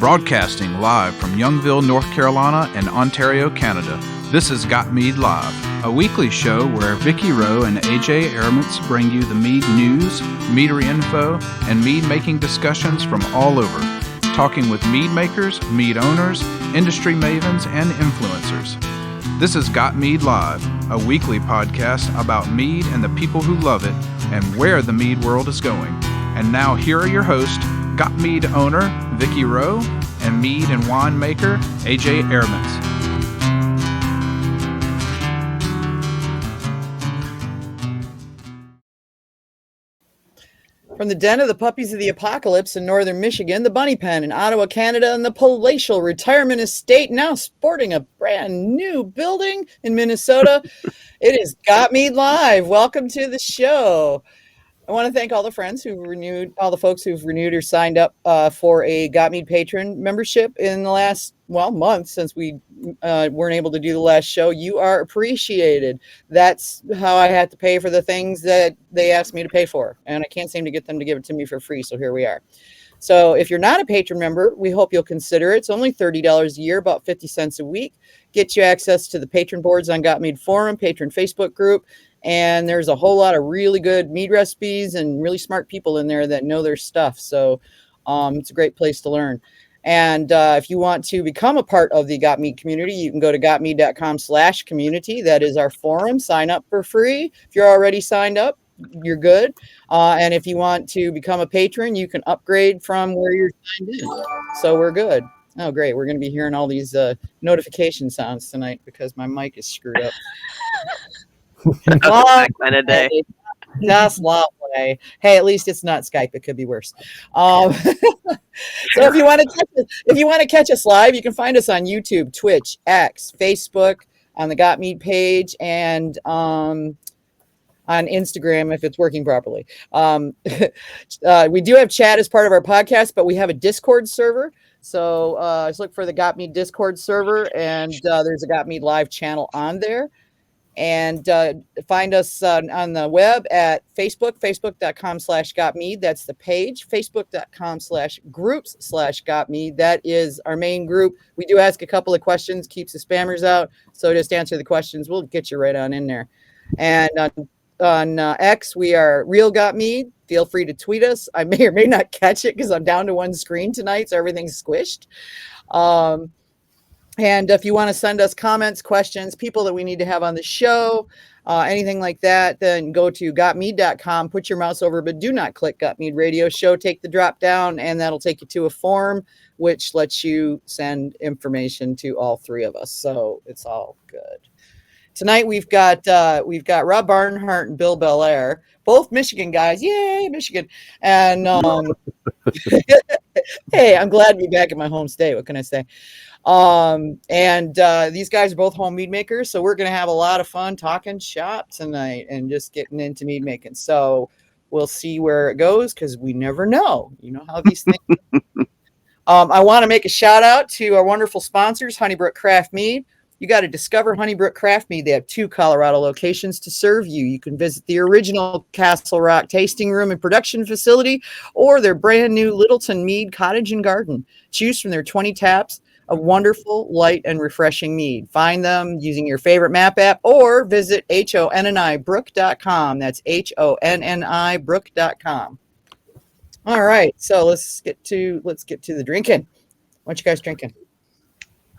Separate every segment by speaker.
Speaker 1: Broadcasting live from Youngville, North Carolina and Ontario, Canada. This is Got Mead Live, a weekly show where Vicky Rowe and AJ Aramutz bring you the mead news, meadery info, and mead-making discussions from all over, talking with mead makers, mead owners, industry mavens, and influencers. This is Got Mead Live, a weekly podcast about mead and the people who love it and where the mead world is going. And now here are your hosts, Got Mead owner Vicky Rowe and mead and wine maker AJ Aramutz.
Speaker 2: From the den of the puppies of the apocalypse in northern Michigan, the Bunny Pen in Ottawa, Canada, and the palatial retirement estate now sporting a brand new building in Minnesota, it is Got Mead Live. Welcome to the show. I want to thank all the friends who've renewed, all the folks who've renewed or signed up for a Got Mead patron membership in the last, month since we weren't able to do the last show. You are appreciated. That's how I had to pay for the things that they asked me to pay for. And I can't seem to get them to give it to me for free. So here we are. So if you're not a patron member, we hope you'll consider it. It's only $30 a year, about 50 cents a week. Get you access to the patron boards on Got Mead Forum, patron Facebook group. And there's a whole lot of really good mead recipes and really smart people in there that know their stuff. So it's a great place to learn. And if you want to become a part of the Got Mead community, you can go to gotmead.com/community. That is our forum. Sign up for free. If you're already signed up, you're good. And if you want to become a patron, you can upgrade from where you're signed in. So we're good. Oh, great. We're going to be hearing all these notification sounds tonight because my mic is screwed up.
Speaker 3: That kind of day.
Speaker 2: Just long way. Hey, at least it's not Skype. It could be worse. So if you want to catch us live, you can find us on YouTube, Twitch, X, Facebook, on the Got Mead page, and on Instagram if it's working properly. We do have chat as part of our podcast, but we have a Discord server. So just look for the Got Mead Discord server, and there's a Got Mead Live channel on there. And find us on the web at Facebook, facebook.com/gotmead. That's the page, facebook.com/groups/gotmead. That is our main group. We do ask a couple of questions, keeps the spammers out. So just answer the questions. We'll get you right on in there. And on X, we are Real Got Mead. Feel free to tweet us. I may or may not catch it because I'm down to one screen tonight, so everything's squished. And if you want to send us comments, questions, people that we need to have on the show, anything like that, then go to gotmead.com, put your mouse over, but do not click Got Mead Radio Show. Take the drop down, and that'll take you to a form, which lets you send information to all three of us. So it's all good. Tonight we've got Rob Barnhart and Bill Bellair, both Michigan guys. Yay, Michigan! And hey, I'm glad to be back in my home state. What can I say? These guys are both home mead makers, so we're going to have a lot of fun talking shop tonight and just getting into mead making. So we'll see where it goes because we never know. You know how these things. I want to make a shout out to our wonderful sponsors, Honeybrook Craft Mead. You got to discover Honeybrook Craft Mead. They have 2 Colorado locations to serve you. You can visit the original Castle Rock tasting room and production facility or their brand new Littleton Mead Cottage and Garden. Choose from their 20 taps of wonderful, light, and refreshing mead. Find them using your favorite map app or visit HONNIBrook.com. That's HONNIBrook.com. All right, so let's get to the drinking. What you guys drinking?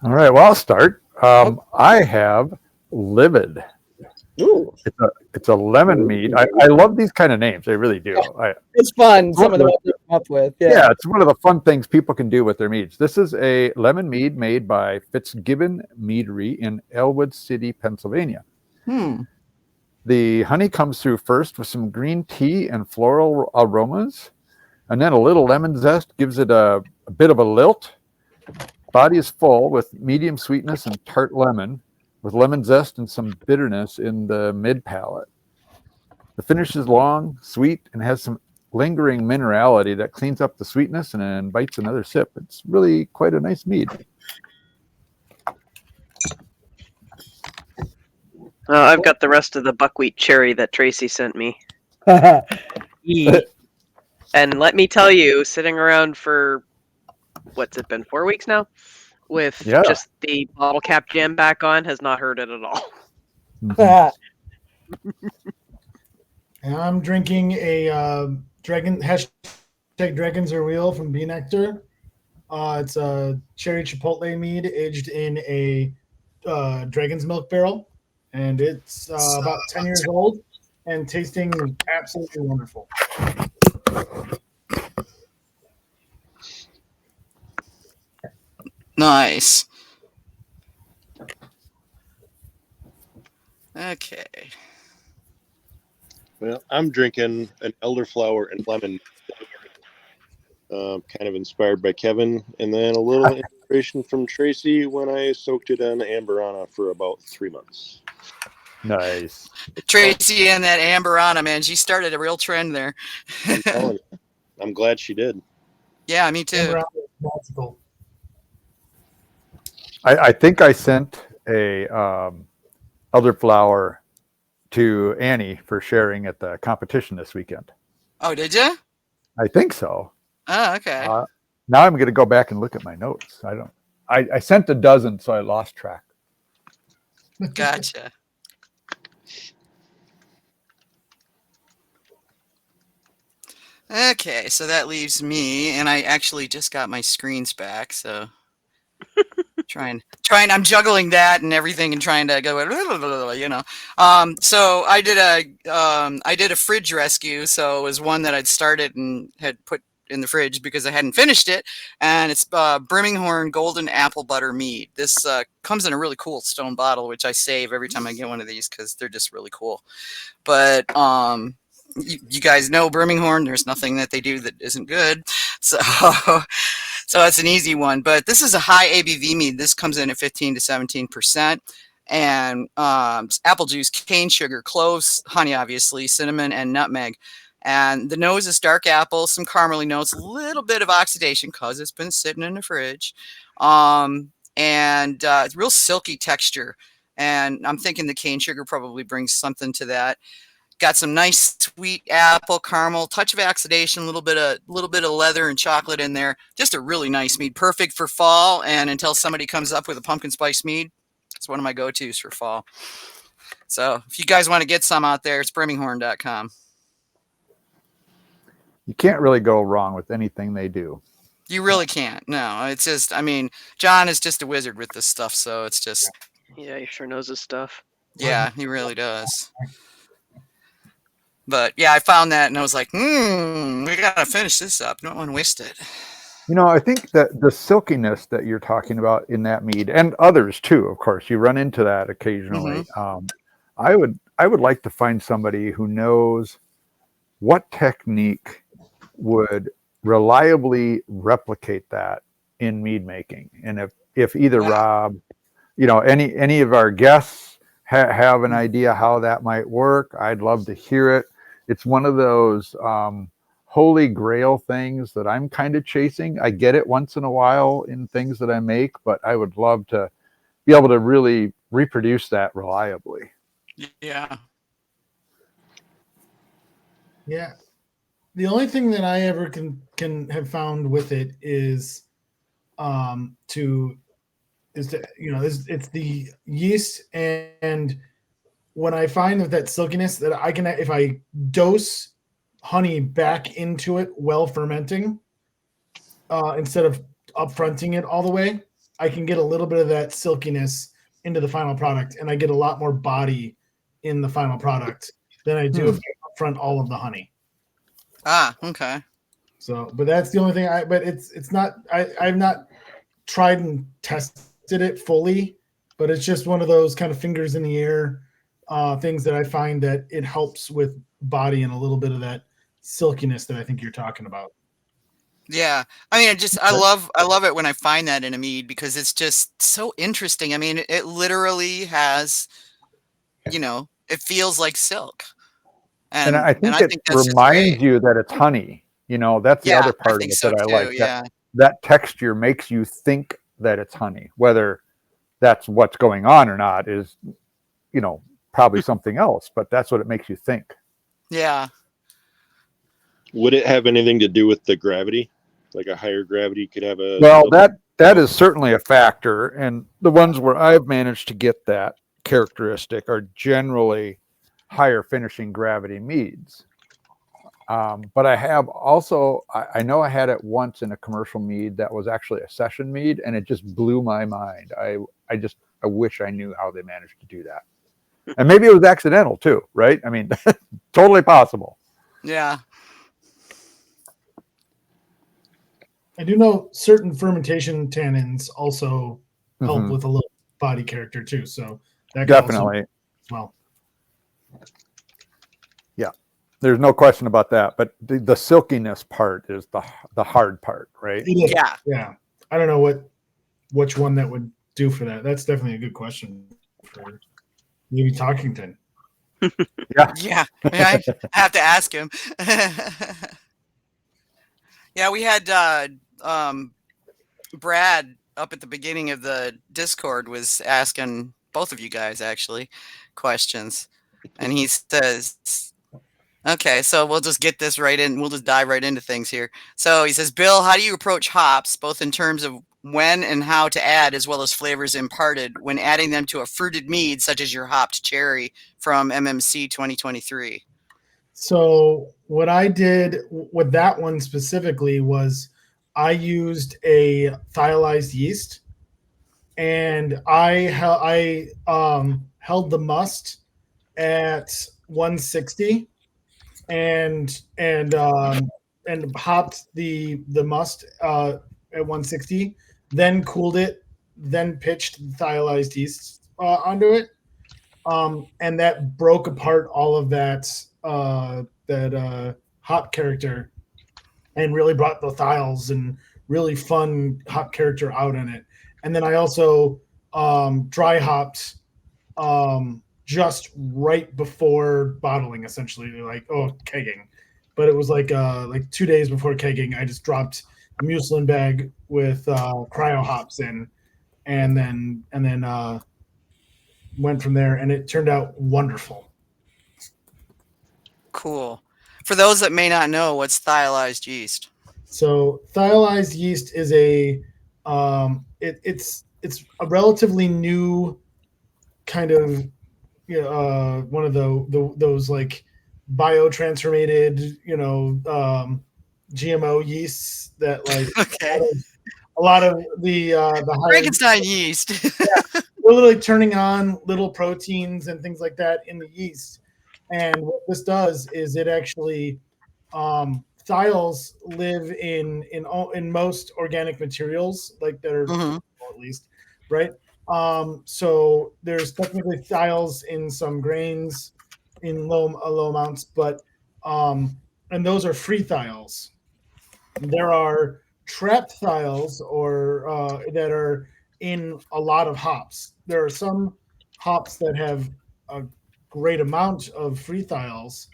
Speaker 4: All right, well, I'll start. I have Livid.
Speaker 2: Ooh.
Speaker 4: It's a lemon mead. I love these kind of names. I really do.
Speaker 2: It's fun. Some of them I come up with.
Speaker 4: Yeah, it's one of the fun things people can do with their meads. This is a lemon mead made by Fitzgibbon Meadery in Elwood City, Pennsylvania. The honey comes through first with some green tea and floral aromas, and then a little lemon zest gives it a bit of a lilt. Body is full with medium sweetness and tart lemon, with lemon zest and some bitterness in the mid palate. The finish is long, sweet, and has some lingering minerality that cleans up the sweetness and invites another sip. It's really quite a nice mead.
Speaker 3: I've got the rest of the buckwheat cherry that Tracy sent me. And let me tell you, sitting around for what's it been, 4 weeks now? With
Speaker 4: Yeah.
Speaker 3: just the bottle cap jam back on, has not heard it at all.
Speaker 4: Mhm.
Speaker 5: And I'm drinking a #Dragons Are Real from Bee Nectar. It's a cherry chipotle mead aged in a dragon's milk barrel, and it's about 10 years old and tasting absolutely wonderful.
Speaker 2: Nice. Okay.
Speaker 6: Well, I'm drinking an elderflower and lemon, kind of inspired by Kevin, and then a little inspiration from Tracy when I soaked it in Amberana for about 3 months.
Speaker 4: Nice.
Speaker 2: Tracy and that Amberana, man, she started a real trend there.
Speaker 6: I'm telling you, I'm glad she did.
Speaker 2: Yeah, me too.
Speaker 5: Amberana is magical.
Speaker 4: I think I sent a elderflower to Annie for sharing at the competition this weekend.
Speaker 2: Oh, did you?
Speaker 4: I think so.
Speaker 2: Oh, okay.
Speaker 4: Now I'm going to go back and look at my notes. I sent a dozen, so I lost track.
Speaker 2: Gotcha. Okay, so that leaves me, and I actually just got my screens back, so trying. I'm juggling that and everything, and trying to go, you know. So I did a fridge rescue. So it was one that I'd started and had put in the fridge because I hadn't finished it, and it's Brimminghorn Golden Apple Butter Mead. This comes in a really cool stone bottle, which I save every time I get one of these because they're just really cool. But you guys know Brimminghorn. There's nothing that they do that isn't good. So it's an easy one. But this is a high ABV mead. This comes in at 15 to 17%. And apple juice, cane sugar, cloves, honey, obviously, cinnamon, and nutmeg. And the nose is dark apple, some caramely notes, a little bit of oxidation because it's been sitting in the fridge. And real silky texture. And I'm thinking the cane sugar probably brings something to that. Got some nice sweet apple caramel, touch of oxidation, a little bit of leather and chocolate in there. Just a really nice mead, perfect for fall. And until somebody comes up with a pumpkin spice mead, it's one of my go-tos for fall. So if you guys want to get some out there, it's brimminghorn.com.
Speaker 4: You can't really go wrong with anything they do.
Speaker 2: You really can't. No, it's just, I mean, John is just a wizard with this stuff. So it's just,
Speaker 3: Yeah, he sure knows his stuff.
Speaker 2: yeah, he really does. But yeah, I found that and I was like, we got to finish this up. Don't want to waste it.
Speaker 4: You know, I think that the silkiness that you're talking about in that mead, and others too, of course, you run into that occasionally. I would like to find somebody who knows what technique would reliably replicate that in mead making. And if either Rob, you know, any of our guests have an idea how that might work, I'd love to hear it. It's one of those holy grail things that I'm kind of chasing. I get it once in a while in things that I make, but I would love to be able to really reproduce that reliably.
Speaker 2: Yeah.
Speaker 5: Yeah. The only thing that I ever can have found with it is it's the yeast, and when I find that silkiness that I can, if I dose honey back into it while fermenting, instead of upfronting it all the way, I can get a little bit of that silkiness into the final product, and I get a lot more body in the final product than I do if I upfront all of the honey.
Speaker 2: Ah, okay.
Speaker 5: So, but that's the only thing it's not, I've not tried and tested it fully, but it's just one of those kind of fingers in the air things that I find that it helps with body and a little bit of that silkiness that I think you're talking about.
Speaker 2: Yeah. I mean, I love it when I find that in a mead because it's just so interesting. I mean, it literally has, you know, it feels like silk.
Speaker 4: And I think
Speaker 2: it
Speaker 4: that's reminds you that it's honey. You know, that's the other part of it that I like.
Speaker 2: Yeah.
Speaker 4: That texture makes you think that it's honey. Whether that's what's going on or not is, you know, probably something else, but that's what it makes you think.
Speaker 2: Yeah.
Speaker 6: Would it have anything to do with the gravity? like a higher gravity could have a
Speaker 4: Well, that is certainly a factor, and the ones where I've managed to get that characteristic are generally higher finishing gravity meads. But I have also, I know I had it once in a commercial mead that was actually a session mead, and it just blew my mind. I wish I knew how they managed to do that. And maybe it was accidental too, right? I mean, totally possible.
Speaker 2: Yeah.
Speaker 5: I do know certain fermentation tannins also help
Speaker 4: Mhm.
Speaker 5: with a little body character too. So that could also
Speaker 4: Definitely.
Speaker 5: as well.
Speaker 4: Yeah, there's no question about that. But the silkiness part is the hard part, right?
Speaker 5: It is.
Speaker 2: Yeah.
Speaker 5: Yeah. I don't know which one that would do for that. That's definitely a good question for maybe Talkington.
Speaker 2: Yeah. I have to ask him. Yeah, we had Brad up at the beginning of the Discord was asking both of you guys actually questions. And he says, okay, so we'll just get this right in. We'll just dive right into things here. So he says, Bill, how do you approach hops, both in terms of when and how to add, as well as flavors imparted when adding them to a fruited mead, such as your hopped cherry from MMC 2023?
Speaker 5: So what I did with that one specifically was I used a thiolized yeast, and I held the must at 160 and hopped the must at 160, then cooled it, then pitched the thiolized yeast onto it, and that broke apart all of that hop character and really brought the thiols and really fun hop character out in it. And then I also dry hopped just right before bottling, essentially, like kegging. But it was like 2 days before kegging. I just dropped a mucilin bag with cryo hops in, and then went from there, and it turned out wonderful.
Speaker 2: Cool. For those that may not know, what's thiolized yeast?
Speaker 5: So thiolized yeast is it's a relatively new kind of one of those like biotransformated GMO yeasts that like
Speaker 2: Okay.
Speaker 5: a lot of the higher,
Speaker 2: Frankenstein yeast.
Speaker 5: we're literally turning on little proteins and things like that in the yeast. And what this does is it actually thiols live in most organic materials, like that are at least, right? So there's technically thiols in some grains in low amounts, but and those are free thiols. There are trapped thiols or that are in a lot of hops. There are some hops that have a great amount of free thiols,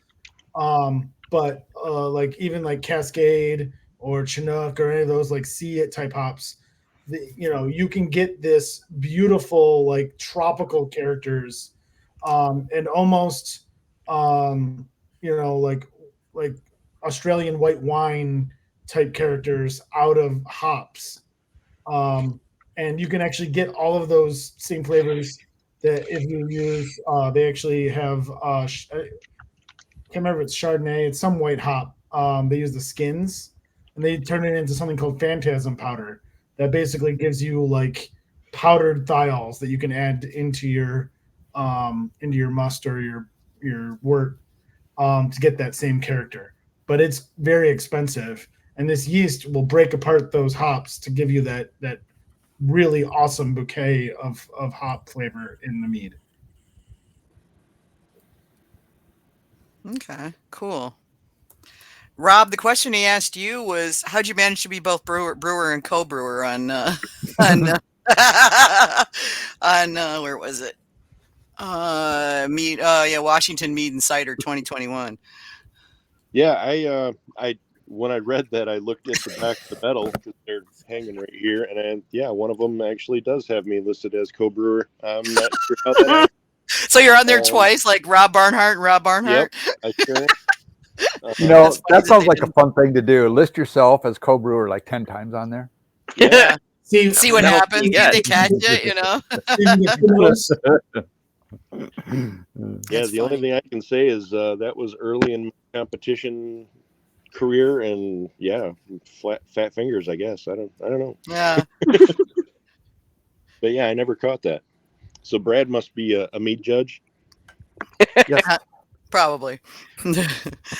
Speaker 5: but like even like Cascade or Chinook or any of those like C type hops, you can get this beautiful like tropical characters, and almost like Australian white wine type characters out of hops. And you can actually get all of those same flavors that if you use, they actually have, I can't remember if it's Chardonnay, it's some white hop. They use the skins and they turn it into something called Phantasm powder that basically gives you like powdered thiols that you can add into your must or your wort to get that same character. But it's very expensive, and this yeast will break apart those hops to give you that really awesome bouquet of hop flavor in the mead.
Speaker 2: Okay, cool. Rob, the question he asked you was, how'd you manage to be both brewer and co-brewer on where was it? Mead, Washington Mead and Cider 2021.
Speaker 6: Yeah, I when I read that, I looked at the back of the medal because they're hanging right here, and one of them actually does have me listed as co-brewer. I'm not sure how that happened.
Speaker 2: So you're on there twice, like Rob Barnhart and Rob Barnhart?
Speaker 6: Yep, I sure am.
Speaker 2: That's funny
Speaker 4: that sounds
Speaker 2: they
Speaker 4: like a
Speaker 2: didn't-
Speaker 4: fun thing to do. List yourself as co-brewer like 10 times on there.
Speaker 2: Yeah.
Speaker 5: See,
Speaker 2: See what
Speaker 3: No,
Speaker 2: happens.
Speaker 3: yeah.
Speaker 2: They catch it,
Speaker 6: Yeah,
Speaker 2: That's
Speaker 6: the only
Speaker 2: funny.
Speaker 6: thing I can say is that was early in my competition career, and yeah, fat fingers, I guess. I don't know.
Speaker 2: Yeah.
Speaker 6: But yeah, I never caught that. So Brad must be a meat judge.
Speaker 4: Yes.
Speaker 2: Probably.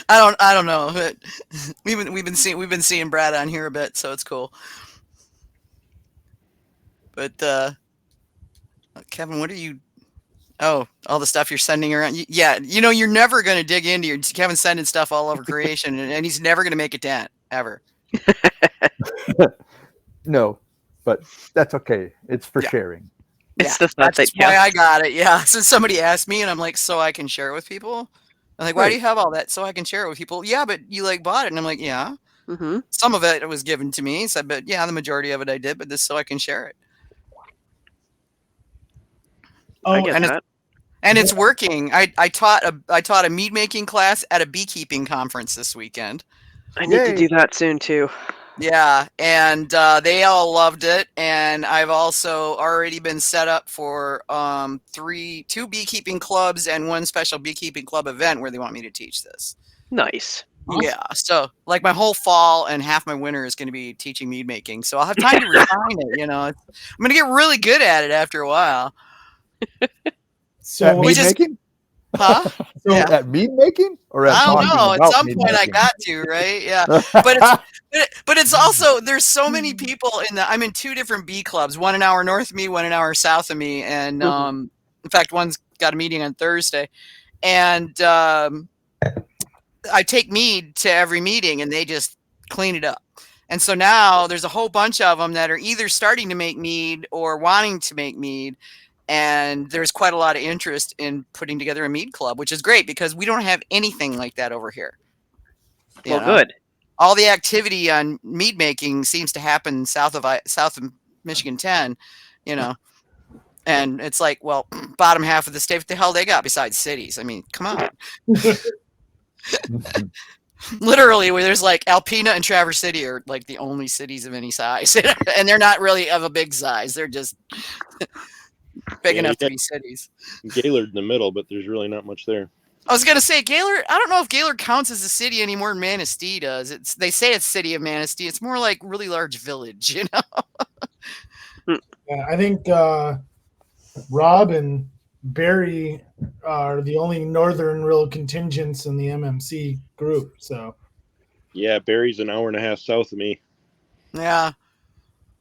Speaker 2: I don't know. But we've been seeing Brad on here a bit, so it's cool. But Kevin, what are you? Oh, all the stuff you're sending around. Yeah, you're never going to dig into your Kevin's sending stuff all over creation, and he's never going to make a dent ever.
Speaker 4: No, but that's okay. It's for
Speaker 2: Yeah.
Speaker 4: sharing.
Speaker 3: It's the thought
Speaker 2: That's
Speaker 3: that
Speaker 2: why
Speaker 3: counts.
Speaker 2: I got it. Yeah. So somebody asked me, and I'm like, so I can share it with people. I'm like, why do
Speaker 4: Right.
Speaker 2: you have all that? So I can share it with people. Yeah, but you bought it, and I'm like, yeah.
Speaker 3: Mm-hmm.
Speaker 2: Some of it was given to me, so but yeah, the majority of it I did, but this so I can share it.
Speaker 3: I get
Speaker 2: and
Speaker 3: that.
Speaker 2: And it's working. I taught a mead making class at a beekeeping conference this weekend.
Speaker 3: I need to
Speaker 4: Yay.
Speaker 3: do that soon too.
Speaker 2: Yeah, and they all loved it. And I've also already been set up for two beekeeping clubs and one special beekeeping club event where they want me to teach this.
Speaker 3: Nice.
Speaker 2: Yeah, so my whole fall and half my winter is going to be teaching mead making. So I'll have time to refine it. I'm going to get really good at it after a while.
Speaker 5: So
Speaker 4: At
Speaker 2: we
Speaker 4: mead
Speaker 2: just-
Speaker 4: making?
Speaker 2: Huh?
Speaker 5: So
Speaker 2: Yeah.
Speaker 4: At mead making? Or at
Speaker 2: I don't
Speaker 4: talking
Speaker 2: know. At
Speaker 4: about
Speaker 2: some
Speaker 4: mead
Speaker 2: point, I
Speaker 4: making?
Speaker 2: got to, right? Yeah, but it's also there's so many people I'm in two different bee clubs, one an hour north of me, one an hour south of me, and in fact, one's got a meeting on Thursday, and I take mead to every meeting, and they just clean it up. And so now there's a whole bunch of them that are either starting to make mead or wanting to make mead. And there's quite a lot of interest in putting together a mead club, which is great because we don't have anything like that over here.
Speaker 3: Well, good.
Speaker 2: All the activity on mead making seems to happen south of Michigan 10, and it's like, well, bottom half of the state, what the hell they got besides cities? I mean, come on. Literally, where there's like Alpena and Traverse City are like the only cities of any size, and they're not really of a big size. They're just big enough to be cities.
Speaker 6: Gaylord in the middle, but there's really not much there.
Speaker 2: I was gonna say Gaylord. I don't know if Gaylord counts as a city anymore than Manistee does. They say it's city of Manistee. It's more like really large village,
Speaker 5: Yeah, I think Rob and Barry are the only northern real contingents in the MMC group. So
Speaker 6: Yeah, Barry's an hour and a half south of me.
Speaker 2: Yeah,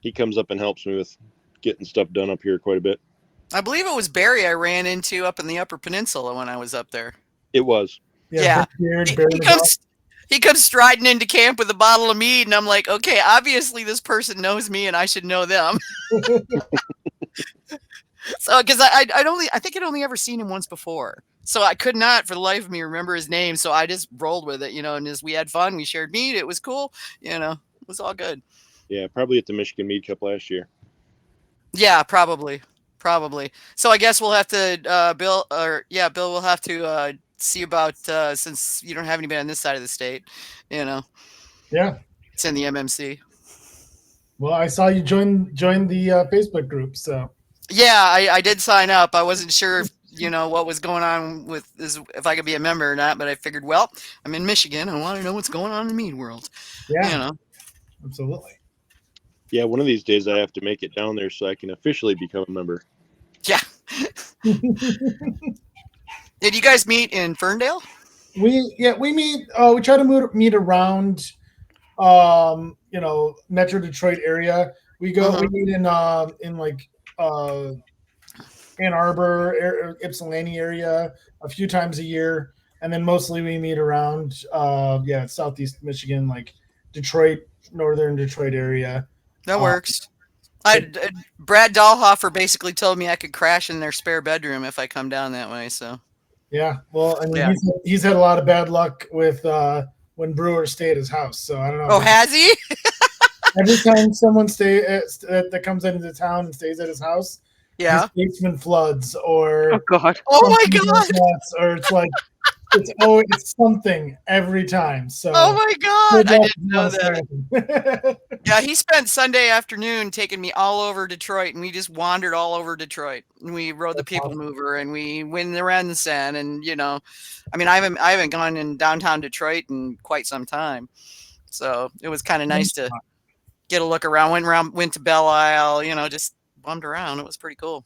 Speaker 6: He comes up and helps me with getting stuff done up here quite a bit.
Speaker 2: I believe it was Barry I ran into up in the Upper Peninsula when I was up there.
Speaker 6: It was.
Speaker 2: Yeah.
Speaker 5: Beard,
Speaker 2: He
Speaker 5: Barry
Speaker 2: comes striding into camp with a bottle of mead, and I'm like, okay, obviously this person knows me, and I should know them. So, because I think I'd only ever seen him once before, so I could not, for the life of me, remember his name. So I just rolled with it, and as we had fun, we shared mead. It was cool, it was all good.
Speaker 6: Yeah, probably at the Michigan Mead Cup last year.
Speaker 2: Yeah, probably. So I guess we'll have to, Bill will have to see about since you don't have anybody on this side of the state,
Speaker 5: Yeah.
Speaker 2: it's in the MMC.
Speaker 5: Well, I saw you join the Facebook group. So
Speaker 2: Yeah, I did sign up. I wasn't sure if, what was going on with this, if I could be a member or not, but I figured, well, I'm in Michigan. I want to know what's going on in the mead world.
Speaker 5: yeah, absolutely.
Speaker 6: Yeah, one of these days I have to make it down there so I can officially become a member.
Speaker 2: Yeah. Did you guys meet in Ferndale?
Speaker 5: We meet. We try to meet around, Metro Detroit area. We go. We meet in like Ann Arbor, Ypsilanti area a few times a year, and then mostly we meet around Southeast Michigan, like Detroit, northern Detroit area.
Speaker 2: That works. Brad Dahlhofer basically told me I could crash in their spare bedroom if I come down that way. So
Speaker 5: Yeah, well, I mean, he's had a lot of bad luck with when brewers stay at his house. So I don't know.
Speaker 2: Oh, has he?
Speaker 5: Every time someone that comes into town and stays at his house,
Speaker 2: Yeah.
Speaker 5: his basement floods, or
Speaker 3: Oh God.
Speaker 2: Oh my God.
Speaker 5: or it's like it's something every time. So
Speaker 2: Oh my God, I didn't know that.
Speaker 5: that.
Speaker 2: Yeah, he spent Sunday afternoon taking me all over Detroit, and we just wandered all over Detroit. And we rode the
Speaker 5: That's
Speaker 2: People
Speaker 5: awesome.
Speaker 2: Mover, and we went the Rensen, and I mean, I haven't gone in downtown Detroit in quite some time, so it was kind of nice to get a look around. Went to Bellair, just bummed around. It was pretty cool.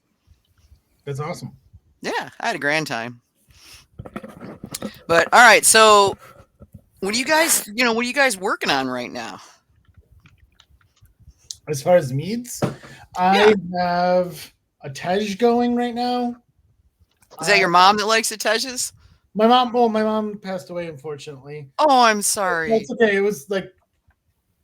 Speaker 5: That's awesome.
Speaker 2: Yeah, I had a grand time. But all right, so what are you guys working on right now?
Speaker 5: As far as meads, I have a Tej going right now.
Speaker 2: Is that your mom that likes the Tejas?
Speaker 5: My mom passed away, unfortunately.
Speaker 2: Oh, I'm sorry.
Speaker 5: That's okay. It was like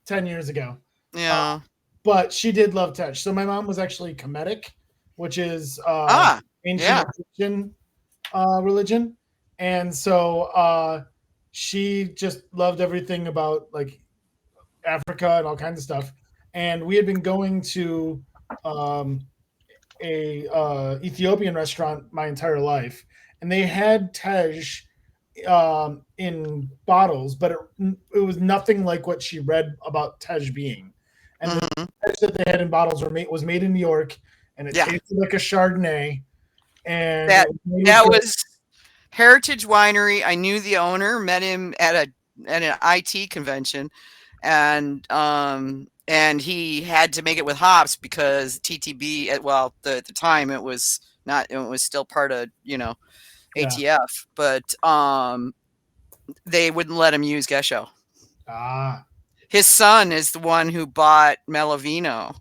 Speaker 5: 10 years ago.
Speaker 2: Yeah.
Speaker 5: But she did love Tej. So my mom was actually Kemetic, which is ancient Egyptian religion. And so she just loved everything about like Africa and all kinds of stuff. And we had been going to a Ethiopian restaurant my entire life, and they had Tej in bottles, but it was nothing like what she read about Tej being. And the Tej that they had in bottles was made in New York, and it tasted like a Chardonnay. And
Speaker 2: that was Heritage Winery. I knew the owner, met him at an IT convention, and he had to make it with hops because TTB at the time it was not, it was still part of ATF, but they wouldn't let him use Gesho. His son is the one who bought Melavino.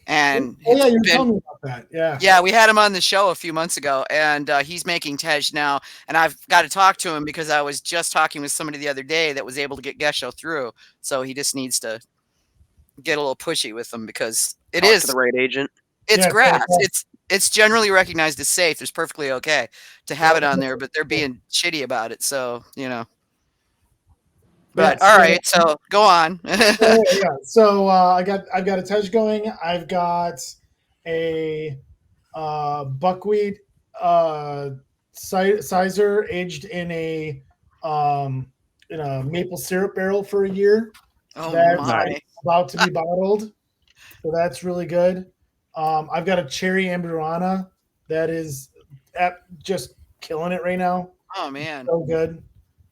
Speaker 2: And
Speaker 5: you were telling me about that.
Speaker 2: Yeah, we had him on the show a few months ago, and he's making Tej now. And I've got to talk to him because I was just talking with somebody the other day that was able to get Gesho through. So he just needs to get a little pushy with them because it is
Speaker 3: the right agent.
Speaker 2: It's grass. It's generally recognized as safe. It's perfectly okay to have it on there, but they're being shitty about it. So But all right, so go on.
Speaker 5: So I've got a Tej going. I've got a buckwheat sizer aged in a maple syrup barrel for a year.
Speaker 2: Oh,
Speaker 5: that's about to be bottled. So that's really good. I've got a cherry amburana that is just killing it right now.
Speaker 2: Oh man,
Speaker 5: it's so good.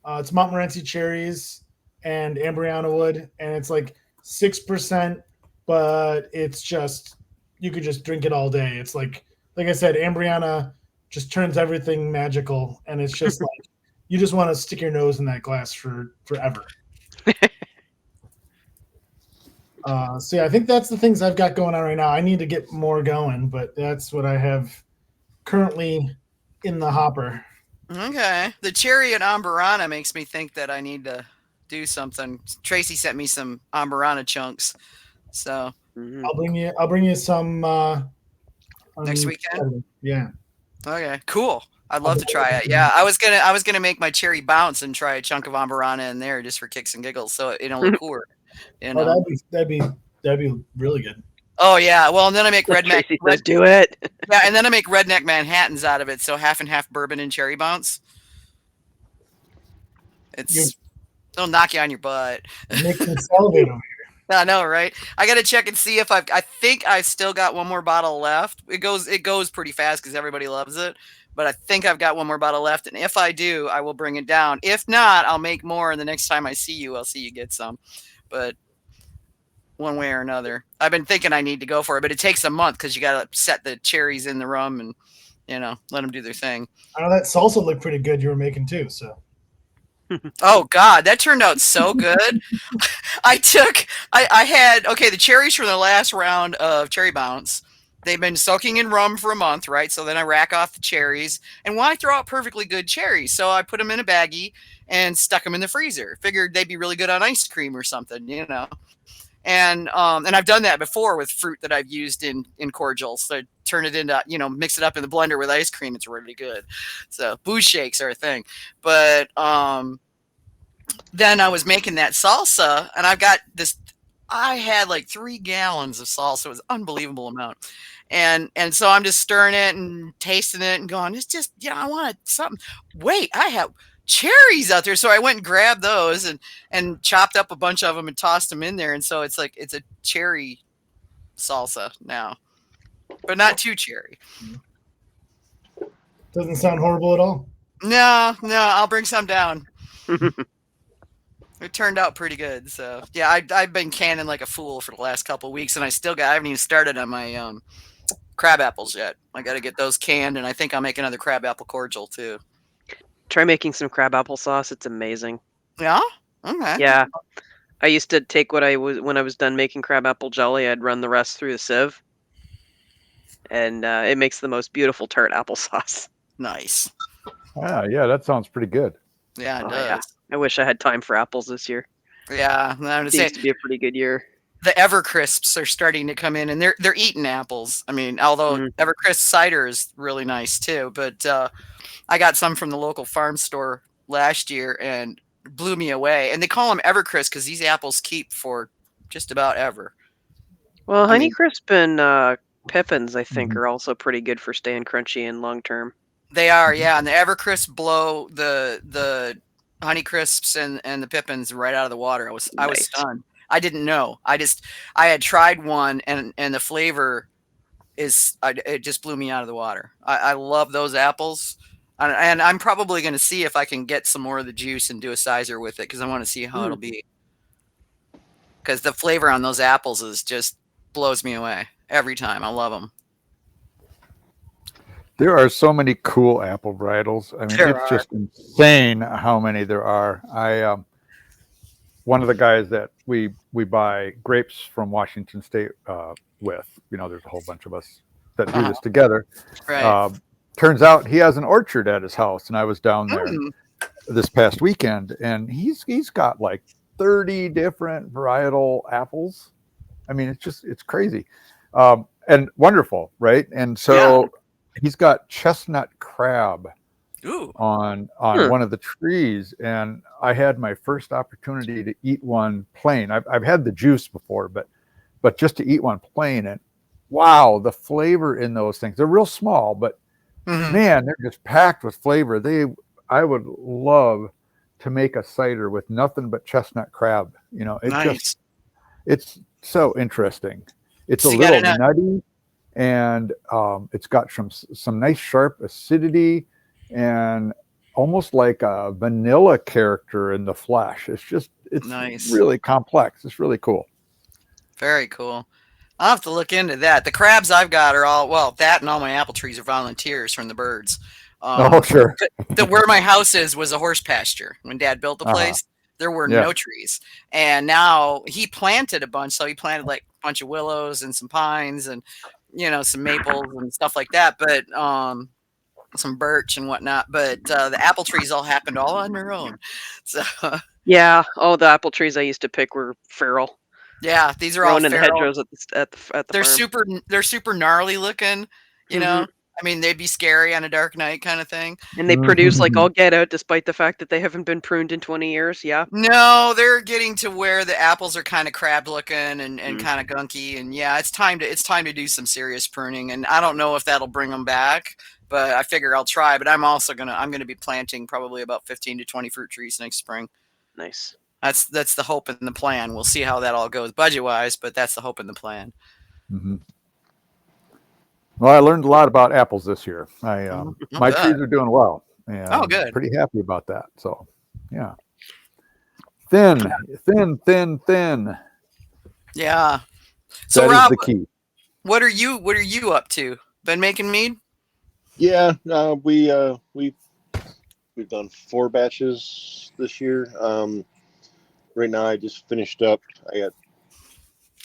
Speaker 5: It's Montmorency cherries and ambriana wood, and it's like 6%, but it's just, you could just drink it all day. It's like I said, ambriana just turns everything magical, and it's just like you just want to stick your nose in that glass forever. So yeah, I think that's the things I've got going on right now. I need to get more going, but that's what I have currently in the hopper.
Speaker 2: Okay, the cherry and amburana makes me think that I need to do something. Tracy sent me some amburana chunks, so
Speaker 5: I'll bring you some
Speaker 2: next weekend.
Speaker 5: Yeah.
Speaker 2: Okay, cool. I'd love to try it. Yeah, I was gonna make my cherry bounce and try a chunk of amburana in there just for kicks and giggles, so it'll liqueur.
Speaker 5: Oh, that'd be really good.
Speaker 2: Oh yeah, well, and then I make
Speaker 3: Tracy says, do it.
Speaker 2: Yeah, and then I make redneck Manhattans out of it, so half and half bourbon and cherry bounce. It'll knock you on your butt.
Speaker 5: Making salivate over here.
Speaker 2: I know, right? I got to check and see if I think I still got one more bottle left. It goes pretty fast because everybody loves it. But I think I've got one more bottle left, and if I do, I will bring it down. If not, I'll make more, and the next time I see you, I'll see you get some. But one way or another, I've been thinking I need to go for it, but it takes a month because you got to set the cherries in the rum and let them do their thing.
Speaker 5: I know that salsa looked pretty good you were making too. So.
Speaker 2: Oh God, that turned out so good. I had the cherries from the last round of cherry bounce. They've been soaking in rum for a month, right? So then I rack off the cherries, and why throw out perfectly good cherries? So I put them in a baggie and stuck them in the freezer. Figured they'd be really good on ice cream or something, And I've done that before with fruit that I've used in cordials. So I turn it into, mix it up in the blender with ice cream. It's really good. So booze shakes are a thing. But then I was making that salsa, and I had like 3 gallons of salsa. It was an unbelievable amount. And so I'm just stirring it and tasting it and going, it's just, I want something. Wait, I have cherries out there. So I went and grabbed those and chopped up a bunch of them and tossed them in there. And so it's like, it's a cherry salsa now, but not too cherry.
Speaker 5: Doesn't sound horrible at all.
Speaker 2: No, I'll bring some down. It turned out pretty good. So yeah, I've been canning like a fool for the last couple of weeks, and I haven't even started on my crab apples yet. I got to get those canned, and I think I'll make another crab apple cordial too.
Speaker 3: Try making some crab apple sauce. It's amazing.
Speaker 2: Yeah. Okay.
Speaker 3: Yeah. I used to take when I was done making crab apple jelly, I'd run the rest through the sieve, and it makes the most beautiful tart applesauce.
Speaker 2: Nice.
Speaker 4: Yeah, that sounds pretty good.
Speaker 2: Yeah, it does.
Speaker 3: Yeah. I wish I had time for apples this year.
Speaker 2: Yeah, I'm gonna say
Speaker 3: Seems to be a pretty good year.
Speaker 2: the Evercrisps are starting to come in, and they're eating apples. I mean, although Evercrisp cider is really nice too, but I got some from the local farm store last year and blew me away. And they call them Evercrisp because these apples keep for just about ever.
Speaker 3: Well, Honeycrisp and Pippins, I think, are also pretty good for staying crunchy and long term.
Speaker 2: They are, yeah. And the Evercrisp blow the Honeycrisps and the Pippins right out of the water. I was stunned. I didn't know. I had tried one and the flavor it just blew me out of the water. I love those apples. And I'm probably going to see if I can get some more of the juice and do a sizer with it because I want to see how it'll be. Because the flavor on those apples just blows me away every time. I love them.
Speaker 4: There are so many cool apple varietals. I mean, it's just insane how many there are. One of the guys that we buy grapes from Washington State with, there's a whole bunch of us that do this together.
Speaker 2: Right.
Speaker 4: Turns out he has an orchard at his house, and I was down there this past weekend, and he's got like 30 different varietal apples. I mean, it's crazy and wonderful, right? And so he's got chestnut crab on one of the trees, and I had my first opportunity to eat one plain. I've had the juice before, but just to eat one plain, and wow, the flavor in those things. They're real small, but man, they're just packed with flavor. I would love to make a cider with nothing but chestnut crab. It's so interesting. It's a little nutty, and it's got some nice sharp acidity and almost like a vanilla character in the flesh. It's
Speaker 2: nice.
Speaker 4: Really complex. It's really cool.
Speaker 2: Very cool. I'll have to look into that. The crabs I've got are that and all my apple trees are volunteers from the birds.
Speaker 4: Sure.
Speaker 2: Where my house was a horse pasture. When Dad built the place, there were no trees. And now he planted a bunch. So he planted like a bunch of willows and some pines and, some maples and stuff like that. But some birch and whatnot. But the apple trees all happened all on their own. So
Speaker 3: yeah. Oh, the apple trees I used to pick were feral.
Speaker 2: Yeah, these are all
Speaker 3: in the hedgerows at the
Speaker 2: They're
Speaker 3: farm.
Speaker 2: They're super gnarly looking, know. I mean, they'd be scary on a dark night kind of thing.
Speaker 3: And they produce like all get out, despite the fact that they haven't been pruned in 20 years. Yeah.
Speaker 2: No, they're getting to where the apples are kind of crab looking and kind of gunky. And yeah, it's time to do some serious pruning. And I don't know if that'll bring them back, but I figure I'll try. But I'm gonna be planting probably about 15 to 20 fruit trees next spring.
Speaker 3: Nice.
Speaker 2: That's the hope and the plan. We'll see how that all goes budget wise, but that's the hope and the plan.
Speaker 4: Well, I learned a lot about apples this year. My trees are doing well. And
Speaker 2: good.
Speaker 4: I'm pretty happy about that. So, yeah. Thin.
Speaker 2: Yeah. So
Speaker 4: that
Speaker 2: Rob,
Speaker 4: is the key.
Speaker 2: What are you up to? Been making mead?
Speaker 6: Yeah, we've done 4 batches this year. Right now, I just finished up. I got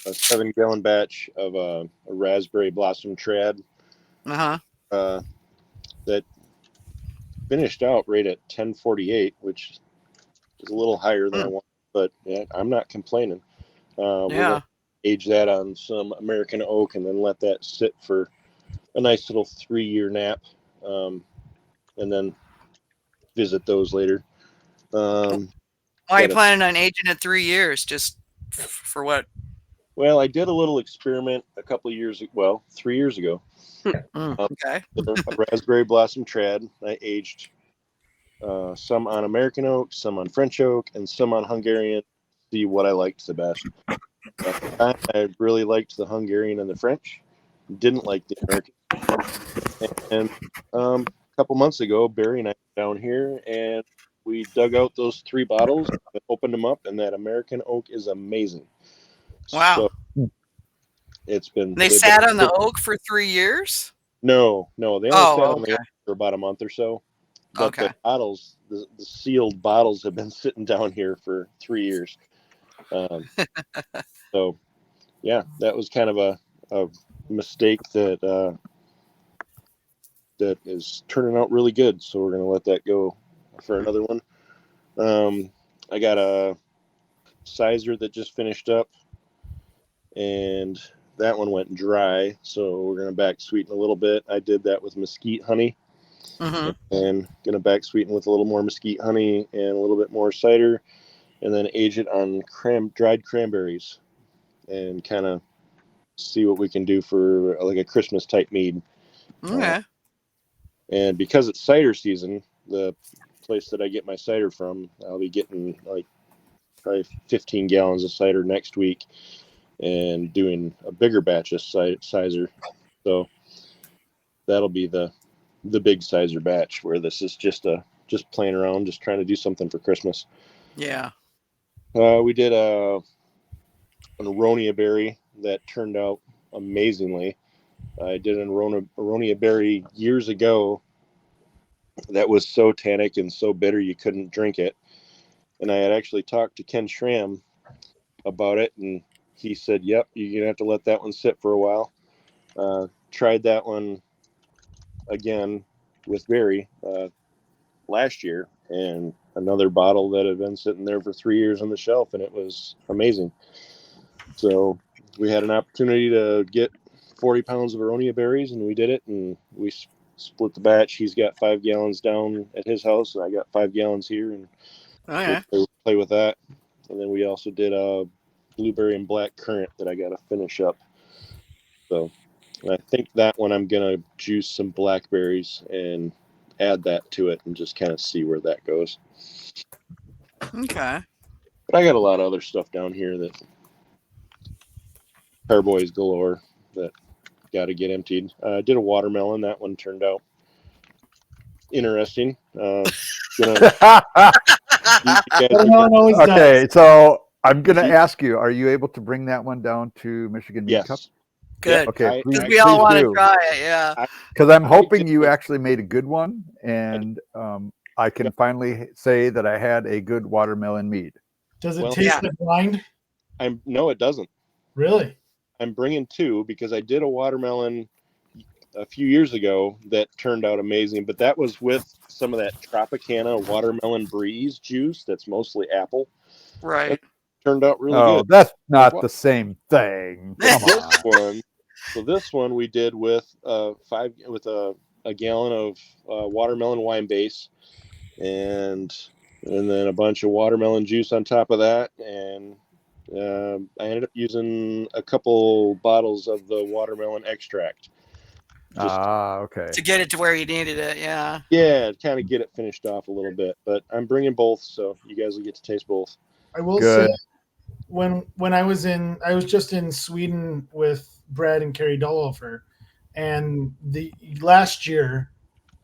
Speaker 6: a 7-gallon batch of a raspberry blossom trad. That finished out right at 1048, which is a little higher than I want, but yeah, I'm not complaining. We're gonna age that on some American oak and then let that sit for a nice little 3-year nap, and then visit those later.
Speaker 2: Why are you planning on aging it 3 years? Just for what?
Speaker 6: Well, I did a little experiment a couple of years, well, 3 years ago.
Speaker 2: Okay.
Speaker 6: A raspberry blossom trad. I aged some on American oak, some on French oak, and some on Hungarian. See what I liked the best. At the time, I really liked the Hungarian and the French. Didn't like the American. And a couple months ago, Barry and I were down here, and we dug out those 3 bottles, and opened them up, and that American oak is amazing.
Speaker 2: Wow.
Speaker 6: So it's been.
Speaker 2: They sat on the oak for 3 years?
Speaker 6: No, they only sat on the oak for about a month or so. But the bottles, the sealed bottles, have been sitting down here for 3 years. So, yeah, that was kind of a mistake that is turning out really good. So we're going to let that go for another one. I got a sizer that just finished up, and that one went dry. So we're going to back sweeten a little bit. I did that with mesquite honey. And going to back sweeten with a little more mesquite honey and a little bit more cider, and then age it on dried cranberries, and kind of see what we can do for like a Christmas type mead.
Speaker 2: Okay.
Speaker 6: And because it's cider season, the place that I get my cider from, I'll be getting like probably 15 gallons of cider next week, and doing a bigger batch of sizer. So that'll be the big sizer batch, where this is just playing around, just trying to do something for Christmas.
Speaker 2: Yeah.
Speaker 6: We did an aronia berry that turned out amazingly. I did an aronia berry years ago that was so tannic and so bitter you couldn't drink it. And I had actually talked to Ken Schramm about it, and he said, yep, you're going to have to let that one sit for a while. Tried that one again with Barry last year, and another bottle that had been sitting there for 3 years on the shelf, and it was amazing. So we had an opportunity to get 40 pounds of aronia berries, and we did it, and we split the batch. He's got 5 gallons down at his house, and I got 5 gallons here, and we'll play with that. And then we also did a blueberry and black currant that I got to finish up. So I think that one I'm going to juice some blackberries and add that to it and just kind of see where that goes.
Speaker 2: Okay.
Speaker 6: But I got a lot of other stuff down here that carboys galore that got to get emptied. I did a watermelon. That one turned out interesting.
Speaker 4: Okay, so I'm going to ask you, are you able to bring that one down to Michigan Mead Cup?
Speaker 2: Good.
Speaker 4: Okay,
Speaker 2: because we all want to try it. Yeah.
Speaker 4: Because I'm hoping you actually made a good one, and I can finally say that I had a good watermelon mead.
Speaker 5: Does it taste like blind?
Speaker 6: No, it doesn't.
Speaker 5: Really?
Speaker 6: I'm bringing 2 because I did a watermelon a few years ago that turned out amazing, but that was with some of that Tropicana watermelon breeze juice that's mostly apple.
Speaker 2: Right.
Speaker 6: It turned out really good.
Speaker 4: That's not the same thing. Come on.
Speaker 6: So this one we did with a gallon of watermelon wine base, and then a bunch of watermelon juice on top of that, and I ended up using a couple bottles of the watermelon extract.
Speaker 4: Okay.
Speaker 2: To get it to where you needed it, yeah.
Speaker 6: Yeah, kind of get it finished off a little bit, but I'm bringing both, so you guys will get to taste both.
Speaker 5: I will say, when I was just in Sweden with Brad and Carrie Dolhofer, and last year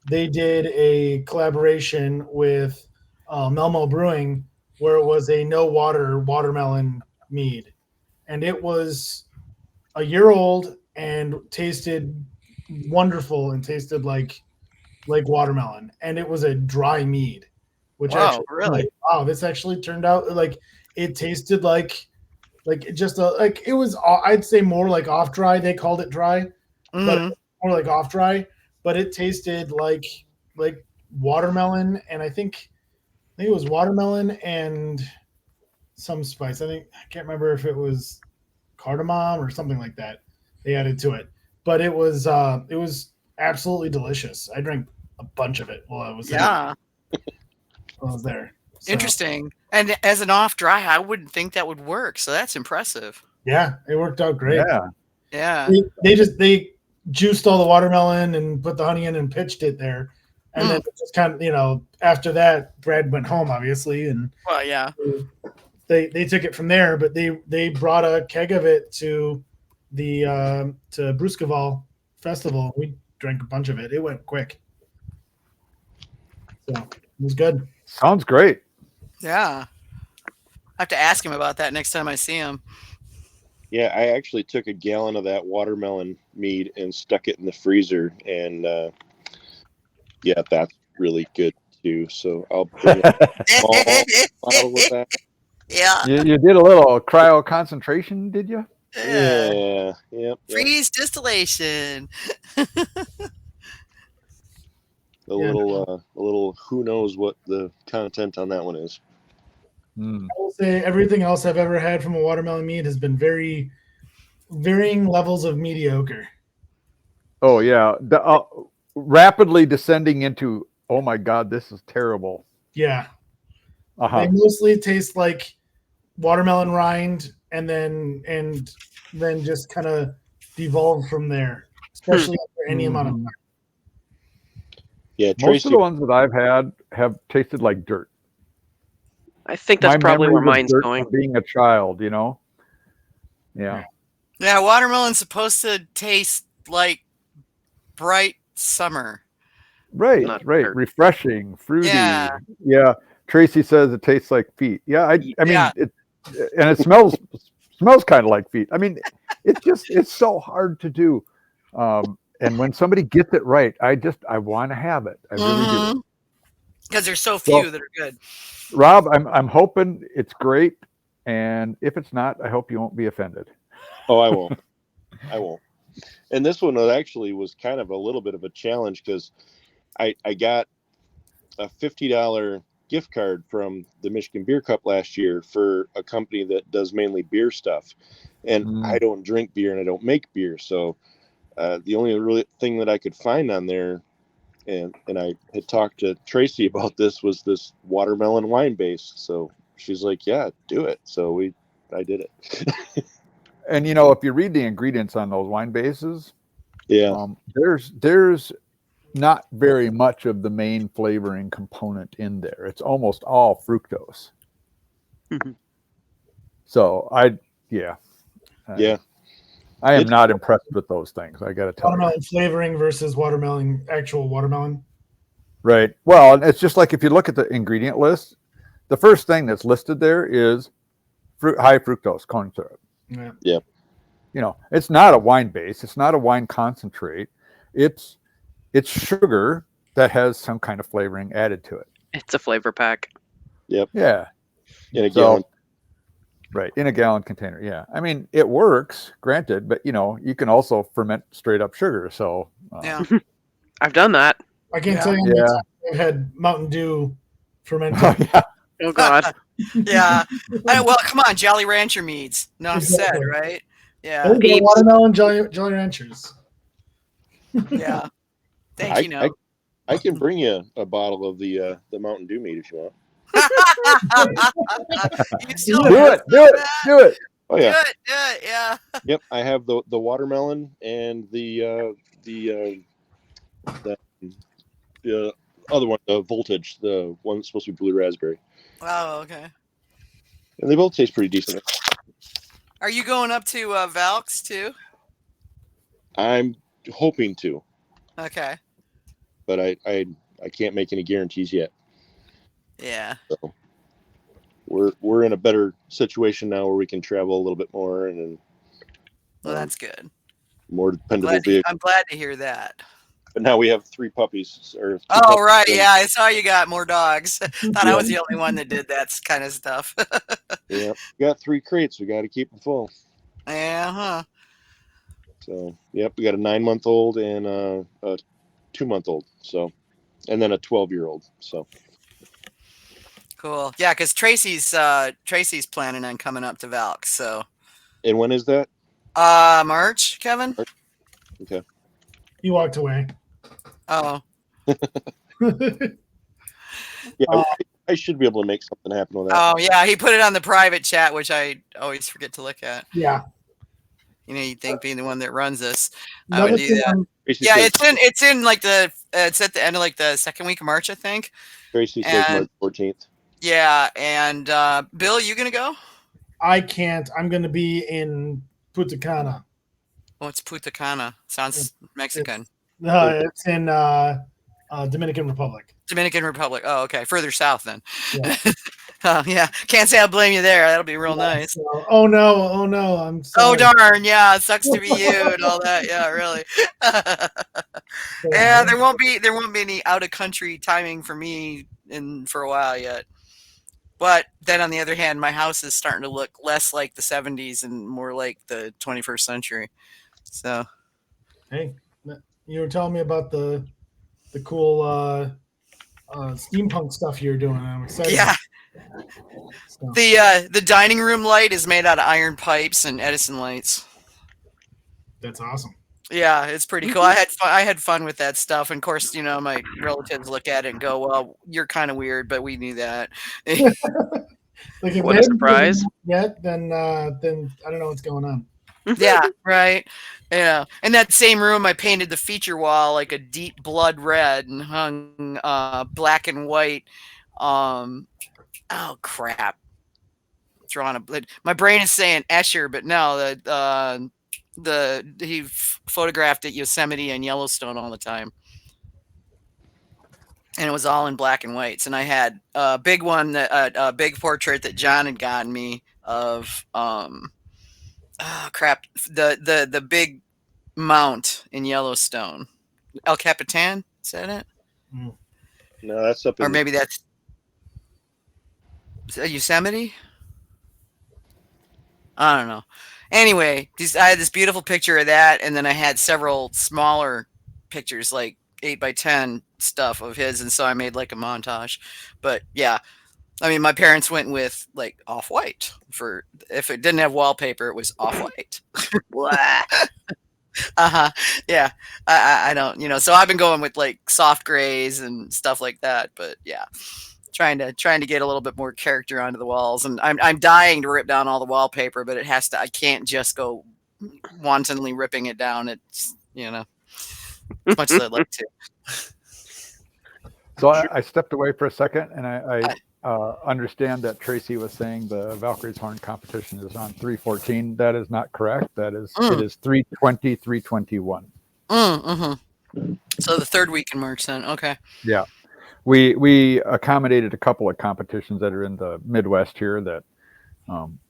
Speaker 5: they did a collaboration with Melmo Brewing where it was a no water watermelon mead, and it was a year old and tasted wonderful and tasted like watermelon, and it was a dry mead, which this actually turned out like it tasted like just it was, I'd say more like off dry. They called it dry, but more like off dry, but it tasted like watermelon, and I think it was watermelon and some spice. I can't remember if it was cardamom or something like that they added to it, but it was absolutely delicious. I drank a bunch of it while I was there. While I was there. So.
Speaker 2: Interesting. And as an off dry, I wouldn't think that would work. So that's impressive.
Speaker 5: Yeah, it worked out great.
Speaker 4: Yeah.
Speaker 2: Yeah.
Speaker 5: They juiced all the watermelon and put the honey in and pitched it there. And then just kind of, after that, Brad went home, obviously, and
Speaker 2: Well, yeah.
Speaker 5: they took it from there. But they brought a keg of it to the to Bruskeval Festival. We drank a bunch of it. It went quick, so it was good.
Speaker 4: Sounds great.
Speaker 2: Yeah. I have to ask him about that next time I see him.
Speaker 6: Yeah, I actually took a gallon of that watermelon mead and stuck it in the freezer, and yeah, that's really good too. So I'll bring a small bottle of that.
Speaker 2: Yeah.
Speaker 4: You did a little cryo concentration, did you?
Speaker 6: Yeah. Yep.
Speaker 2: Freeze distillation.
Speaker 6: A little. Who knows what the content on that one is?
Speaker 4: Mm.
Speaker 5: I will say everything else I've ever had from a watermelon mead has been very varying levels of mediocre.
Speaker 4: Oh yeah, rapidly descending into, oh my God, this is terrible.
Speaker 5: Yeah.
Speaker 4: Uh-huh.
Speaker 5: They mostly taste like watermelon rind, and then just kind of devolve from there, especially after any amount of time.
Speaker 6: Yeah,
Speaker 4: Most
Speaker 6: Tracy,
Speaker 4: of the ones that I've had have tasted like dirt.
Speaker 3: I think that's probably where
Speaker 4: memories of
Speaker 3: mine's
Speaker 4: dirt
Speaker 3: going.
Speaker 4: from being a child, Yeah.
Speaker 2: Yeah, watermelon's supposed to taste like bright summer.
Speaker 4: Right,
Speaker 3: Not
Speaker 4: right.
Speaker 3: dirt.
Speaker 4: Refreshing, fruity.
Speaker 2: Yeah.
Speaker 4: Yeah. Tracy says it tastes like feet. Yeah, I mean,
Speaker 2: Yeah.
Speaker 4: it smells kind of like feet. I mean, it's so hard to do. And when somebody gets it right, I want to have it. I really do.
Speaker 2: Because there's so few that are good.
Speaker 4: Rob, I'm hoping it's great, and if it's not, I hope you won't be offended.
Speaker 6: Oh, I won't. I won't. And this one was kind of a little bit of a challenge because I got a $50 gift card from the Michigan Beer Cup last year for a company that does mainly beer stuff. And I don't drink beer and I don't make beer. So the only really thing that I could find on there, and I had talked to Tracy about this, was this watermelon wine base. So she's like, yeah, do it. So I did it.
Speaker 4: And if you read the ingredients on those wine bases, there's not very much of the main flavoring component in there. It's almost all fructose. So I am not impressed with those things. I got to tell
Speaker 5: watermelon flavoring versus actual watermelon.
Speaker 4: Right. Well, it's just like if you look at the ingredient list, the first thing that's listed there is high fructose corn syrup.
Speaker 5: Yeah.
Speaker 4: It's not a wine base. It's not a wine concentrate. It's sugar that has some kind of flavoring added to it.
Speaker 3: It's a flavor pack.
Speaker 6: Yep.
Speaker 4: Yeah.
Speaker 6: In a gallon.
Speaker 4: Right. In a gallon container. Yeah. I mean, it works, granted, but you can also ferment straight up sugar. So
Speaker 2: Yeah.
Speaker 3: I've done that.
Speaker 5: I can't tell you how many times I've had Mountain Dew fermented.
Speaker 3: Oh God.
Speaker 2: Yeah. Well, come on, Jolly Rancher meads. Enough said, right? Yeah.
Speaker 5: Watermelon Jolly Ranchers.
Speaker 2: Yeah. Thank you.
Speaker 6: I can bring you a bottle of the Mountain Dew mead if you want.
Speaker 4: Do it.
Speaker 6: Oh yeah.
Speaker 2: Do it. Yeah.
Speaker 6: Yep. I have the watermelon and the other one, the Voltage, the one that's supposed to be blue raspberry.
Speaker 2: Oh, okay.
Speaker 6: And they both taste pretty decent.
Speaker 2: Are you going up to Valks too?
Speaker 6: I'm hoping to.
Speaker 2: Okay.
Speaker 6: But I can't make any guarantees yet.
Speaker 2: Yeah.
Speaker 6: So we're in a better situation now where we can travel a little bit more and
Speaker 2: Well, that's good.
Speaker 6: more dependable vehicles.
Speaker 2: I'm glad to hear that.
Speaker 6: But now we have 3 puppies.
Speaker 2: Right. Yeah, I saw you got more dogs. Thought I was the only one that did that kind of stuff.
Speaker 6: Yeah, we got 3 crates. We got to keep them full.
Speaker 2: Uh-huh.
Speaker 6: So, yep, we got a 9-month-old and a 2-month-old. So, and then a 12-year-old. So,
Speaker 2: cool. Yeah, because Tracy's planning on coming up to Valks. So.
Speaker 6: And when is that?
Speaker 2: March, Kevin.
Speaker 6: March? Okay.
Speaker 5: He walked away.
Speaker 2: Oh.
Speaker 6: Yeah, I should be able to make something happen with that.
Speaker 7: Oh yeah, he put it on the private chat, which I always forget to look at.
Speaker 5: Yeah.
Speaker 7: You know, you'd think being the one that runs this, I
Speaker 5: Another
Speaker 7: would do
Speaker 5: thing
Speaker 7: that.
Speaker 6: Tracy
Speaker 7: Yeah,
Speaker 6: says,
Speaker 7: it's in like it's at the end of like the second week of March, I think.
Speaker 6: Tracy says
Speaker 7: And
Speaker 6: March 14th.
Speaker 7: yeah, and Bill, you gonna go?
Speaker 5: I can't. I'm going to be in Punta Cana.
Speaker 7: What's Putacana? Sounds Mexican.
Speaker 5: It's in Dominican Republic.
Speaker 7: Dominican Republic. Oh, okay. Further south then.
Speaker 5: Yeah.
Speaker 7: Yeah. Can't say I blame you there. That'll be real nice.
Speaker 5: So, oh no, I'm sorry.
Speaker 7: Oh darn, yeah, it sucks to be you and all that. Yeah, really. Yeah, there won't be any out of country timing for me for a while yet. But then on the other hand, my house is starting to look less like the 70s and more like the 21st century. So
Speaker 5: Hey, you were telling me about the cool steampunk stuff you're doing. I'm excited.
Speaker 7: yeah.
Speaker 5: So,
Speaker 7: The dining room light is made out of iron pipes and Edison lights.
Speaker 5: that's awesome.
Speaker 7: Yeah, it's pretty cool. I had fun with that stuff, and of course, you know, my relatives look at it and go, "Well, you're kind of weird," but we knew that.
Speaker 5: Like if
Speaker 3: What
Speaker 5: they
Speaker 3: a
Speaker 5: haven't
Speaker 3: surprise.
Speaker 5: done that yet, then I don't know what's going on.
Speaker 7: Yeah, right. Yeah, in that same room, I painted the feature wall like a deep blood red and hung black and white. Oh crap! My brain is saying Escher, but no, he photographed at Yosemite and Yellowstone all the time, and it was all in black and whites. And I had a big one, a big portrait that John had gotten me of the big mount in Yellowstone, El Capitan. Is that it?
Speaker 6: No, that's up in
Speaker 7: Or maybe that's Yosemite. I don't know. Anyway, I had this beautiful picture of that, and then I had several smaller pictures, like 8x10 stuff of his, and so I made like a montage. But yeah, I mean, my parents went with like off-white for if it didn't have wallpaper, it was off-white. Yeah, I don't, you know. So I've been going with like soft grays and stuff like that. But yeah, trying to get a little bit more character onto the walls, and I'm dying to rip down all the wallpaper, but it has to. I can't just go wantonly ripping it down. It's, you know, as much as I'd like to.
Speaker 4: So I stepped away for a second, and I understand that Tracy was saying the Valkyrie's Horn competition is on 3/14. That is not correct. That is it is 3/20, 3/21.
Speaker 7: So the third week in March then. Okay.
Speaker 4: Yeah. We accommodated a couple of competitions that are in the Midwest here that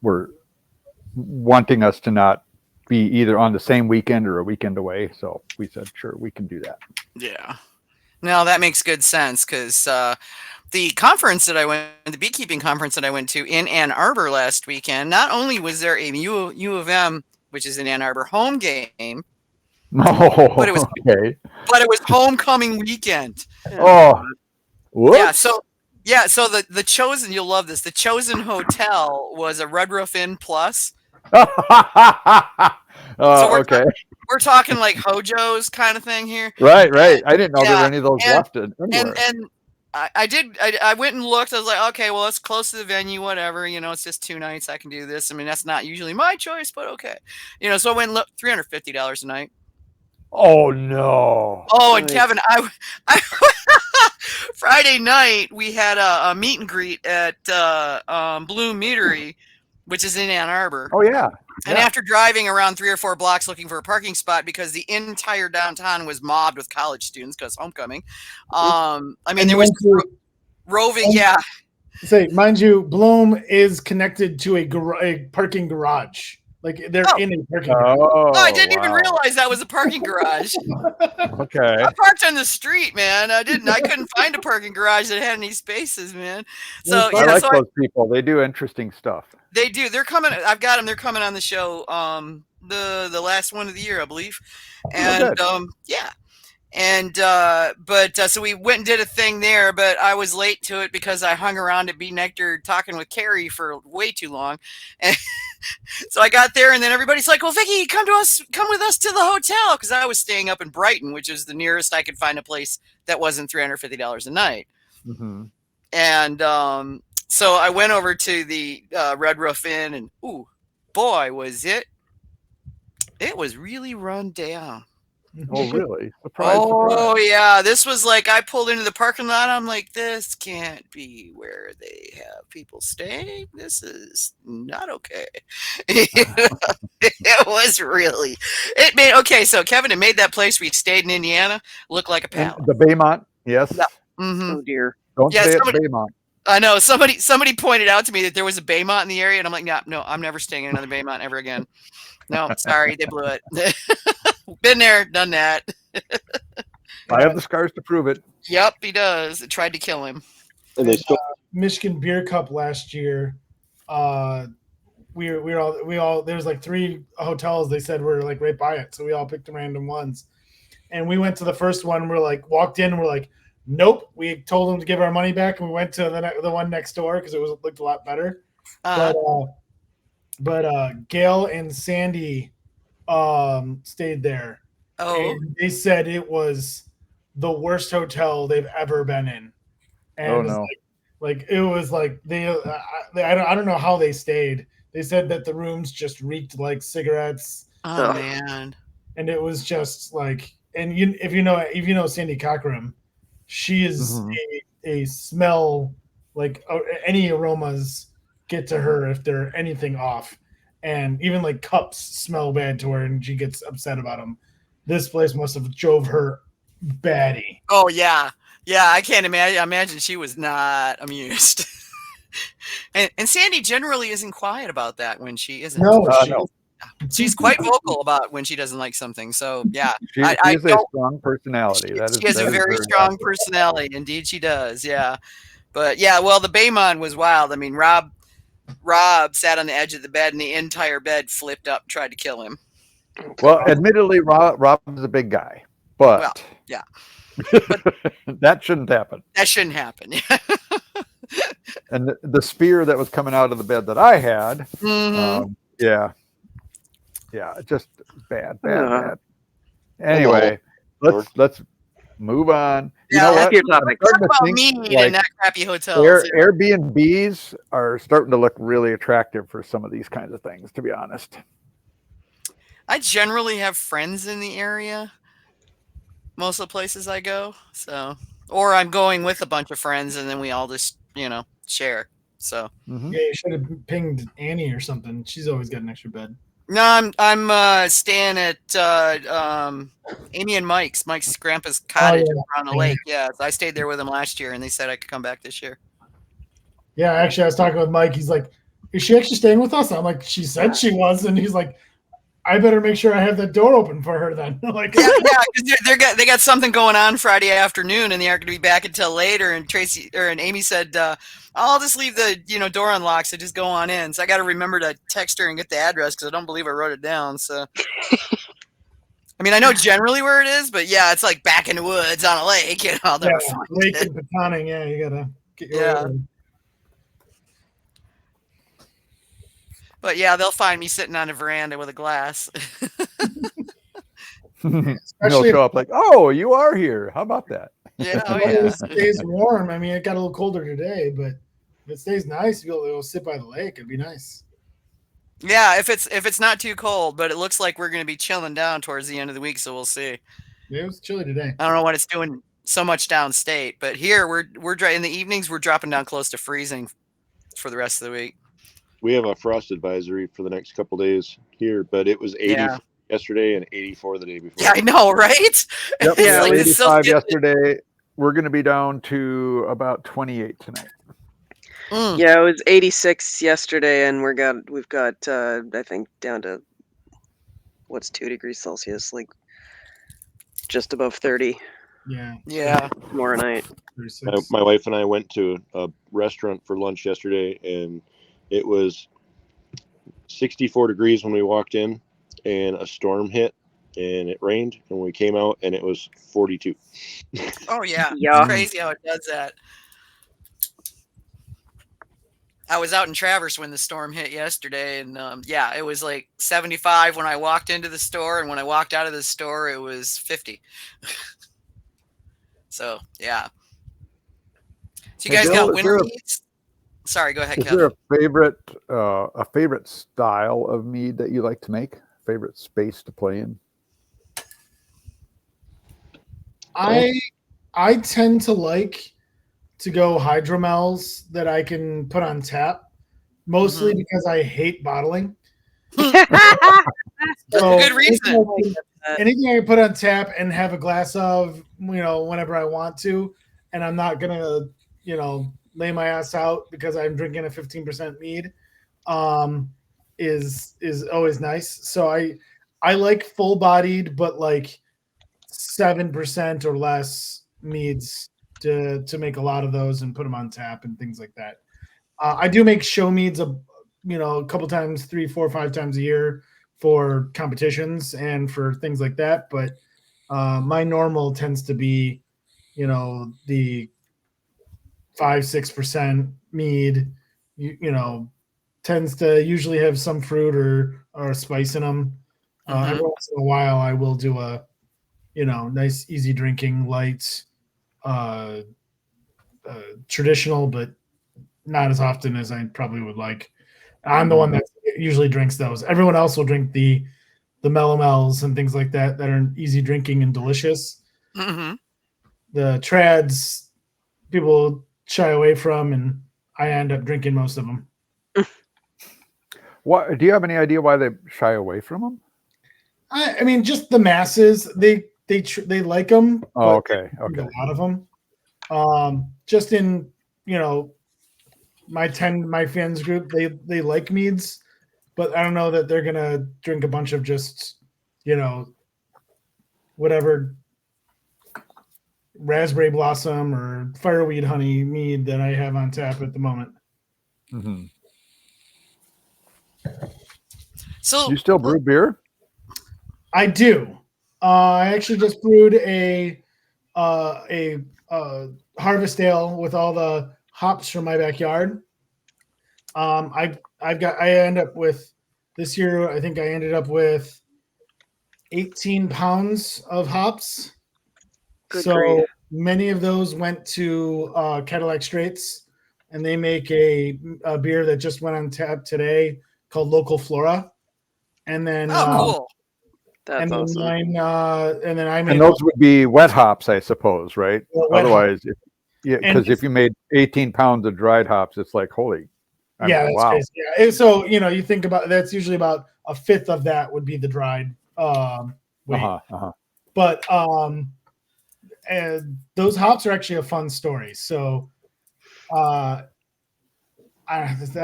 Speaker 4: were wanting us to not be either on the same weekend or a weekend away. So we said, sure, we can do that.
Speaker 7: Yeah. No, that makes good sense because the conference that I went, the beekeeping conference that I went to in Ann Arbor last weekend, not only was there a U of M, which is in Ann Arbor, home game, but it was
Speaker 4: okay.
Speaker 7: But it was homecoming weekend.
Speaker 4: Oh, whoops.
Speaker 7: So the Chosen, you'll love this. The Chosen Hotel was a Red Roof Inn Plus.
Speaker 4: Okay.
Speaker 7: We're talking like Hojo's kind of thing here.
Speaker 4: Right. I didn't know there were any of those left anywhere.
Speaker 7: And I went and looked. I was like, okay, well, it's close to the venue, whatever. You know, it's just 2 nights. I can do this. I mean, that's not usually my choice, but okay. You know, so I went and looked, $350 a night.
Speaker 4: Oh no!
Speaker 7: Oh, and Kevin, I Friday night we had a meet and greet at Bloom Meadery, which is in Ann Arbor.
Speaker 4: Oh yeah.
Speaker 7: And after driving around 3 or 4 blocks looking for a parking spot because the entire downtown was mobbed with college students because homecoming. I mean, there was roving. Yeah.
Speaker 5: Say, mind you, Bloom is connected to a parking garage. Like they're in a parking garage.
Speaker 7: Oh, I didn't even realize that was a parking garage.
Speaker 4: Okay.
Speaker 7: I parked on the street, man. I couldn't find a parking garage that had any spaces, man. So
Speaker 4: I like those people. They do interesting stuff.
Speaker 7: They do. They're coming. I've got them. They're coming on the show. The last one of the year, I believe. And yeah. And so we went and did a thing there, but I was late to it because I hung around at Bee Nectar talking with Carrie for way too long. And so I got there, and then everybody's like, well, Vicky, come with us to the hotel, because I was staying up in Brighton, which is the nearest I could find a place that wasn't $350 a night.
Speaker 4: Mm-hmm.
Speaker 7: And so I went over to the Red Roof Inn, and ooh, boy, was it was really run down.
Speaker 4: Oh, really? Surprise,
Speaker 7: Oh,
Speaker 4: surprise.
Speaker 7: yeah. This was like, I pulled into the parking lot. I'm like, this can't be where they have people staying. This is not okay. It was really, it made, okay. So Kevin, it made that place we stayed in Indiana look like a
Speaker 4: And
Speaker 7: palace.
Speaker 4: the Baymont, yes.
Speaker 7: Yeah. Mm-hmm.
Speaker 3: Oh dear.
Speaker 4: Don't
Speaker 7: Yeah,
Speaker 4: stay
Speaker 7: somebody-
Speaker 4: at Baymont.
Speaker 7: I know somebody pointed out to me that there was a Baymont in the area, and I'm like, no, I'm never staying in another Baymont ever again. No, sorry, they blew it. Been there, done that.
Speaker 4: I have the scars to prove it.
Speaker 7: Yep, he does. It tried to kill him.
Speaker 6: And they still
Speaker 5: Michigan Beer Cup last year. We all there's like 3 hotels they said were like right by it, so we all picked the random ones. And we went to the first one. We're like walked in. And we're like, nope. We told them to give our money back, and we went to the one next door because it looked a lot better. But Gail and Sandy stayed there.
Speaker 7: Oh,
Speaker 5: And they said it was the worst hotel they've ever been in. And
Speaker 4: Oh,
Speaker 5: it was
Speaker 4: no.
Speaker 5: like it was like I don't know how they stayed. They said that the rooms just reeked like cigarettes,
Speaker 7: oh man.
Speaker 5: and it was just like. And if you know Sandy Cochran, she is a smell like any aromas get to her if they're anything off, and even like cups smell bad to her, and she gets upset about them. This place must have drove her batty.
Speaker 7: Oh yeah. Yeah, I can't imagine. I imagine she was not amused. and Sandy generally isn't quiet about that when she isn't.
Speaker 5: No,
Speaker 4: No.
Speaker 7: She's quite vocal about when she doesn't like something. So yeah,
Speaker 4: She
Speaker 7: I
Speaker 4: is a strong personality.
Speaker 7: she has a very strong personality. Indeed, she does. Yeah, but yeah, well, the Baymont was wild. I mean, Rob sat on the edge of the bed, and the entire bed flipped up, and tried to kill him.
Speaker 4: Well, admittedly, Rob is a big guy, but
Speaker 7: Well, yeah.
Speaker 4: that shouldn't happen.
Speaker 7: That shouldn't happen.
Speaker 4: And the spear that was coming out of the bed that I had,
Speaker 7: Mhm.
Speaker 4: yeah, just bad. Anyway, let's move on. You
Speaker 7: Yeah,
Speaker 4: know
Speaker 7: let's
Speaker 4: what?
Speaker 3: your topic.
Speaker 4: I'm
Speaker 7: Talk
Speaker 4: starting to
Speaker 7: about
Speaker 4: think,
Speaker 7: mead
Speaker 4: like,
Speaker 7: and not crappy hotels.
Speaker 4: Airbnbs are starting to look really attractive for some of these kinds of things, to be honest.
Speaker 7: I generally have friends in the area. Most of the places I go, so or I'm going with a bunch of friends, and then we all just share. So
Speaker 4: Mhm.
Speaker 5: Yeah, you should have pinged Annie or something. She's always got an extra bed.
Speaker 7: no, I'm staying at Amy and Mike's grandpa's cottage around the lake. Yeah, I stayed there with him last year, and they said I could come back this year.
Speaker 5: Yeah, actually, I was talking with Mike. He's like, "Is she actually staying with us?" I'm like, "She said she was," and he's like, "I better make sure I have the door open for her then." Like,
Speaker 7: Yeah, because they got something going on Friday afternoon, and they aren't going to be back until later. And Amy said, "I'll just leave the door unlocked, so just go on in." So I got to remember to text her and get the address because I don't believe I wrote it down. So, I mean, I know generally where it is, but yeah, it's like back in the woods on a lake. I'll never find
Speaker 5: lake
Speaker 7: it.
Speaker 5: and Pataning. Yeah, you gotta get your
Speaker 7: Yeah.
Speaker 5: way in.
Speaker 7: But yeah, they'll find me sitting on a veranda with a glass.
Speaker 4: They'll
Speaker 5: Especially
Speaker 4: show up like, "Oh, you are here. How about that?"
Speaker 7: Yeah, oh
Speaker 5: if
Speaker 7: yeah.
Speaker 5: it stays warm. I mean, it got a little colder today, but if it stays nice, you'll be able to sit by the lake. It'd be nice.
Speaker 7: Yeah, if it's not too cold, but it looks like we're going to be chilling down towards the end of the week, so we'll see.
Speaker 5: Yeah, it was chilly today.
Speaker 7: I don't know what it's doing so much downstate, but here we're in the evenings we're dropping down close to freezing for the rest of the week.
Speaker 6: we have a frost advisory for the next couple days here, but it was 80
Speaker 7: Yeah.
Speaker 6: yesterday and 84 the day before.
Speaker 7: Yeah, I know, right?
Speaker 4: Yep,
Speaker 7: It's like, it's so
Speaker 4: 85
Speaker 7: different.
Speaker 4: yesterday. We're going to be down to about 28 tonight.
Speaker 7: Mm.
Speaker 3: Yeah, it was 86 yesterday, and we've got I think down to what's 2 degrees Celsius, like just above 30
Speaker 5: Yeah.
Speaker 7: Yeah.
Speaker 3: tomorrow night.
Speaker 5: 36.
Speaker 6: My wife and I went to a restaurant for lunch yesterday, and it was 64 degrees when we walked in, and a storm hit, and it rained, and we came out, and it was 42.
Speaker 7: Oh yeah.
Speaker 3: Yeah.
Speaker 7: It's crazy how it does that. I was out in Traverse when the storm hit yesterday, and yeah, it was like 75 when I walked into the store, and when I walked out of the store, it was 50. So yeah. So you guys
Speaker 4: Bill,
Speaker 7: got winter meads? Sorry, go ahead,
Speaker 4: Is
Speaker 7: Kevin.
Speaker 4: there a favorite style of mead that you like to make? Favorite space to play in?
Speaker 5: I tend to like to go hydromels that I can put on tap, mostly because I hate bottling. So
Speaker 7: good reason.
Speaker 5: anything I can put on tap and have a glass of, whenever I want to, and I'm not gonna, lay my ass out because I'm drinking a 15% mead, is always nice. So I like full bodied, but like 7% or less meads to make a lot of those and put them on tap and things like that. I do make show meads a couple times, 3, 4, 5 times a year for competitions and for things like that. But my normal tends to be, the 5-6% mead, tends to usually have some fruit or spice in them. Every once in a while, I will do a, nice, easy drinking, light, traditional, but not as often as I probably would like. I'm the one that usually drinks those. Everyone else will drink the melomels and things like that are easy drinking and delicious.
Speaker 7: Mm-hmm.
Speaker 5: The trads, people shy away from, and I end up drinking most of them.
Speaker 4: What do you have any idea why they shy away from them?
Speaker 5: I mean, just the masses. They like them.
Speaker 4: Oh, okay.
Speaker 5: A lot of them. Just in my fans group, they like meads, but I don't know that they're gonna drink a bunch of just whatever raspberry blossom or fireweed honey mead that I have on tap at the moment.
Speaker 4: Mm-hmm.
Speaker 7: So
Speaker 4: you still brew beer?
Speaker 5: I do. I actually just brewed a harvest ale with all the hops from my backyard. I end up with this year. I think I ended up with 18 pounds of hops.
Speaker 3: Good
Speaker 5: so
Speaker 3: grief.
Speaker 5: Many of those went to Cadillac Straits, and they make a beer that just went on tap today called Local Flora. And then
Speaker 7: cool.
Speaker 3: That's awesome.
Speaker 4: And those would be wet hops, I suppose, right? Otherwise, because if you made 18 pounds of dried hops, it's like holy.
Speaker 5: That's
Speaker 4: wow.
Speaker 5: crazy. Yeah. So you think about that's usually about a fifth of that would be the dried weight. But and those hops are actually a fun story. So that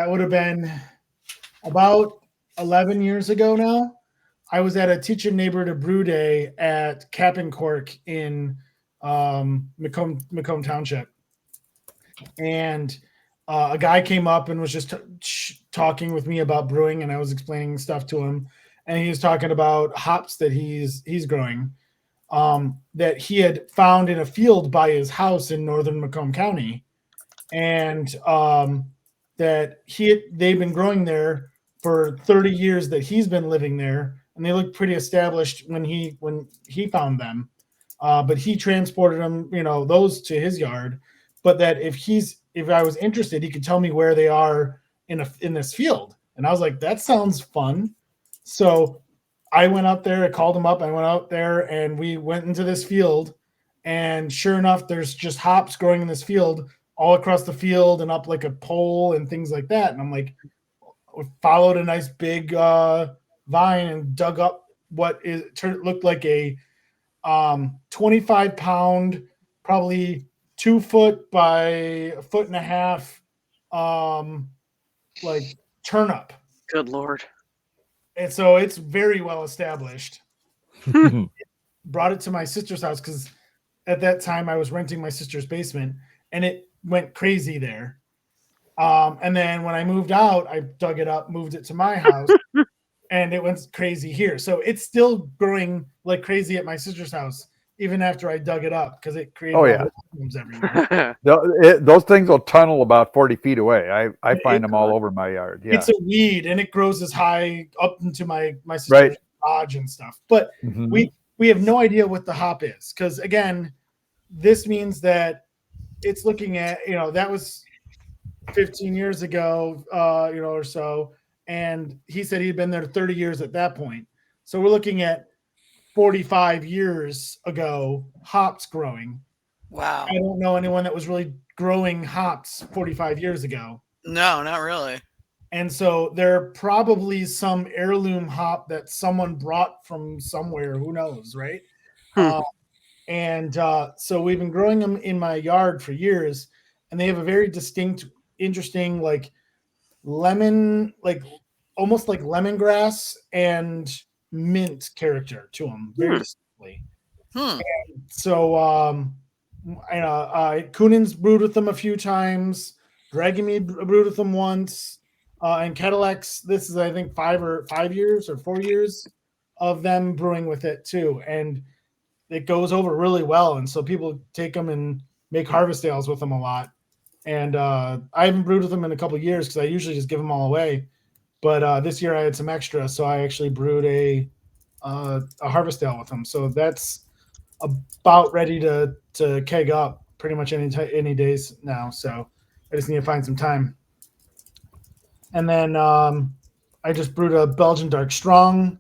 Speaker 5: would have been about 11 years ago now. I was at a Teach Your Neighbor to Brew Day at Cap and Cork in Macomb Township. And a guy came up and was just talking with me about brewing, and I was explaining stuff to him. And he was talking about hops that he's growing that he had found in a field by his house in northern Macomb County. And that they've been growing there for 30 years that he's been living there. And they look pretty established when he found them, but he transported them, those to his yard. But that if I was interested, he could tell me where they are in this field. And I was like, that sounds fun. So I went out there. I called him up. I went out there, and we went into this field. And sure enough, there's just hops growing in this field all across the field and up like a pole and things like that. And I'm like, we followed a nice big vine and dug up what looked like a 25-pound, probably 2 foot by 1.5 foot, like turnip.
Speaker 3: Good Lord.
Speaker 5: And so it's very well established. Brought it to my sister's house because at that time I was renting my sister's basement, and it went crazy there. And then when I moved out, I dug it up, moved it to my house, and it went crazy here. So it's still growing like crazy at my sister's house, even after I dug it up, because it created problems everywhere.
Speaker 4: Those things will tunnel about 40 feet away. I find them all over my yard. Yeah.
Speaker 5: It's a weed, and it grows as high up into my sister's garage and stuff. But we have no idea what the hop is, because again, this means that it's looking at, that was 15 years ago, or so. And he said he'd been there 30 years at that point. So we're looking at 45 years ago, hops growing.
Speaker 7: Wow.
Speaker 5: I don't know anyone that was really growing hops 45 years ago.
Speaker 7: No, not really.
Speaker 5: And so there probably some heirloom hop that someone brought from somewhere. Who knows, right? So we've been growing them in my yard for years, and they have a very distinct, interesting, like lemon, like almost like lemongrass and mint character to them, very distinctly. So, Kunin's brewed with them a few times. Dragonmead brewed with them once, and Cadillacs. This is, I think, 5 years or 4 years of them brewing with it too, and it goes over really well. And so people take them and make harvest ales with them a lot. And I haven't brewed with them in a couple of years because I usually just give them all away. But this year I had some extra, so I actually brewed a harvest ale with them. So that's about ready to keg up pretty much any days now. So I just need to find some time. And then I just brewed a Belgian Dark Strong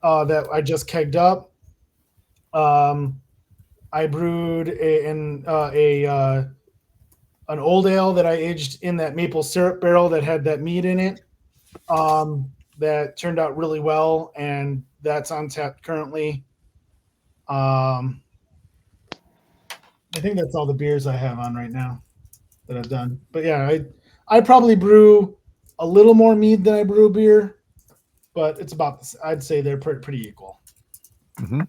Speaker 5: that I just kegged up. I brewed an old ale that I aged in that maple syrup barrel that had that mead in it. That turned out really well, and that's on tap currently. I think that's all the beers I have on right now that I've done. But yeah, I probably brew a little more mead than I brew beer, but it's about I'd say they're pretty equal.
Speaker 4: Mm-hmm.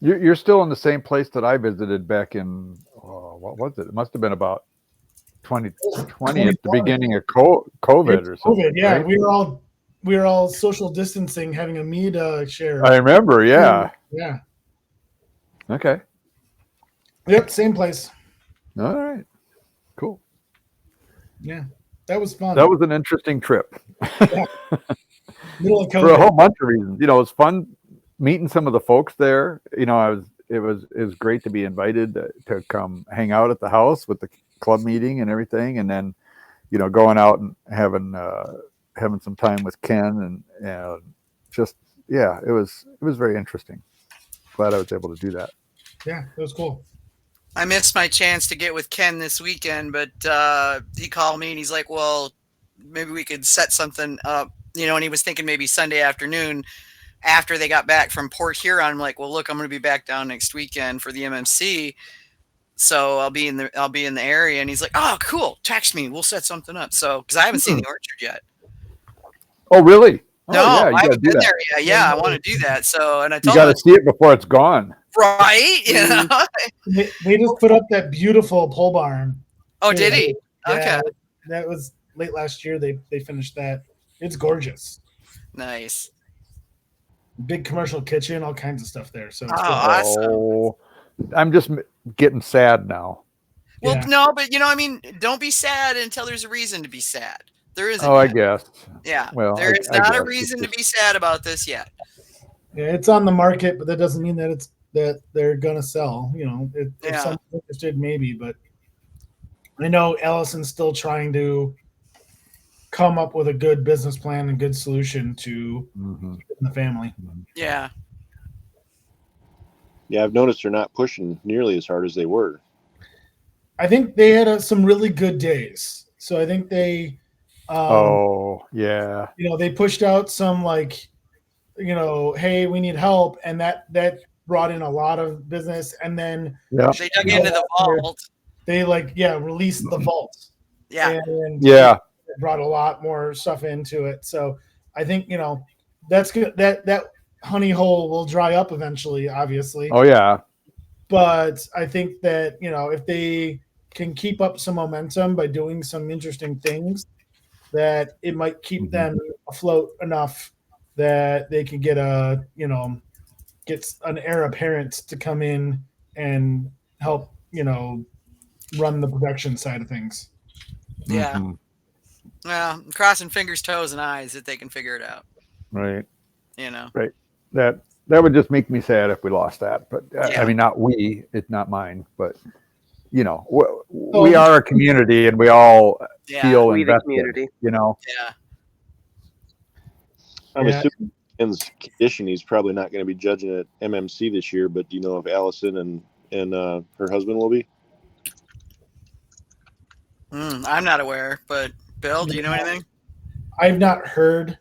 Speaker 4: You're still in the same place that I visited back in, what was it? It must have been about 2020 at the beginning of COVID or something.
Speaker 5: Yeah,
Speaker 4: right?
Speaker 5: we were all social distancing, having a mead share.
Speaker 4: I remember, yeah.
Speaker 5: Yeah.
Speaker 4: Okay.
Speaker 5: Yep, same place.
Speaker 4: All right. Cool.
Speaker 5: Yeah, that was fun.
Speaker 4: That was an interesting trip.
Speaker 5: Yeah. Middle of COVID.
Speaker 4: For a whole bunch of reasons. It was fun meeting some of the folks there. It was great to be invited to come hang out at the house with the club meeting and everything, and then going out and having some time with Ken and just it was very interesting. Glad I was able to do that.
Speaker 5: Yeah, it was cool.
Speaker 7: I missed my chance to get with Ken this weekend, but he called me and he's like, well, maybe we could set something up, and he was thinking maybe Sunday afternoon after they got back from Port Huron. I'm like, well, look, I'm going to be back down next weekend for the MMC. So I'll be in the area. And he's like, oh, cool. Text me. We'll set something up. So, cause I haven't seen the orchard yet.
Speaker 4: Oh, really?
Speaker 7: No,
Speaker 4: yeah,
Speaker 7: I haven't been there yet. Yeah, I want to do that. So, and I told
Speaker 4: you got to see it before it's gone.
Speaker 7: Right.
Speaker 5: They just put up that beautiful pole barn.
Speaker 7: Oh, did he?
Speaker 5: Yeah,
Speaker 7: okay.
Speaker 5: That was late last year. They finished that. It's gorgeous.
Speaker 7: Nice.
Speaker 5: Big commercial kitchen, all kinds of stuff there. So
Speaker 7: awesome.
Speaker 4: Oh, I'm just getting sad now.
Speaker 7: Well, no, but don't be sad until there's a reason to be sad. There isn't.
Speaker 4: Oh, I guess.
Speaker 7: Yeah.
Speaker 4: Well,
Speaker 7: there is not a reason to be sad about this yet.
Speaker 5: Yeah, it's on the market, but that doesn't mean that they're gonna sell. If someone's interested, maybe. But I know Ellison's still trying to come up with a good business plan and good solution to keep it in the family.
Speaker 7: Yeah.
Speaker 6: Yeah, I've noticed they're not pushing nearly as hard as they were.
Speaker 5: I think they had some really good days. So I think they they pushed out some hey, we need help, and that brought in a lot of business. And then
Speaker 7: they dug into the vault.
Speaker 5: They released the vault.
Speaker 7: Yeah.
Speaker 5: And it brought a lot more stuff into it. So I think that's good. That honey hole will dry up eventually, obviously.
Speaker 4: Oh yeah.
Speaker 5: But I think that if they can keep up some momentum by doing some interesting things, that it might keep them afloat enough that they can get get an heir apparent to come in and help run the production side of things.
Speaker 7: Yeah. Well, crossing fingers, toes, and eyes that they can figure it out.
Speaker 4: Right.
Speaker 7: You know.
Speaker 4: Right. That that would just make me sad if we lost that. But
Speaker 7: Yeah.
Speaker 4: I mean, not we, it's not mine, but you know, we are a community and we all feel
Speaker 3: We the
Speaker 4: invested,
Speaker 3: community.
Speaker 4: you know.
Speaker 7: Yeah.
Speaker 6: I'm assuming Ken's condition, he's probably not going to be judging at MMC this year, but do you know if Allison and her husband will be?
Speaker 7: I'm not aware, but Bill, do you know anything?
Speaker 5: I've not heard,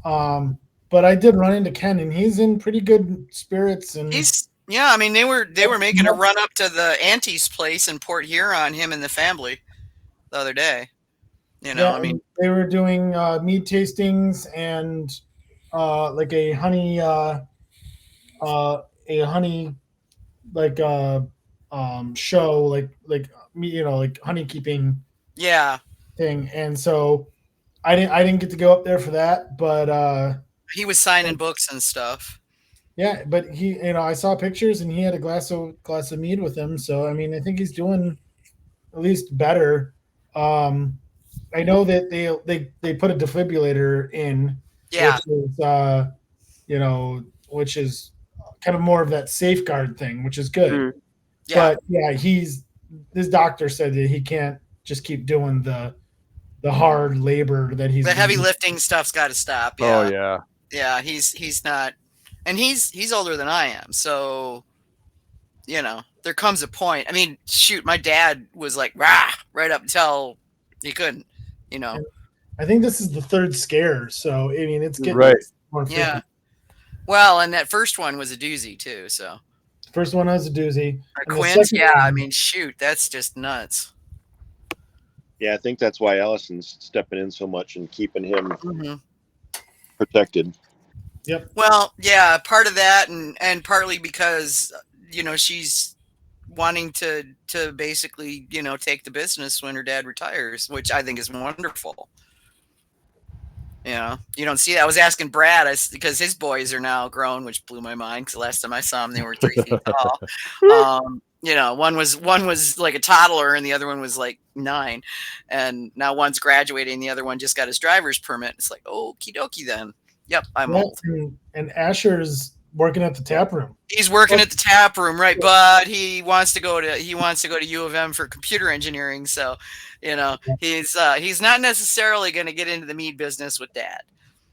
Speaker 5: but I did run into Ken, and he's in pretty good spirits. And
Speaker 7: I mean, they were making a run up to the auntie's place in Port Huron, him and the family, the other day. You know, I mean,
Speaker 5: they were doing mead tastings and like a honey show, like honey keeping thing. And so I didn't get to go up there for that, but
Speaker 7: he was signing books and stuff.
Speaker 5: Yeah, but he, I saw pictures and he had a glass of mead with him. So I mean, I think he's doing at least better. I know that they put a defibrillator in, which is kind of more of that safeguard thing, which is good. But his doctor said that he can't just keep doing the hard labor that he's
Speaker 7: the heavy lifting stuff's got to stop.
Speaker 4: Oh yeah.
Speaker 7: Yeah, he's not, and he's older than I am, so there comes a point. I mean, shoot, my dad was like right up until he couldn't.
Speaker 5: I think this is the third scare, so I mean, it's getting more freaky.
Speaker 7: Yeah. Well, and that first one was a doozy too. So
Speaker 5: first one was a doozy.
Speaker 7: Quint, I mean, shoot, that's just nuts.
Speaker 6: Yeah, I think that's why Allison's stepping in so much and keeping him protected.
Speaker 5: Yep.
Speaker 7: Well, yeah, part of that, and partly because she's wanting to basically take the business when her dad retires, which I think is wonderful. You don't see that. I was asking Brad because his boys are now grown, which blew my mind because the last time I saw them, they were 3 feet tall. One was like a toddler and the other one was like 9. And now one's graduating. The other one just got his driver's permit. It's like, okie dokie then. Yep, I'm old.
Speaker 5: And Asher's working at the tap room.
Speaker 7: He's working at the tap room, right? But he wants to go to U of M for computer engineering. So, he's not necessarily going to get into the mead business with Dad.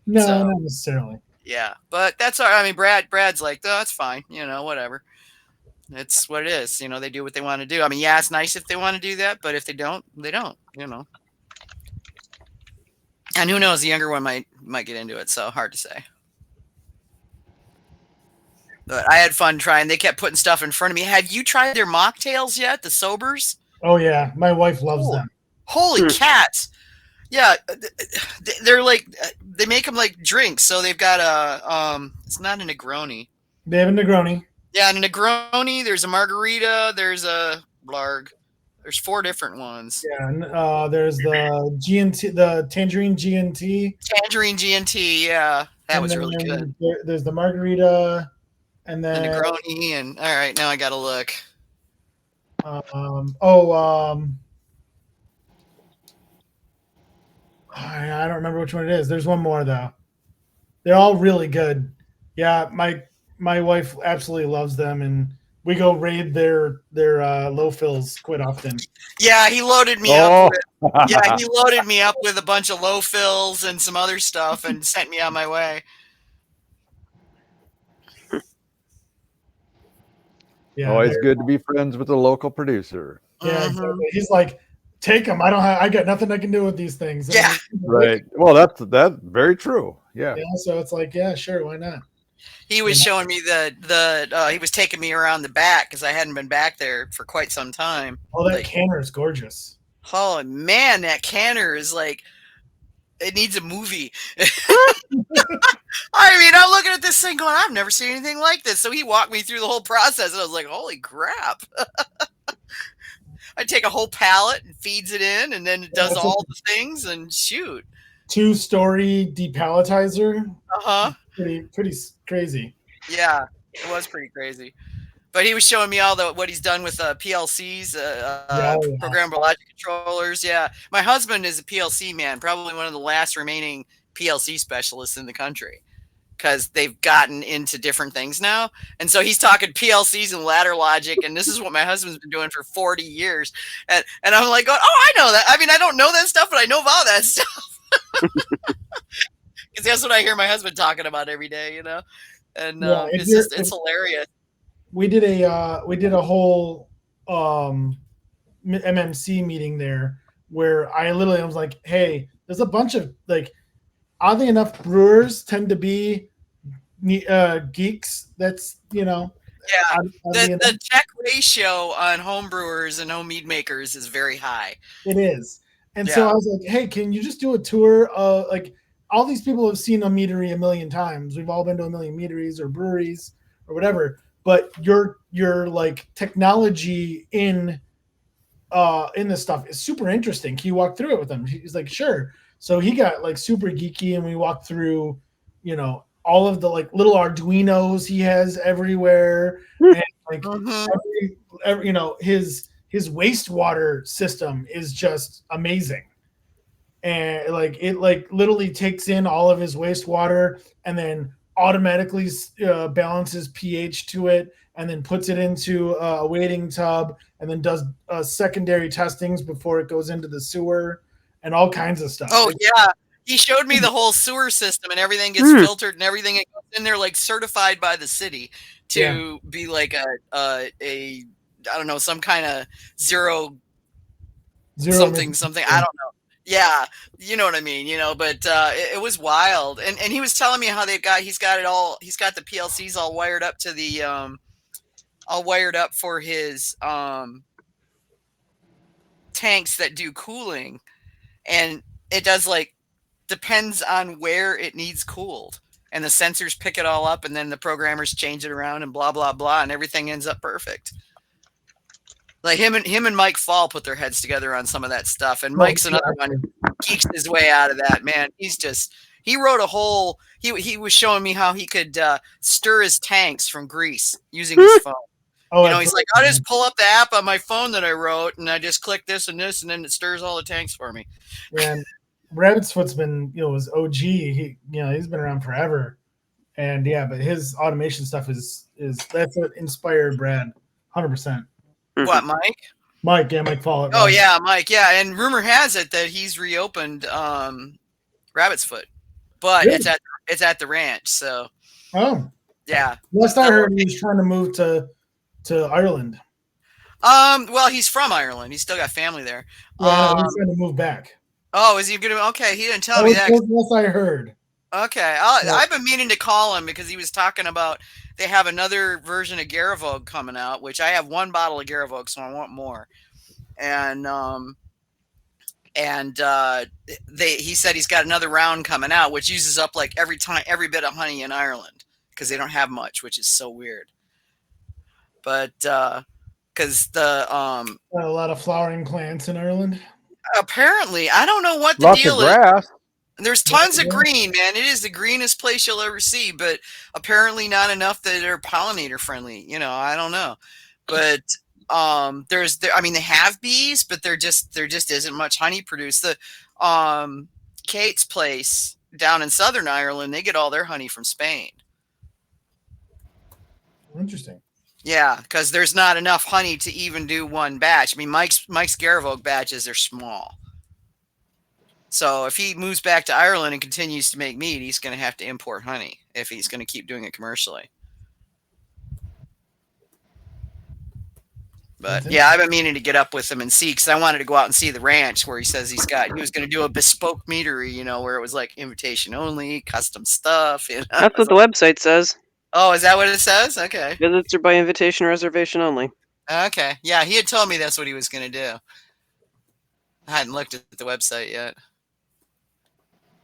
Speaker 5: No, not necessarily.
Speaker 7: Yeah, but that's all right. I mean, Brad's like, oh, that's fine. Whatever. It's what it is. They do what they want to do. I mean, yeah, it's nice if they want to do that, but if they don't, they don't. And who knows? The younger one might get into it. So hard to say. But I had fun trying. They kept putting stuff in front of me. Have you tried their mocktails yet? The sobers?
Speaker 5: Oh yeah, my wife loves them.
Speaker 7: Holy cats! Yeah, they're like they make them like drinks. So they've got a it's not a Negroni.
Speaker 5: They have a Negroni.
Speaker 7: Yeah, a Negroni. There's a margarita. There's a blarg. There's 4 different ones.
Speaker 5: Yeah, and there's the GNT, the tangerine GNT.
Speaker 7: Tangerine GNT. Yeah, that was really good.
Speaker 5: There's the margarita. And then
Speaker 7: the Negroni, and all right, now I gotta look.
Speaker 5: I don't remember which one it is. There's one more though. They're all really good. Yeah, my wife absolutely loves them, and we go raid their low fills quite often.
Speaker 7: Yeah, he loaded me up. He loaded me up with a bunch of low fills and some other stuff, and sent me on my way.
Speaker 4: Yeah, always good to be friends with a local producer.
Speaker 5: Yeah, exactly. He's like, take them. I got nothing I can do with these things.
Speaker 7: Yeah,
Speaker 4: right. Well, that's very true. Yeah.
Speaker 5: So it's like, yeah, sure, why not?
Speaker 7: He was showing me he was taking me around the back because I hadn't been back there for quite some time.
Speaker 5: Oh, that canner is gorgeous.
Speaker 7: Oh man, that canner is like, it needs a movie. I mean, I'm looking at this thing going, I've never seen anything like this. So he walked me through the whole process, and I was like, holy crap. I take a whole pallet and feeds it in, and then it does all the things, and shoot.
Speaker 5: 2-story depalletizer.
Speaker 7: Uh-huh.
Speaker 5: Pretty crazy.
Speaker 7: Yeah, it was pretty crazy. But he was showing me all what he's done with PLCs, programmable logic controllers. Yeah, my husband is a PLC man, probably one of the last remaining PLC specialists in the country. because they've gotten into different things now. And so he's talking PLCs and ladder logic, and this is what my husband's been doing for 40 years. And I'm like, oh, I know that. I mean, I don't know that stuff, but I know about that stuff. Because that's what I hear my husband talking about every day, you know? And it's hilarious.
Speaker 5: We did a whole MMC meeting there where I was like, hey, there's a bunch of, like, oddly enough, brewers tend to be geeks. That's, you know.
Speaker 7: Yeah, the check ratio on home brewers and home mead makers is very high.
Speaker 5: It is. And so I was like, hey, can you just do a tour of, like, all these people have seen a meadery a million times. We've all been to a million meaderies or breweries or whatever. But your like technology in this stuff is super interesting. Can you walk through it with him? He's like, sure. So he got like super geeky, and we walked through, you know, all of the like little Arduinos he has everywhere, and like every, you know, his wastewater system is just amazing. And like it like literally takes in all of his wastewater and then automatically balances pH to it, and then puts it into a waiting tub, and then does secondary testings before it goes into the sewer and all kinds of stuff.
Speaker 7: Oh, yeah. He showed me the whole sewer system, and everything gets filtered, and everything goes in there, like, certified by the city to be like a I don't know, some kind of zero something. I don't know. Yeah, you know what I mean, you know, but it was wild. And he was telling me how he's got the PLCs all wired up to the all wired up for his tanks that do cooling, and it does, like, depends on where it needs cooled, and the sensors pick it all up, and then the programmers change it around, and blah blah blah, and everything ends up perfect. Like him and Mike Fall put their heads together on some of that stuff, and Mike's another one who geeks his way out of that, man. He wrote a whole, he was showing me how he could stir his tanks from grease using his phone. Oh, you know, he's like, I'll just pull up the app on my phone that I wrote, and I just click this and this, and then it stirs all the tanks for me.
Speaker 5: And Rabbit's Foot's been, you know, was OG. He's been around forever, and but his automation stuff is that's what inspired Brad, 100%.
Speaker 7: What, Mike?
Speaker 5: Mike, Mike Follett.
Speaker 7: Oh, yeah, Mike, yeah. And rumor has it that he's reopened Rabbit's Foot, but really? it's at the ranch. So, yeah.
Speaker 5: Last I heard, he was trying to move to Ireland.
Speaker 7: Well, he's from Ireland. He's still got family there.
Speaker 5: Yeah, he's trying to move back.
Speaker 7: Oh, is he going to? Okay, he didn't tell me that.
Speaker 5: That's I heard.
Speaker 7: Okay, I've been meaning to call him because he was talking about they have another version of Garavog coming out, which I have one bottle of Garavog, so I want more. And he said he's got another round coming out, which uses up like every bit of honey in Ireland because they don't have much, which is so weird. But because a
Speaker 5: lot of flowering plants in Ireland.
Speaker 7: Apparently, I don't know what the deal is. There's tons of green, man. It is the greenest place you'll ever see, but apparently not enough that are pollinator friendly. You know, I don't know, but they have bees, but there just isn't much honey produced. The Kate's place down in Southern Ireland, they get all their honey from Spain.
Speaker 5: Interesting.
Speaker 7: Yeah, because there's not enough honey to even do one batch. I mean, Mike's Garavog batches are small. So if he moves back to Ireland and continues to make mead, he's going to have to import honey if he's going to keep doing it commercially. But yeah, I've been meaning to get up with him and see, because I wanted to go out and see the ranch where he says he was going to do a bespoke meadery, you know, where it was like invitation only, custom stuff. You know?
Speaker 3: That's what the website says.
Speaker 7: Oh, is that what it says? Okay.
Speaker 3: Visits are by invitation, reservation only.
Speaker 7: Okay. Yeah, he had told me that's what he was going to do. I hadn't looked at the website yet.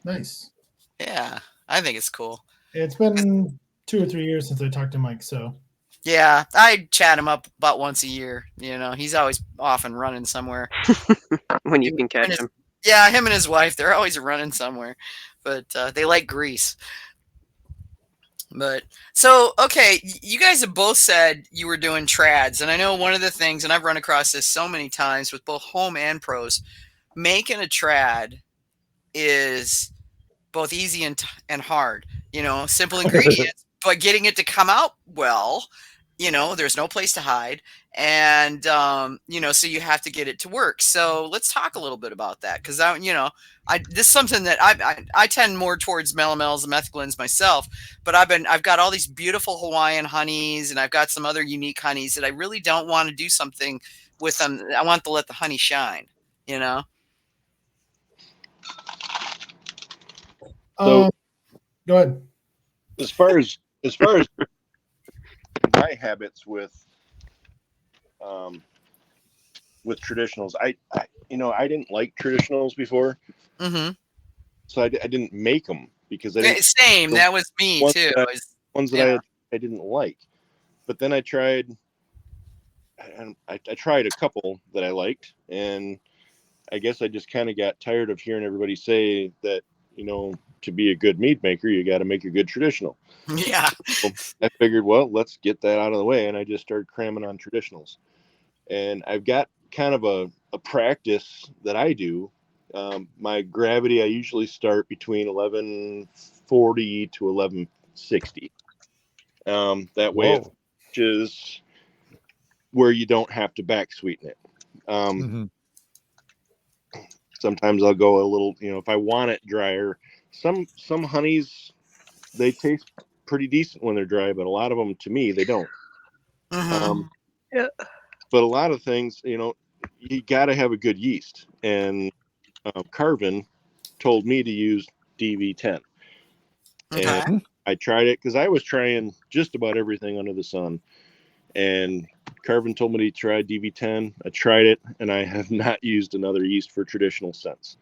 Speaker 5: Nice.
Speaker 7: Yeah, I think it's cool.
Speaker 5: It's been 2 or 3 years since I talked to Mike, so.
Speaker 7: Yeah, I chat him up about once a year. You know, he's always off and running somewhere.
Speaker 3: When you can catch him.
Speaker 7: Yeah, him and his wife, they're always running somewhere. But they like grease. But, so, okay, you guys have both said you were doing trads. And I know one of the things, and I've run across this so many times with both home and pros, making a trad is both easy and hard. simple ingredients, but getting it to come out well, there's no place to hide. And, so you have to get it to work. So let's talk a little bit about that. Cause this is something that I tend more towards melomels and methylens myself, but I've got all these beautiful Hawaiian honeys, and I've got some other unique honeys that I really don't want to do something with them. I want to let the honey shine,
Speaker 6: So
Speaker 5: Go ahead.
Speaker 6: as far as my habits with traditionals, I didn't like traditionals before, so I didn't make them because I didn't.
Speaker 7: Same. That was me too.
Speaker 6: Ones that I didn't like, but then I tried, and I tried a couple that I liked, and I guess I just kind of got tired of hearing everybody say that to be a good mead maker, you got to make a good traditional.
Speaker 7: Yeah.
Speaker 6: So I figured, well, let's get that out of the way, and I just started cramming on traditionals. And I've got kind of a practice that I do. My gravity, I usually start between 1140 to 1160. That way, which is where you don't have to back sweeten it. Sometimes I'll go a little, if I want it drier. Some honeys, they taste pretty decent when they're dry, but a lot of them, to me, they don't.
Speaker 3: Yeah.
Speaker 6: But a lot of things, you got to have a good yeast. And Carvin told me to use DV10.
Speaker 7: Okay.
Speaker 6: And I tried it because I was trying just about everything under the sun. And Carvin told me to try DV10. I tried it, and I have not used another yeast for traditional since.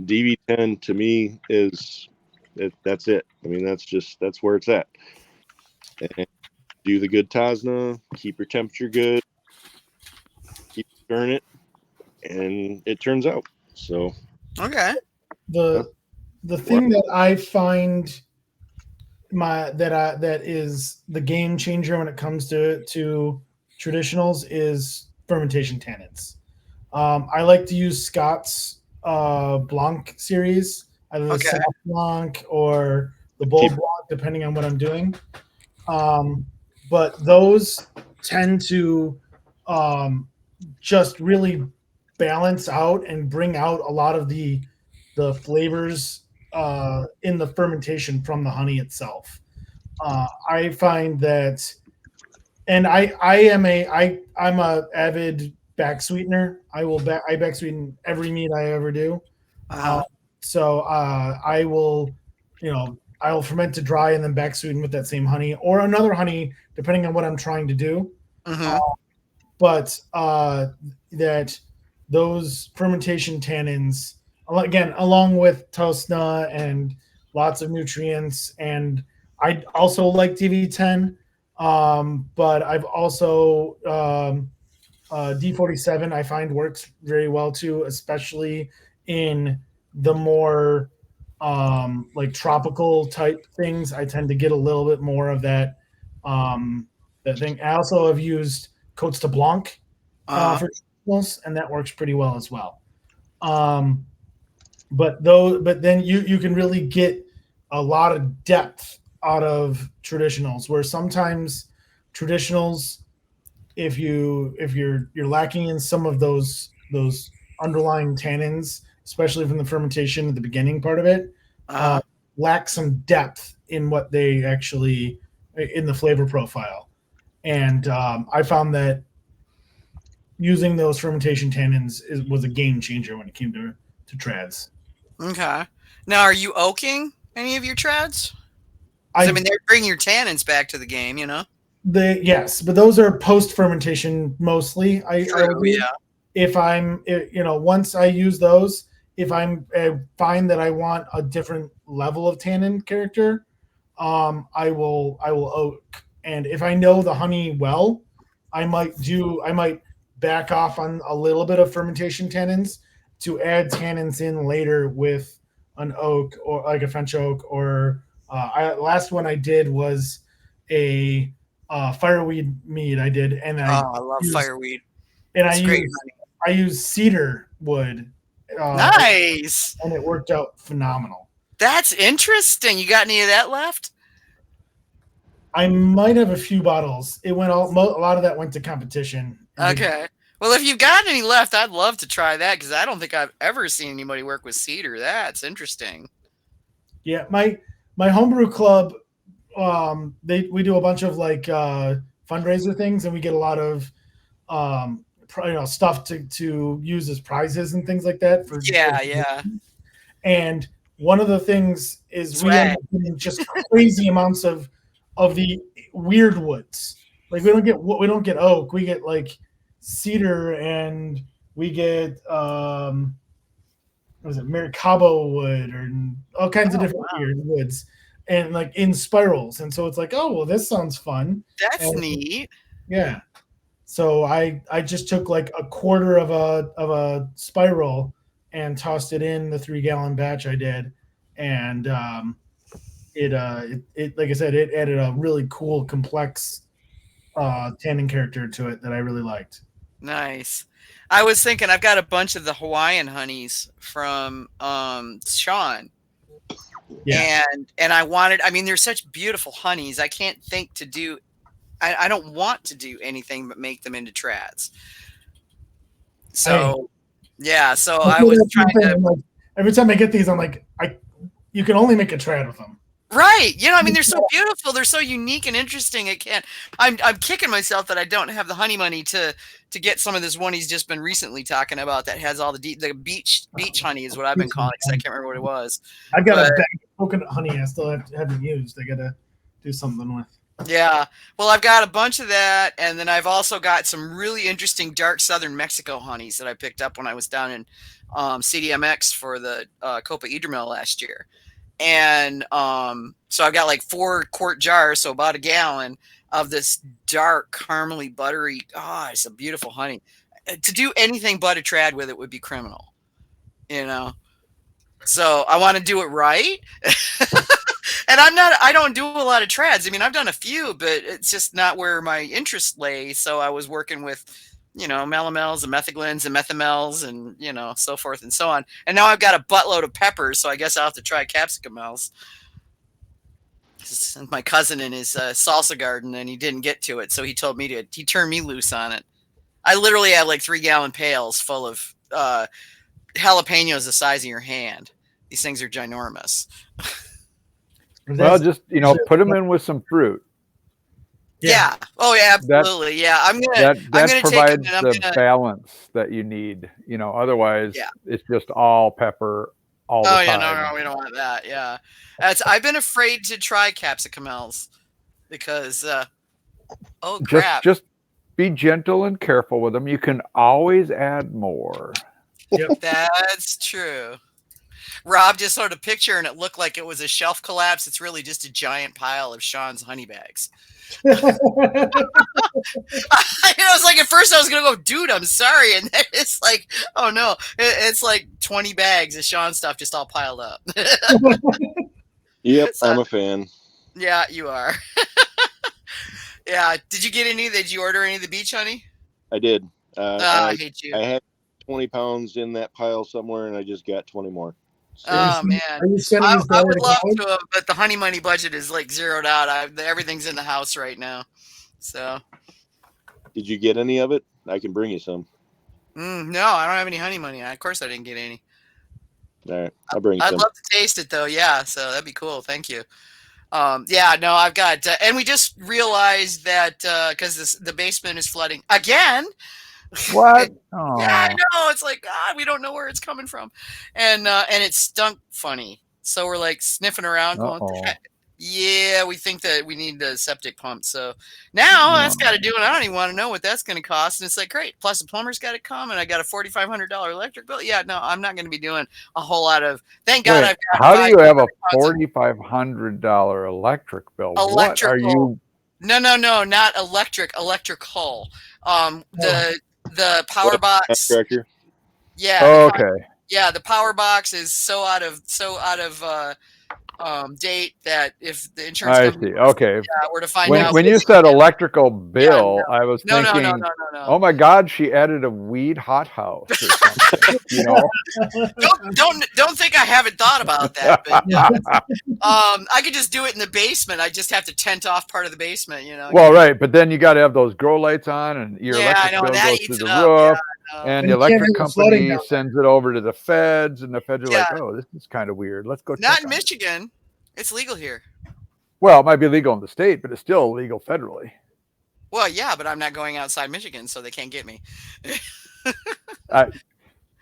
Speaker 6: DV10 to me that's it. I mean, that's where it's at. And do the good Tasna, keep your temperature good, keep stirring it, and it turns out. So
Speaker 7: okay.
Speaker 5: The thing that I find that is the game changer when it comes to traditionals is fermentation tannins. I like to use Scott's Blanc series, either the Sauv Blanc or the Bull Blanc, depending on what I'm doing. But those tend to just really balance out and bring out a lot of the flavors in the fermentation from the honey itself. I find that, and I'm a avid back sweetener. I back sweeten every mead I ever do. So I will ferment to dry and then back sweeten with that same honey or another honey, depending on what I'm trying to do. But that those fermentation tannins, again, along with Tosna and lots of nutrients, and I also like DV10, but I've also D47 I find works very well too, especially in the more like tropical type things. I tend to get a little bit more of that thing. I also have used Cotes de Blanc for traditionals, and that works pretty well as well. But then you can really get a lot of depth out of traditionals, where sometimes traditionals, if you're lacking in some of those underlying tannins, especially from the fermentation at the beginning part of it, lack some depth in what they actually in the flavor profile. And I found that using those fermentation tannins was a game changer when it came to trads.
Speaker 7: Okay. Now, are you oaking any of your trads? I mean, they're bringing your tannins back to the game,
Speaker 5: Yes, but those are post fermentation mostly. If I'm, once I use those, if I find that I want a different level of tannin character, I will oak. And if I know the honey well, I might back off on a little bit of fermentation tannins to add tannins in later with an oak or like a French oak. Or last one I did was a fireweed mead. I did, and I
Speaker 7: love fireweed.
Speaker 5: And I use cedar wood.
Speaker 7: Nice,
Speaker 5: and it worked out phenomenal.
Speaker 7: That's interesting. You got any of that left?
Speaker 5: I might have a few bottles. It went a lot of that went to competition.
Speaker 7: Okay. Well, if you've got any left, I'd love to try that because I don't think I've ever seen anybody work with cedar. That's interesting.
Speaker 5: Yeah, my homebrew club, we do a bunch of like fundraiser things, and we get a lot of stuff to use as prizes and things like that.
Speaker 7: Yeah.
Speaker 5: And one of the things is we end up getting just crazy amounts of the weird woods. Like we don't get oak, we get like cedar, and we get what was it, Maracaibo wood, or all kinds of different weird woods, and like in spirals. And so it's like, oh well, this sounds fun.
Speaker 7: That's neat.
Speaker 5: Yeah. So I just took like a quarter of a spiral and tossed it in the 3-gallon batch I did, and it like I said, it added a really cool, complex tannin character to it that I really liked.
Speaker 7: Nice. I was thinking I've got a bunch of the Hawaiian honeys from Sean.
Speaker 5: Yeah.
Speaker 7: And I mean, they're such beautiful honeys. I can't think to do I don't want to do anything but make them into trads. So so I was trying to
Speaker 5: every time I get these, I'm like, you can only make a trad with them.
Speaker 7: Right. I mean, they're so beautiful. They're so unique and interesting. I'm kicking myself that I don't have the honey money to get some of this one he's just been recently talking about that has all the beach honey is what I've been calling it, because I can't remember what it was.
Speaker 5: I've got a bag of coconut honey I still haven't used. I got to do something with.
Speaker 7: Yeah. Well, I've got a bunch of that, and then I've also got some really interesting dark southern Mexico honeys that I picked up when I was down in CDMX for the Copa Hidromel last year. And so I've got like 4-quart jars, so about a gallon of this dark, caramely, buttery. It's a beautiful honey. To do anything but a trad with it would be criminal, So I want to do it right. And I don't do a lot of trads. I mean, I've done a few, but it's just not where my interest lay. So I was working with, melomels and methaglins and methomels and, so forth and so on. And now I've got a buttload of peppers. So I guess I'll have to try capsicumels. My cousin in his salsa garden, and he didn't get to it. So he told me he turned me loose on it. I literally have like 3-gallon pails full of jalapenos the size of your hand. These things are ginormous.
Speaker 4: Well, just put them in with some fruit.
Speaker 7: Yeah. Oh yeah, absolutely. I'm gonna.
Speaker 4: That provides the balance that you need. Otherwise, it's just all pepper all the time.
Speaker 7: No, we don't want that. Yeah, I've been afraid to try capsicumels because crap.
Speaker 4: Just be gentle and careful with them. You can always add more.
Speaker 5: Yep.
Speaker 7: That's true. Rob just sort of picture, and it looked like it was a shelf collapse. It's really just a giant pile of Sean's honey bags. I was like, at first I was going to go, dude, I'm sorry. And then it's like, oh no, it's like 20 bags of Sean stuff just all piled up.
Speaker 6: Yep, I'm a fan.
Speaker 7: Yeah, you are. Yeah. Did you order any of the beach honey?
Speaker 6: I did.
Speaker 7: I hate you.
Speaker 6: I had 20 pounds in that pile somewhere, and I just got 20 more. So.
Speaker 7: Oh man, I would love to, but the honey money budget is like zeroed out. Everything's in the house right now. So,
Speaker 6: did you get any of it? I can bring you some.
Speaker 7: No, I don't have any honey money. Of course, I didn't get any.
Speaker 6: All right, I'll bring you some.
Speaker 7: I'd love to taste it though. Yeah, so that'd be cool. Thank you. No, I've got, and we just realized that because the basement is flooding again.
Speaker 4: What?
Speaker 7: Yeah, I know. It's like, God, we don't know where it's coming from. And it stunk funny. So we're like sniffing around going, yeah, we think that we need the septic pump. So now that's got to do it. I don't even want to know what that's going to cost. And it's like, great. Plus the plumber's got to come, and I got a $4,500 electric bill. Yeah, no, I'm not going to be doing a whole lot of, thank God. I've got
Speaker 4: how do you have a $4,500 electric bill? What are you?
Speaker 7: No, not electrical. The power box. Yeah.
Speaker 4: Oh, okay.
Speaker 7: Yeah, the power box is so out of date that if the insurance
Speaker 4: I
Speaker 7: company
Speaker 4: see. Okay.
Speaker 7: were to find
Speaker 4: When
Speaker 7: out.
Speaker 4: when you said electrical bill,
Speaker 7: no.
Speaker 4: I was
Speaker 7: No,
Speaker 4: thinking,
Speaker 7: no.
Speaker 4: oh my God, she added a weed hothouse or something. You know.
Speaker 7: Don't think I haven't thought about that, but I could just do it in the basement. I just have to tent off part of the basement, you know.
Speaker 4: Well, right, but then you got to have those grow lights on, and your
Speaker 7: I
Speaker 4: electric
Speaker 7: know,
Speaker 4: bill
Speaker 7: and that
Speaker 4: goes
Speaker 7: eats
Speaker 4: through the
Speaker 7: it up.
Speaker 4: roof,
Speaker 7: Yeah,
Speaker 4: and
Speaker 5: And
Speaker 4: the
Speaker 5: you can't
Speaker 4: electric
Speaker 5: have it floating
Speaker 4: company
Speaker 5: down
Speaker 4: sends it over to the feds, and the feds are like,
Speaker 7: Yeah.
Speaker 4: "Oh, this is kind of weird. Let's go."
Speaker 7: not
Speaker 4: check
Speaker 7: in
Speaker 4: on it."
Speaker 7: Michigan. It's legal here.
Speaker 4: Well, it might be legal in the state, but it's still illegal federally.
Speaker 7: Well, yeah, but I'm not going outside Michigan, so they can't get me.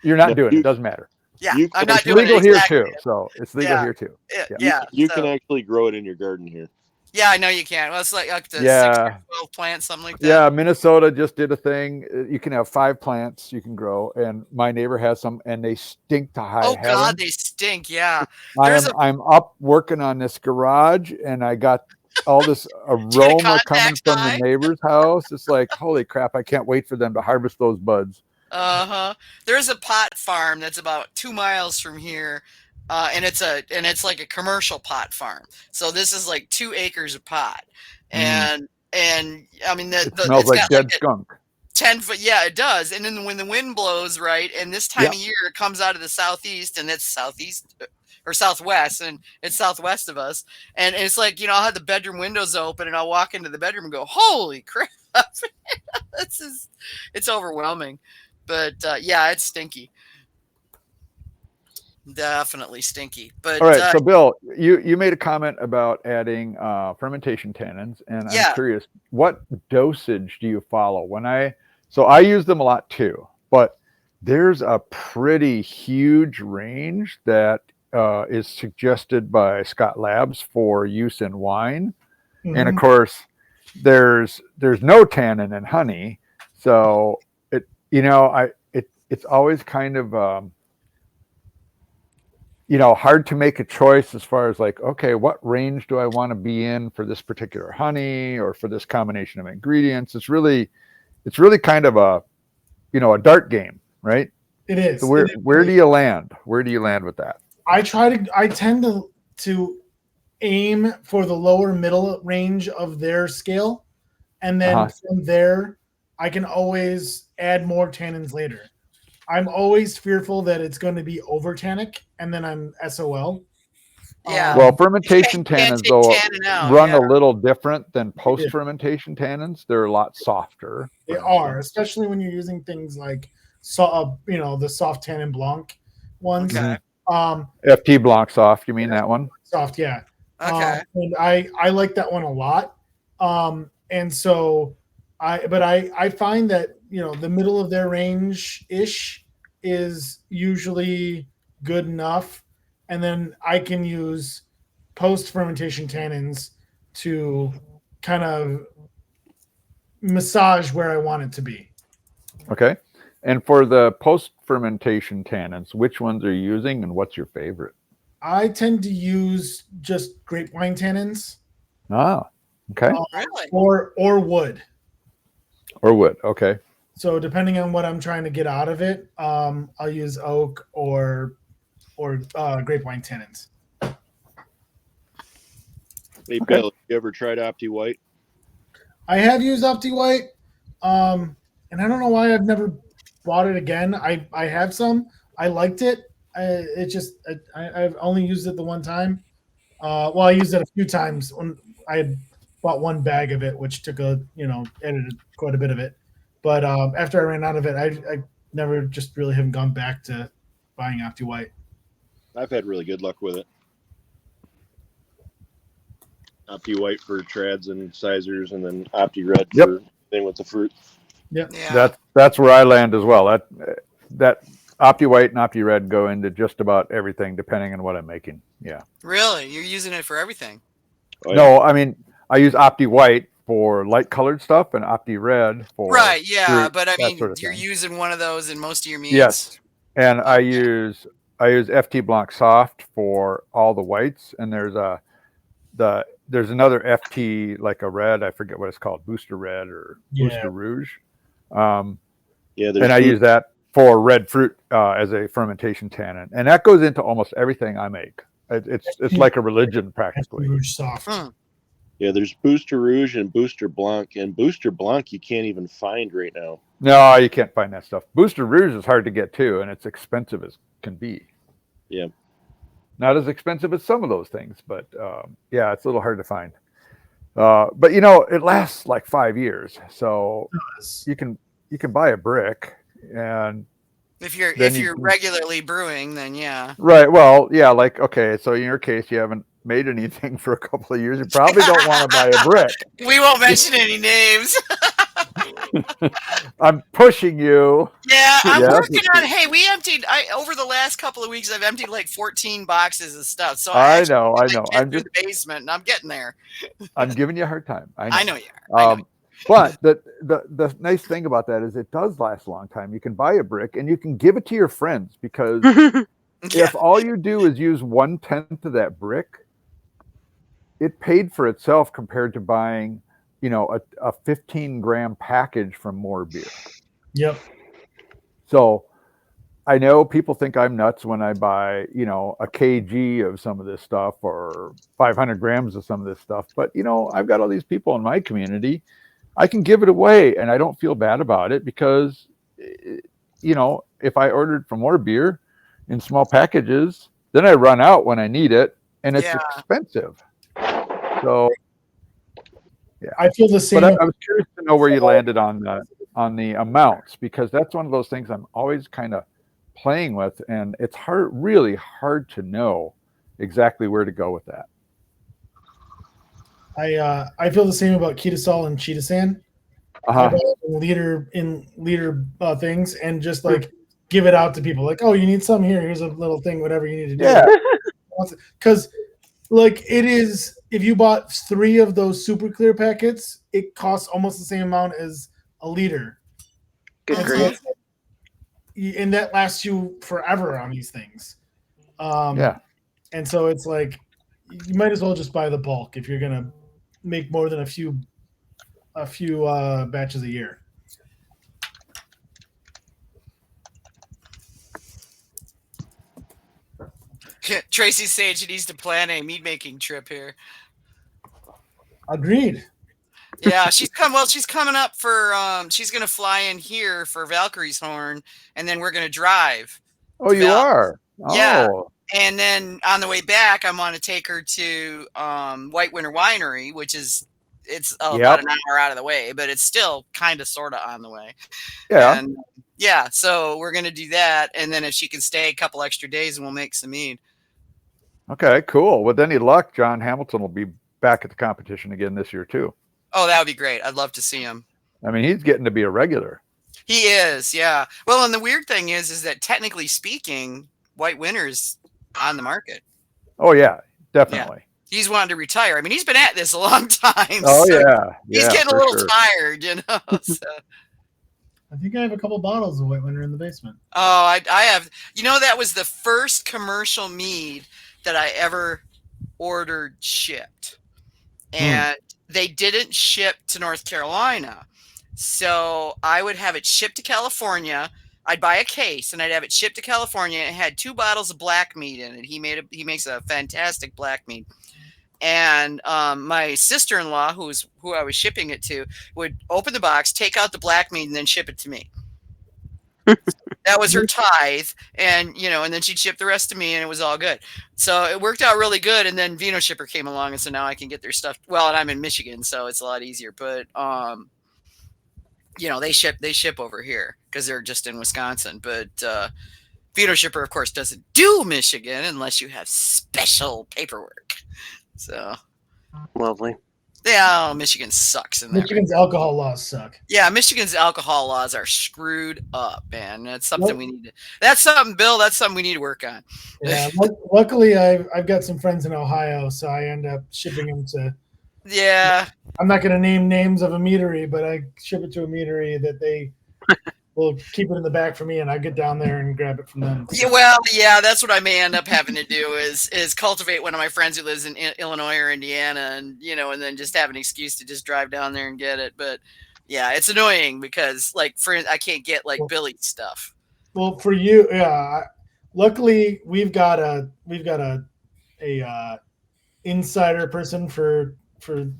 Speaker 4: You're not
Speaker 6: No,
Speaker 4: doing it. It doesn't matter.
Speaker 7: Yeah,
Speaker 6: You
Speaker 7: I'm
Speaker 6: can-
Speaker 7: not
Speaker 4: It's
Speaker 7: doing
Speaker 4: legal
Speaker 7: it
Speaker 4: here
Speaker 7: exactly.
Speaker 4: too, so it's legal
Speaker 7: Yeah.
Speaker 4: here too.
Speaker 7: Yeah,
Speaker 6: You
Speaker 7: so-
Speaker 6: can actually grow it in your garden here.
Speaker 7: Yeah, I know you can. Well, it's like up to 6
Speaker 4: Yeah.
Speaker 7: or 12 plants, something like that.
Speaker 4: Yeah, Minnesota just did a thing. You can have 5 plants you can grow, and my neighbor has some, and they stink to high
Speaker 7: Oh
Speaker 4: heaven.
Speaker 7: God, they stink. Yeah. There's
Speaker 4: I'm up working on this garage, and I got all this aroma coming
Speaker 7: contact
Speaker 4: from
Speaker 7: high?
Speaker 4: the neighbor's house. It's like, holy crap! I can't wait for them to harvest those buds.
Speaker 7: There's a pot farm that's about 2 miles from here, and it's like a commercial pot farm. So this is like 2 acres of pot, and I mean
Speaker 4: It smells
Speaker 7: it's
Speaker 4: like
Speaker 7: got
Speaker 4: dead
Speaker 7: like a
Speaker 4: skunk.
Speaker 7: 10-foot. Yeah, it does. And then when the wind blows, right, and this time
Speaker 4: Yeah.
Speaker 7: of year it comes out of the southeast, and it's southeast or southwest, and it's southwest of us. And it's like, I'll have the bedroom windows open, and I'll walk into the bedroom and go, "Holy crap!" It's overwhelming. But yeah, it's stinky. Definitely stinky. But
Speaker 4: All right, so Bill, you made a comment about adding fermentation tannins, and I'm curious, what dosage do you follow? So I use them a lot too, but there's a pretty huge range that is suggested by Scott Labs for use in wine, and of course, there's no tannin in honey, so it's always kind of hard to make a choice as far as like, okay, what range do I want to be in for this particular honey or for this combination of ingredients? It's really kind of a dart game, right?
Speaker 5: It is.
Speaker 4: So where do you land? Where do you land with that?
Speaker 5: I tend to aim for the lower middle range of their scale, and then from there I can always add more tannins later. I'm always fearful that it's going to be over tannic, and then I'm SOL.
Speaker 7: Yeah.
Speaker 4: Well, fermentation tannins though run a little different than post-fermentation tannins. They're a lot softer.
Speaker 5: They are, especially when you're using things like the soft tannin blanc ones.
Speaker 7: Okay.
Speaker 4: FT Blanc soft, you mean that one?
Speaker 5: Soft, yeah.
Speaker 7: Okay.
Speaker 5: And I like that one a lot. And so I find that the middle of their range ish is usually good enough, and then I can use post fermentation tannins to kind of massage where I want it to be.
Speaker 4: Okay. And for the post fermentation tannins, which ones are you using, and what's your favorite?
Speaker 5: I tend to use just grape wine tannins.
Speaker 4: Ah, okay.
Speaker 7: Really?
Speaker 5: Or wood.
Speaker 4: Or wood, okay.
Speaker 5: So depending on what I'm trying to get out of it, I'll use oak or grape wine tannins.
Speaker 6: Hey, Bill, you ever tried Opti White?
Speaker 5: I have used Opti White, and I don't know why I've never bought it again. I have some. I liked it. I've only used it the one time. I used it a few times when I had bought one bag of it, which took edited quite a bit of it. But after I ran out of it, I never just really haven't gone back to buying Opti White.
Speaker 6: I've had really good luck with it. Opti White for trads and sizers, and then Opti Red for thing with the fruit.
Speaker 5: Yep.
Speaker 7: Yeah.
Speaker 4: That's where I land as well. That Opti White and Opti Red go into just about everything, depending on what I'm making. Yeah.
Speaker 7: Really? You're using it for everything?
Speaker 6: Oh, yeah.
Speaker 4: No, I mean I use Opti White for light colored stuff and Opti Red for
Speaker 7: Right. Yeah,
Speaker 4: fruit,
Speaker 7: but I mean,
Speaker 4: sort of
Speaker 7: you're
Speaker 4: thing.
Speaker 7: using one of those in most of your meats.
Speaker 4: Yes, and I use FT Blanc Soft for all the whites, and there's another FT like a red, I forget what it's called, Booster Red or Booster Rouge. And I use that for red fruit as a fermentation tannin, and that goes into almost everything I make. It's like a religion practically.
Speaker 5: Rouge soft.
Speaker 6: Yeah, there's Booster Rouge and Booster Blanc, and Booster Blanc you can't even find right now.
Speaker 4: No, you can't find that stuff. Booster Rouge is hard to get too, and it's expensive as can be.
Speaker 6: Yeah.
Speaker 4: Not as expensive as some of those things, but yeah, it's a little hard to find. But you know, it lasts like 5 years, so you can buy a brick, and
Speaker 7: if you're regularly brewing, then yeah.
Speaker 4: Right. Well, yeah. Like, okay, so in your case, you haven't made anything for a couple of years. You probably don't want to buy a brick.
Speaker 7: We won't mention any names.
Speaker 4: I'm pushing you.
Speaker 7: Yeah, I'm working on. Hey, we emptied. Over the last couple of weeks, I've emptied like 14 boxes of stuff. So I know. I'm just the basement, and I'm getting there.
Speaker 4: I'm giving you a hard time.
Speaker 7: I know you are.
Speaker 4: But the nice thing about that is it does last a long time. You can buy a brick and you can give it to your friends, because if all you do is use 1/10 of that brick, it paid for itself compared to buying, you know, a 15-gram package from More Beer.
Speaker 5: Yep.
Speaker 4: So I know people think I'm nuts when I buy, you know, a kg of some of this stuff or 500 grams of some of this stuff. But, you know, I've got all these people in my community. I can give it away and I don't feel bad about it, because, you know, if I ordered from More Beer in small packages, then I run out when I need it, and it's expensive. So, yeah.
Speaker 5: I feel the same.
Speaker 4: But I was curious to know where you landed on the amounts, because that's one of those things I'm always kind of playing with, and it's really hard to know exactly where to go with that.
Speaker 5: I feel the same about Ketasol and Chetasan. Liter things, and just like give it out to people. Like, oh, you need some here. Here's a little thing, whatever you need to do.
Speaker 4: Yeah.
Speaker 5: Because like it is, if you bought 3 of those super clear packets, it costs almost the same amount as a liter.
Speaker 3: Good grief.
Speaker 5: And that lasts you forever on these things.
Speaker 4: Yeah.
Speaker 5: And so it's like, you might as well just buy the bulk if you're gonna make more than a few batches a year.
Speaker 7: Tracy Sage needs to plan a mead making trip here.
Speaker 5: Agreed.
Speaker 7: Yeah, she's coming up for she's gonna fly in here for Valkyrie's Horn, and then we're gonna drive.
Speaker 4: Oh, you are?
Speaker 7: Yeah.
Speaker 4: Oh.
Speaker 7: And then on the way back, I want to take her to White Winter Winery, which is about an hour out of the way, but it's still kind of sort of on the way.
Speaker 4: Yeah.
Speaker 7: And yeah, so we're gonna do that, and then if she can stay a couple extra days, and we'll make some mead.
Speaker 4: Okay, cool. With any luck, John Hamilton will be back at the competition again this year too.
Speaker 7: Oh, that would be great. I'd love to see him.
Speaker 4: I mean, he's getting to be a regular.
Speaker 7: He is, yeah. Well, and the weird thing is that technically speaking, White Winter's on the market.
Speaker 4: Oh yeah, definitely.
Speaker 7: Yeah. He's wanted to retire. I mean, he's been at this a long time.
Speaker 4: Oh
Speaker 7: so
Speaker 4: yeah.
Speaker 7: He's getting a little tired, you know. So.
Speaker 5: I think I have a couple bottles of White Winter in the basement.
Speaker 7: Oh, I have. You know, that was the first commercial mead that I ever ordered shipped. And they didn't ship to North Carolina. So I would have it shipped to California. I'd buy a case and I'd have it shipped to California. It had 2 bottles of black mead in it. He makes a fantastic black mead. And my sister-in-law, who I was shipping it to, would open the box, take out the black mead, and then ship it to me. That was her tithe, and and then she'd ship the rest to me, and it was all good. So it worked out really good. And then Vino Shipper came along, and so now I can get their stuff. Well, and I'm in Michigan, so it's a lot easier. But they ship over here because they're just in Wisconsin. But Vino Shipper, of course, doesn't do Michigan unless you have special paperwork. So
Speaker 3: lovely.
Speaker 7: Yeah, Michigan sucks in that.
Speaker 5: Michigan's alcohol laws suck.
Speaker 7: Yeah, Michigan's alcohol laws are screwed up, man. That's something we need to. That's something, Bill. That's something we need to work on.
Speaker 5: Yeah, luckily I've got some friends in Ohio, so I end up shipping them to.
Speaker 7: Yeah.
Speaker 5: I'm not going to name names of a meadery, but I ship it to a meadery that they will keep it in the back for me, and I get down there and grab it from them.
Speaker 7: Yeah, well, yeah, that's what I may end up having to do is cultivate one of my friends who lives in Illinois or Indiana, and and then just have an excuse to just drive down there and get it. But yeah, it's annoying because I can't get Billy's stuff.
Speaker 5: Well, for you, yeah. Luckily, we've got a insider person for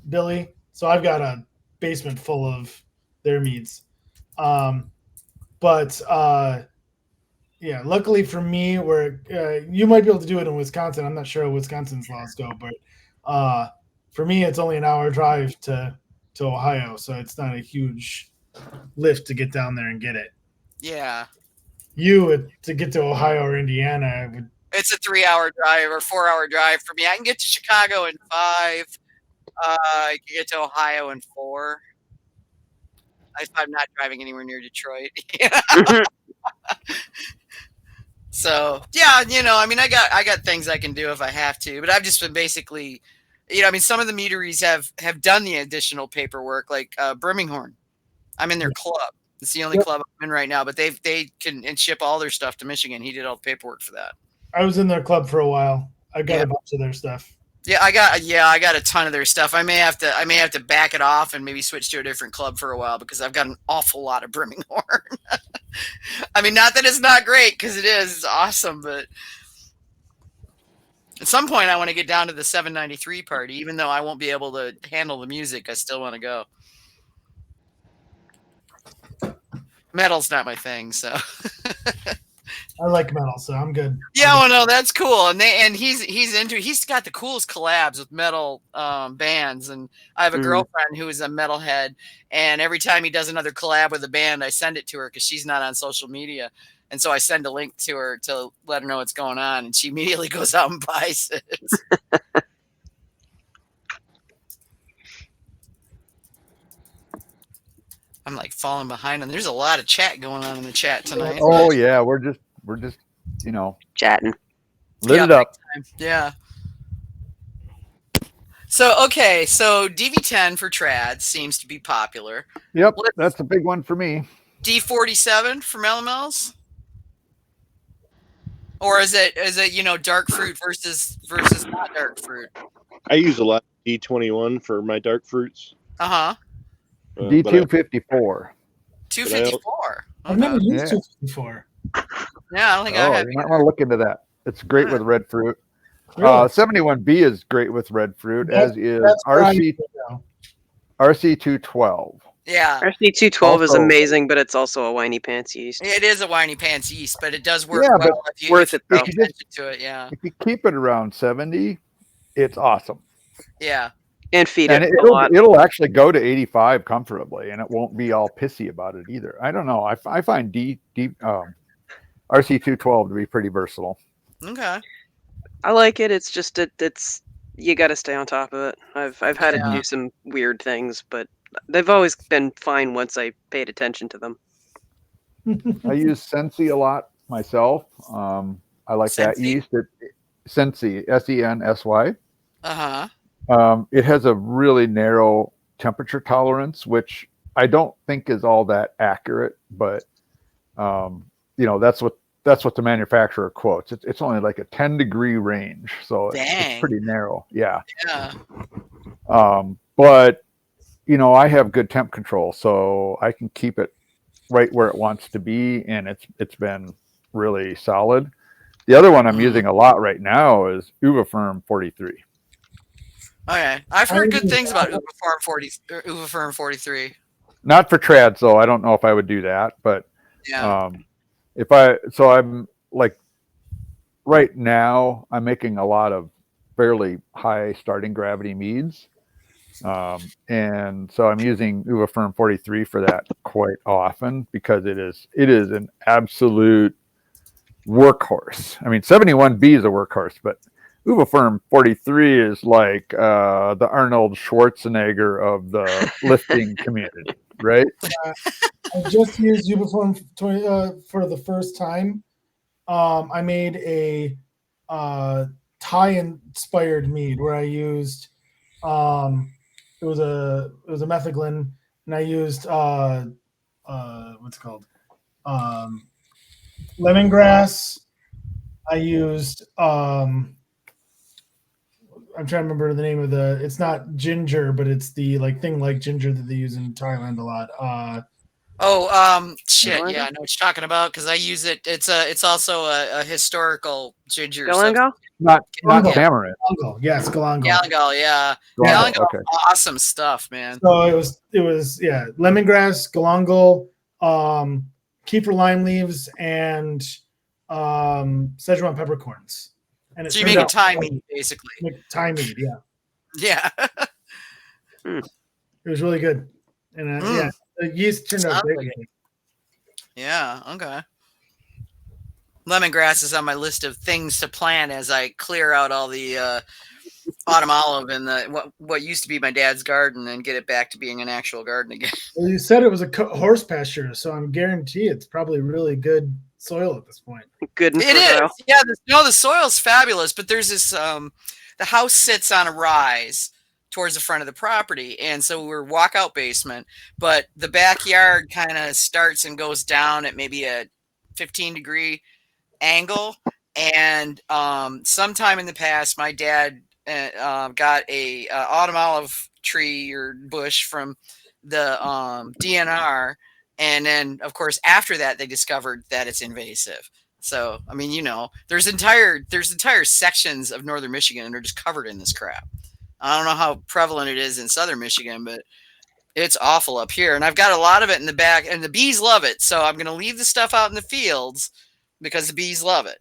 Speaker 5: Billy, so I've got a basement full of their meads. But yeah, luckily for me, where you might be able to do it in Wisconsin. I'm not sure how Wisconsin's laws go, but for me, it's only an hour drive to Ohio, so it's not a huge lift to get down there and get it.
Speaker 7: Yeah.
Speaker 5: To get to Ohio or Indiana,
Speaker 7: it's a 3-hour drive or 4-hour drive for me. I can get to Chicago in 5. I can get to Ohio in 4. If I'm not driving anywhere near Detroit. So yeah, I mean, I got things I can do if I have to, but I've just been basically, I mean, some of the meaderies have done the additional paperwork, like Birmingham. I'm in their club. It's the only club I'm in right now, but they can and ship all their stuff to Michigan. He did all the paperwork for that.
Speaker 5: I was in their club for a while. I got a bunch of their stuff.
Speaker 7: Yeah, I got a ton of their stuff. I may have to back it off and maybe switch to a different club for a while because I've got an awful lot of Birmingham. I mean, not that it's not great, because it is. It's awesome, but at some point I want to get down to the 793 party, even though I won't be able to handle the music. I still want to go. Metal's not my thing, so.
Speaker 5: I like metal, so I'm good.
Speaker 7: Yeah, well, no, that's cool, and he's got the coolest collabs with metal bands, and I have a girlfriend who is a metalhead, and every time he does another collab with a band, I send it to her because she's not on social media, and so I send a link to her to let her know what's going on, and she immediately goes out and buys it. I'm like falling behind, and there's a lot of chat going on in the chat tonight.
Speaker 4: Oh yeah, we're just
Speaker 3: chatting.
Speaker 4: Lit it up.
Speaker 7: Yeah. So okay, so DV10 for trad seems to be popular.
Speaker 4: Yep, that's a big one for me.
Speaker 7: D47 for melomels? Or is it dark fruit versus not dark fruit?
Speaker 6: I use a lot of D21 for my dark fruits.
Speaker 7: Uh-huh.
Speaker 4: D254.
Speaker 7: 254.
Speaker 5: I've never used 254.
Speaker 7: Yeah, I don't think I have.
Speaker 4: You might want to look into that. It's great with red fruit.
Speaker 5: Really?
Speaker 4: 71B is great with red fruit, as is RC212.
Speaker 7: Yeah.
Speaker 3: RC212 is amazing, but it's also a whiny pants yeast.
Speaker 7: It is a whiny pants yeast, but it does work well if you
Speaker 3: worth it though.
Speaker 7: pay attention to it. Yeah.
Speaker 4: If you keep it around 70, it's awesome.
Speaker 7: Yeah.
Speaker 3: And feed
Speaker 4: and
Speaker 3: it a lot.
Speaker 4: It'll actually go to 85 comfortably, and it won't be all pissy about it either. I don't know. I find RC212 to be pretty versatile.
Speaker 7: Okay.
Speaker 3: I like it. It's just it's you got to stay on top of it. I've had to do some weird things, but they've always been fine once I paid attention to them.
Speaker 4: I use Sensi a lot myself. I like that yeast. Sensi, SENSY.
Speaker 7: Uh-huh.
Speaker 4: It has a really narrow temperature tolerance, which I don't think is all that accurate, but that's what the manufacturer quotes. It's only like a 10-degree range, so it's pretty narrow. Yeah.
Speaker 7: Yeah.
Speaker 4: But I have good temp control, so I can keep it right where it wants to be, and it's been really solid. The other one I'm using a lot right now is Uvafirm 43.
Speaker 7: Okay, I've heard good things about Uvafirm 43.
Speaker 4: Not for trad, so I don't know if I would do that, but I'm like right now I'm making a lot of fairly high starting gravity meads, and so I'm using Uvafirm 43 for that quite often because it is an absolute workhorse. I mean, 71B is a workhorse, but Uvafirm 43 is like the Arnold Schwarzenegger of the lifting community, right?
Speaker 5: I just used Uvafirm for the first time. I made a Thai-inspired mead where I used it was a methylene, and I used what's it called, lemongrass. I used I'm trying to remember the name of it's not ginger, but it's the thing like ginger that they use in Thailand a lot.
Speaker 7: Shit, yeah, I know what you're talking about because I use it. It's also a historical ginger.
Speaker 3: Galangal?
Speaker 4: Not
Speaker 2: Galangal.
Speaker 4: tamarind.
Speaker 5: Galangal. Yes, Galangal.
Speaker 3: Galangal, yeah.
Speaker 4: Galangal,
Speaker 3: Galangal,
Speaker 4: okay.
Speaker 3: awesome stuff, man.
Speaker 5: So it was lemongrass, galangal, Kefir lime leaves, and Szechuan peppercorns. And it
Speaker 7: So you
Speaker 5: turned
Speaker 7: make a
Speaker 5: out
Speaker 7: Thai mead, basically.
Speaker 5: Thai mead, yeah.
Speaker 7: Yeah.
Speaker 5: It was really good. And yeah, the yeast turned out
Speaker 7: Sounds
Speaker 5: great.
Speaker 7: like it. Yeah, okay. Lemongrass is on my list of things to plant as I clear out all the autumn olive and the what used to be my dad's garden and get it back to being an actual garden again.
Speaker 5: Well, you said it was a horse pasture, so I'm guarantee it's probably really good soil at this point.
Speaker 3: Good and
Speaker 7: It
Speaker 3: fertile.
Speaker 7: is. Yeah, the soil's fabulous, but there's this the house sits on a rise towards the front of the property, and so we're walkout basement, but the backyard kind of starts and goes down at maybe a 15-degree angle. And sometime in the past, my dad got a autumn olive tree or bush from the DNR, and then of course after that they discovered that it's invasive. So I mean, there's entire sections of northern Michigan that are just covered in this crap. I don't know how prevalent it is in southern Michigan, but it's awful up here. And I've got a lot of it in the back, and the bees love it. So I'm going to leave the stuff out in the fields because the bees love it.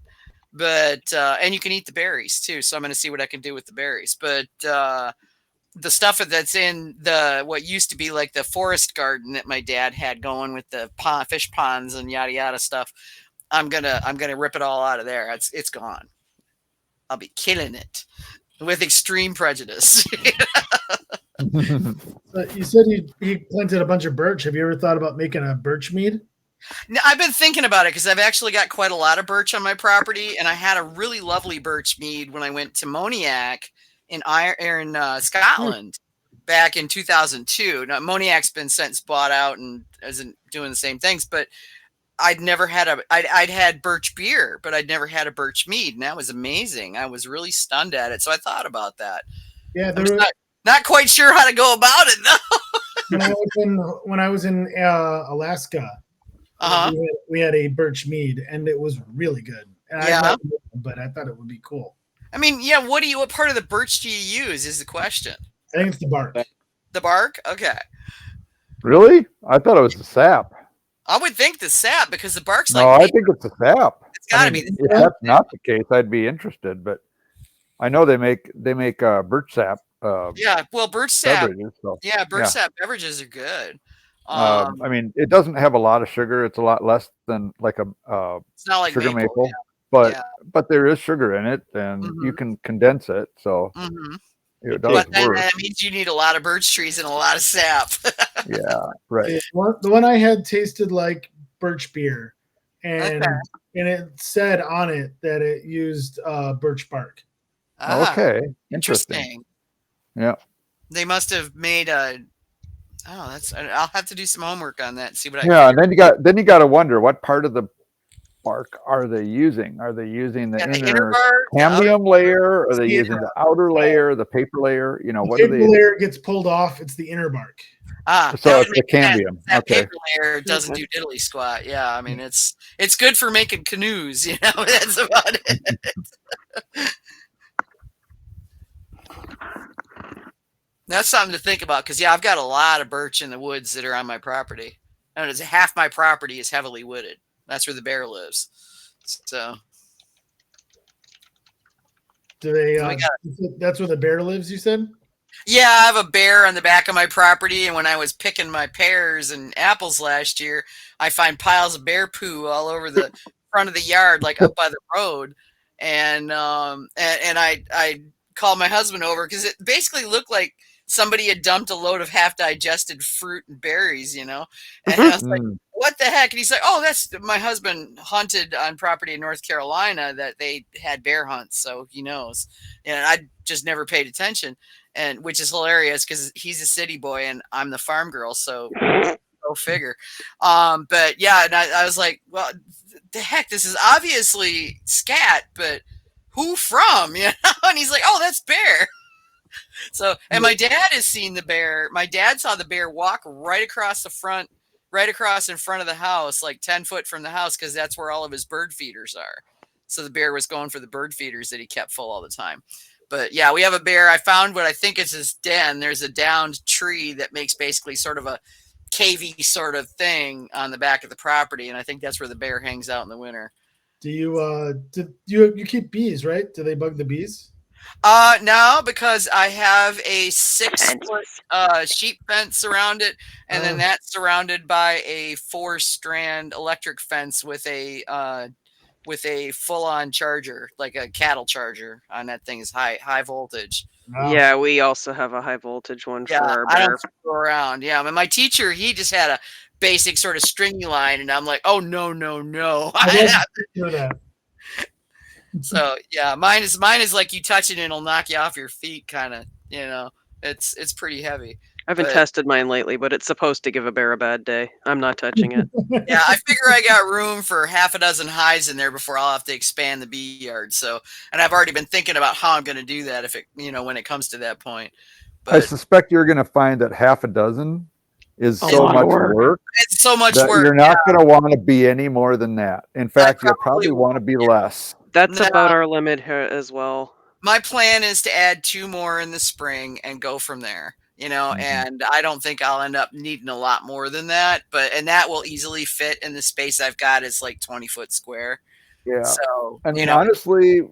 Speaker 7: But and you can eat the berries too. So I'm going to see what I can do with the berries. But the stuff that's in the what used to be like the forest garden that my dad had going with the fish ponds and yada yada stuff, I'm gonna rip it all out of there. It's gone. I'll be killing it with extreme prejudice.
Speaker 5: You said he planted a bunch of birch. Have you ever thought about making a birch mead?
Speaker 7: Now, I've been thinking about it because I've actually got quite a lot of birch on my property, and I had a really lovely birch mead when I went to Moniac in Scotland back in 2002. Now, Moniac's been since bought out and isn't doing the same things, but I'd never had I'd had birch beer, but I'd never had a birch mead, and that was amazing. I was really stunned at it, so I thought about that.
Speaker 5: Yeah,
Speaker 7: I'm not quite sure how to go about it though.
Speaker 5: When I was in Alaska, we had a birch mead, and it was really good. And but I thought it would be cool.
Speaker 7: I mean, yeah. What part of the birch do you use? Is the question.
Speaker 5: I think it's the bark.
Speaker 7: The bark? Okay.
Speaker 4: Really? I thought it was the sap.
Speaker 7: I would think the sap because the bark's
Speaker 4: No, I think it's the sap.
Speaker 7: It's got to be.
Speaker 4: If that's not the case, I'd be interested. But I know they make birch sap.
Speaker 7: Yeah, well, birch sap.
Speaker 4: So,
Speaker 7: yeah, birch sap beverages are good.
Speaker 4: I mean, it doesn't have a lot of sugar. It's a lot less than like
Speaker 7: it's not like
Speaker 4: sugar maple,
Speaker 7: yeah.
Speaker 4: but there is sugar in it, and you can condense it. So it does
Speaker 7: but then
Speaker 4: work.
Speaker 7: that means you need a lot of birch trees and a lot of sap.
Speaker 4: Yeah, right.
Speaker 5: The one I had tasted like birch beer, and it said on it that it used birch bark.
Speaker 4: Okay, interesting. Yeah,
Speaker 7: they must have made a. Oh, that's. I'll have to do some homework on that and see what I.
Speaker 4: Yeah, and then you got to wonder what part of the bark are they using? Are they using the inner cambium layer? Or are they using the outer layer, the paper layer? What are they?
Speaker 5: The paper layer gets pulled off. It's the inner bark.
Speaker 4: So it's the cambium.
Speaker 7: That paper layer doesn't do diddly squat. Yeah, I mean it's good for making canoes. That's about it. That's something to think about because I've got a lot of birch in the woods that are on my property. And it's half my property is heavily wooded. That's where the bear lives. So,
Speaker 5: do they? That's where the bear lives. You said.
Speaker 7: Yeah, I have a bear on the back of my property, and when I was picking my pears and apples last year, I find piles of bear poo all over the front of the yard, like up by the road, and I called my husband over because it basically looked like somebody had dumped a load of half-digested fruit and berries, And I was like, what the heck? And he's like, oh, that's my husband hunted on property in North Carolina that they had bear hunts, so he knows. And I just never paid attention, and which is hilarious because he's a city boy and I'm the farm girl, so go figure. But yeah, and I was like, well, the heck, this is obviously scat, but who from? And he's like, oh, that's bear. So, and my dad has seen the bear. My dad saw the bear walk right across in front of the house, like 10 foot from the house, because that's where all of his bird feeders are. So the bear was going for the bird feeders that he kept full all the time. But yeah, we have a bear. I found what I think is his den. There's a downed tree that makes basically sort of a cavey sort of thing on the back of the property, and I think that's where the bear hangs out in the winter.
Speaker 5: Do you keep bees, right? Do they bug the bees?
Speaker 7: No, because I have a 6-foot sheep fence around it, and then that's surrounded by a 4-strand electric fence with a full-on charger, like a cattle charger on that thing is high voltage.
Speaker 5: No.
Speaker 3: Yeah, we also have a high voltage one for our
Speaker 7: I
Speaker 3: bear.
Speaker 7: don't screw around. Yeah, I mean, my teacher, he just had a basic sort of stringy line, and I'm like, oh no.
Speaker 5: I do that.
Speaker 7: So yeah, mine is like you touch it and it'll knock you off your feet, kind of. You know, it's pretty heavy.
Speaker 3: I haven't tested mine lately, but it's supposed to give a bear a bad day. I'm not touching it.
Speaker 7: Yeah, I figure I got room for half a dozen hives in there before I'll have to expand the bee yard. So, and I've already been thinking about how I'm going to do that if it, when it comes to that point. But
Speaker 4: I suspect you're going to find that half a dozen is so much work.
Speaker 7: It's so much
Speaker 4: that
Speaker 7: work.
Speaker 4: You're not going to want to be any more than that. In fact, you'll probably want to be less.
Speaker 3: That's about our limit here as well.
Speaker 7: My plan is to add 2 more in the spring and go from there. And I don't think I'll end up needing a lot more than that, and that will easily fit in the space I've got. Is like 20-foot square.
Speaker 4: Yeah.
Speaker 7: So
Speaker 4: I mean, honestly,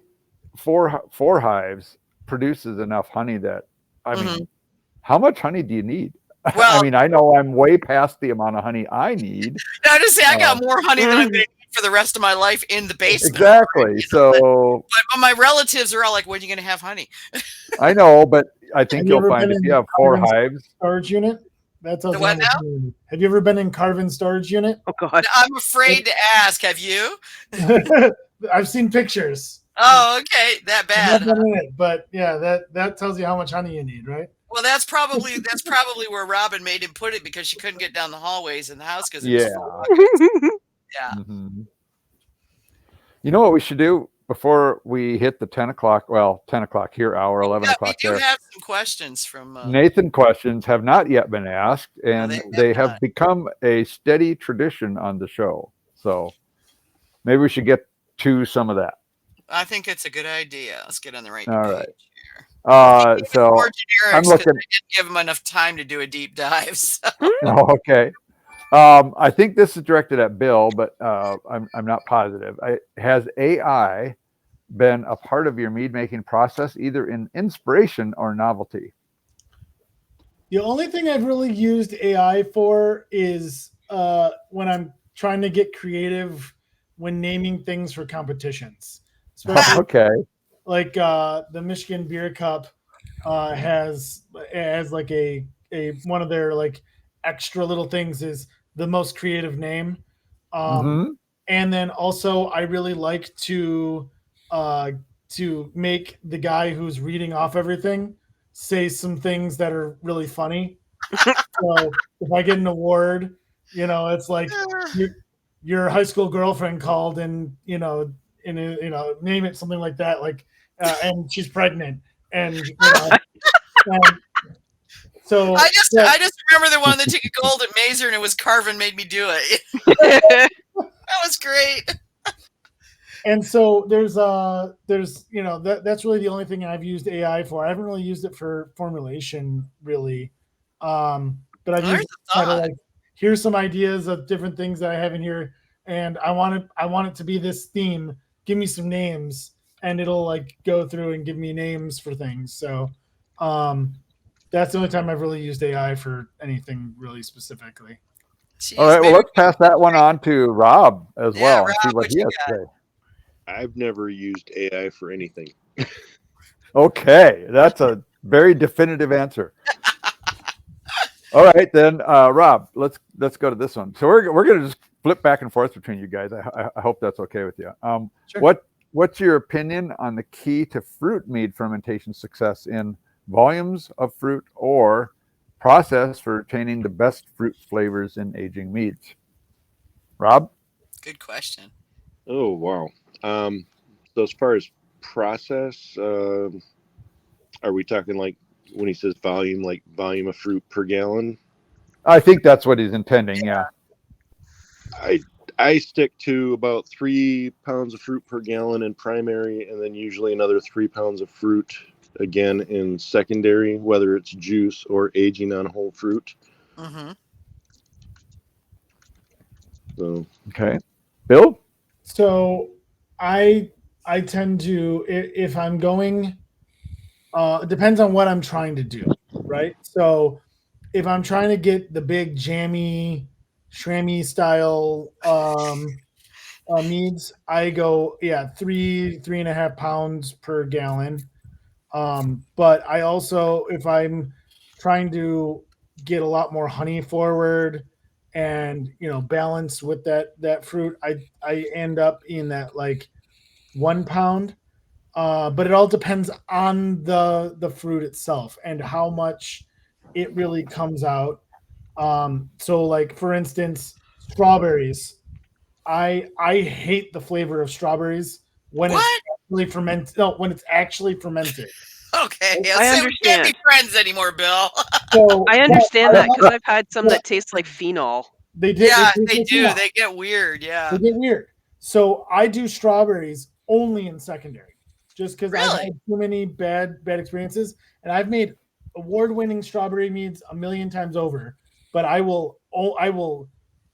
Speaker 4: four hives produces enough honey that, I mean, how much honey do you need?
Speaker 7: Well,
Speaker 4: I mean, I know I'm way past the amount of honey I need.
Speaker 7: I just say I got more honey than I'm going to need for the rest of my life in the basement.
Speaker 4: Exactly. So,
Speaker 7: but my relatives are all like, "When are you going to have honey?"
Speaker 4: I know, but I think you'll find if you have 4 hives.
Speaker 5: Storage unit. That's
Speaker 7: the what now?
Speaker 5: Have you ever been in Carvin storage unit?
Speaker 3: Oh God,
Speaker 7: I'm afraid to ask. Have you?
Speaker 5: I've seen pictures.
Speaker 7: Oh, okay, that bad.
Speaker 5: Not in it, but yeah, that tells you how much honey you need, right?
Speaker 7: Well, that's probably where Robin made him put it because she couldn't get down the hallways in the house because
Speaker 4: Yeah.
Speaker 7: Yeah.
Speaker 4: Mm-hmm. You know what we should do before we hit the 10 o'clock? Well, 10 o'clock here, hour 11 o'clock
Speaker 7: we do
Speaker 4: there.
Speaker 7: have some questions from
Speaker 4: Nathan. Questions have not yet been asked, and they have become a steady tradition on the show. So maybe we should get to some of that.
Speaker 7: I think it's a good idea. Let's get on the right
Speaker 4: All
Speaker 7: page
Speaker 4: right.
Speaker 7: here.
Speaker 4: So I'm looking.
Speaker 7: I didn't give him enough time to do a deep dive. So.
Speaker 4: Oh, okay. I think this is directed at Bill, but I'm not positive. Has AI been a part of your mead making process, either in inspiration or novelty?
Speaker 5: The only thing I've really used AI for is when I'm trying to get creative when naming things for competitions.
Speaker 4: Okay.
Speaker 5: Like the Michigan Beer Cup has like a one of their like extra little things is the most creative name. And then also I really like to make the guy who's reading off everything say some things that are really funny. So if I get an award, it's like your high school girlfriend called and name it something like that, like and she's pregnant, and so
Speaker 7: I just remember the one that took a gold at Mazer and it was Carvin made me do it. That was great.
Speaker 5: And so there's that's really the only thing I've used AI for. I haven't really used it for formulation really, but I've used it to kind of like, here's some ideas of different things that I have in here, and I want it to be this theme. Give me some names, and it'll like go through and give me names for things. So that's the only time I've really used AI for anything really specifically.
Speaker 7: Jeez,
Speaker 4: all right, well, let's pass that one on to Rob as well and see what he has to say.
Speaker 6: I've never used AI for anything.
Speaker 4: Okay, that's a very definitive answer. All right, then, Rob, let's go to this one. So we're going to just flip back and forth between you guys. I hope that's okay with you. Sure. What's your opinion on the key to fruit mead fermentation success in volumes of fruit or process for retaining the best fruit flavors in aging meads? Rob?
Speaker 7: Good question.
Speaker 6: Oh, wow. So as far as process, are we talking like when he says volume, like volume of fruit per gallon?
Speaker 4: I think that's what he's intending. Yeah.
Speaker 6: I stick to about 3 pounds of fruit per gallon in primary, and then usually another 3 pounds of fruit again in secondary, whether it's juice or aging on whole fruit.
Speaker 7: Mm-hmm.
Speaker 6: So
Speaker 4: Okay, Bill.
Speaker 5: So I tend to, if I'm going, it depends on what I'm trying to do, right? So if I'm trying to get the big jammy, shrammy style meads, I go 3.5 pounds per gallon. But I also, if I'm trying to get a lot more honey forward and balance with that fruit, I end up in that like 1 pound. But it all depends on the fruit itself and how much it really comes out. So like for instance, strawberries. I hate the flavor of strawberries when it's
Speaker 7: What?
Speaker 5: actually fermented. No, when it's actually fermented.
Speaker 7: Okay,
Speaker 3: I
Speaker 7: so we can't be
Speaker 3: understand.
Speaker 7: friends anymore, Bill.
Speaker 5: So
Speaker 3: I understand that because I've had some that taste like phenol.
Speaker 5: they did.
Speaker 7: Yeah,
Speaker 5: They
Speaker 7: they
Speaker 5: taste
Speaker 7: do.
Speaker 5: like
Speaker 7: They get weird.
Speaker 5: They
Speaker 7: Yeah.
Speaker 5: get weird. So I do strawberries only in secondary, just because I've
Speaker 7: Really?
Speaker 5: had too many bad experiences, and I've made award-winning strawberry meads a million times over. But I will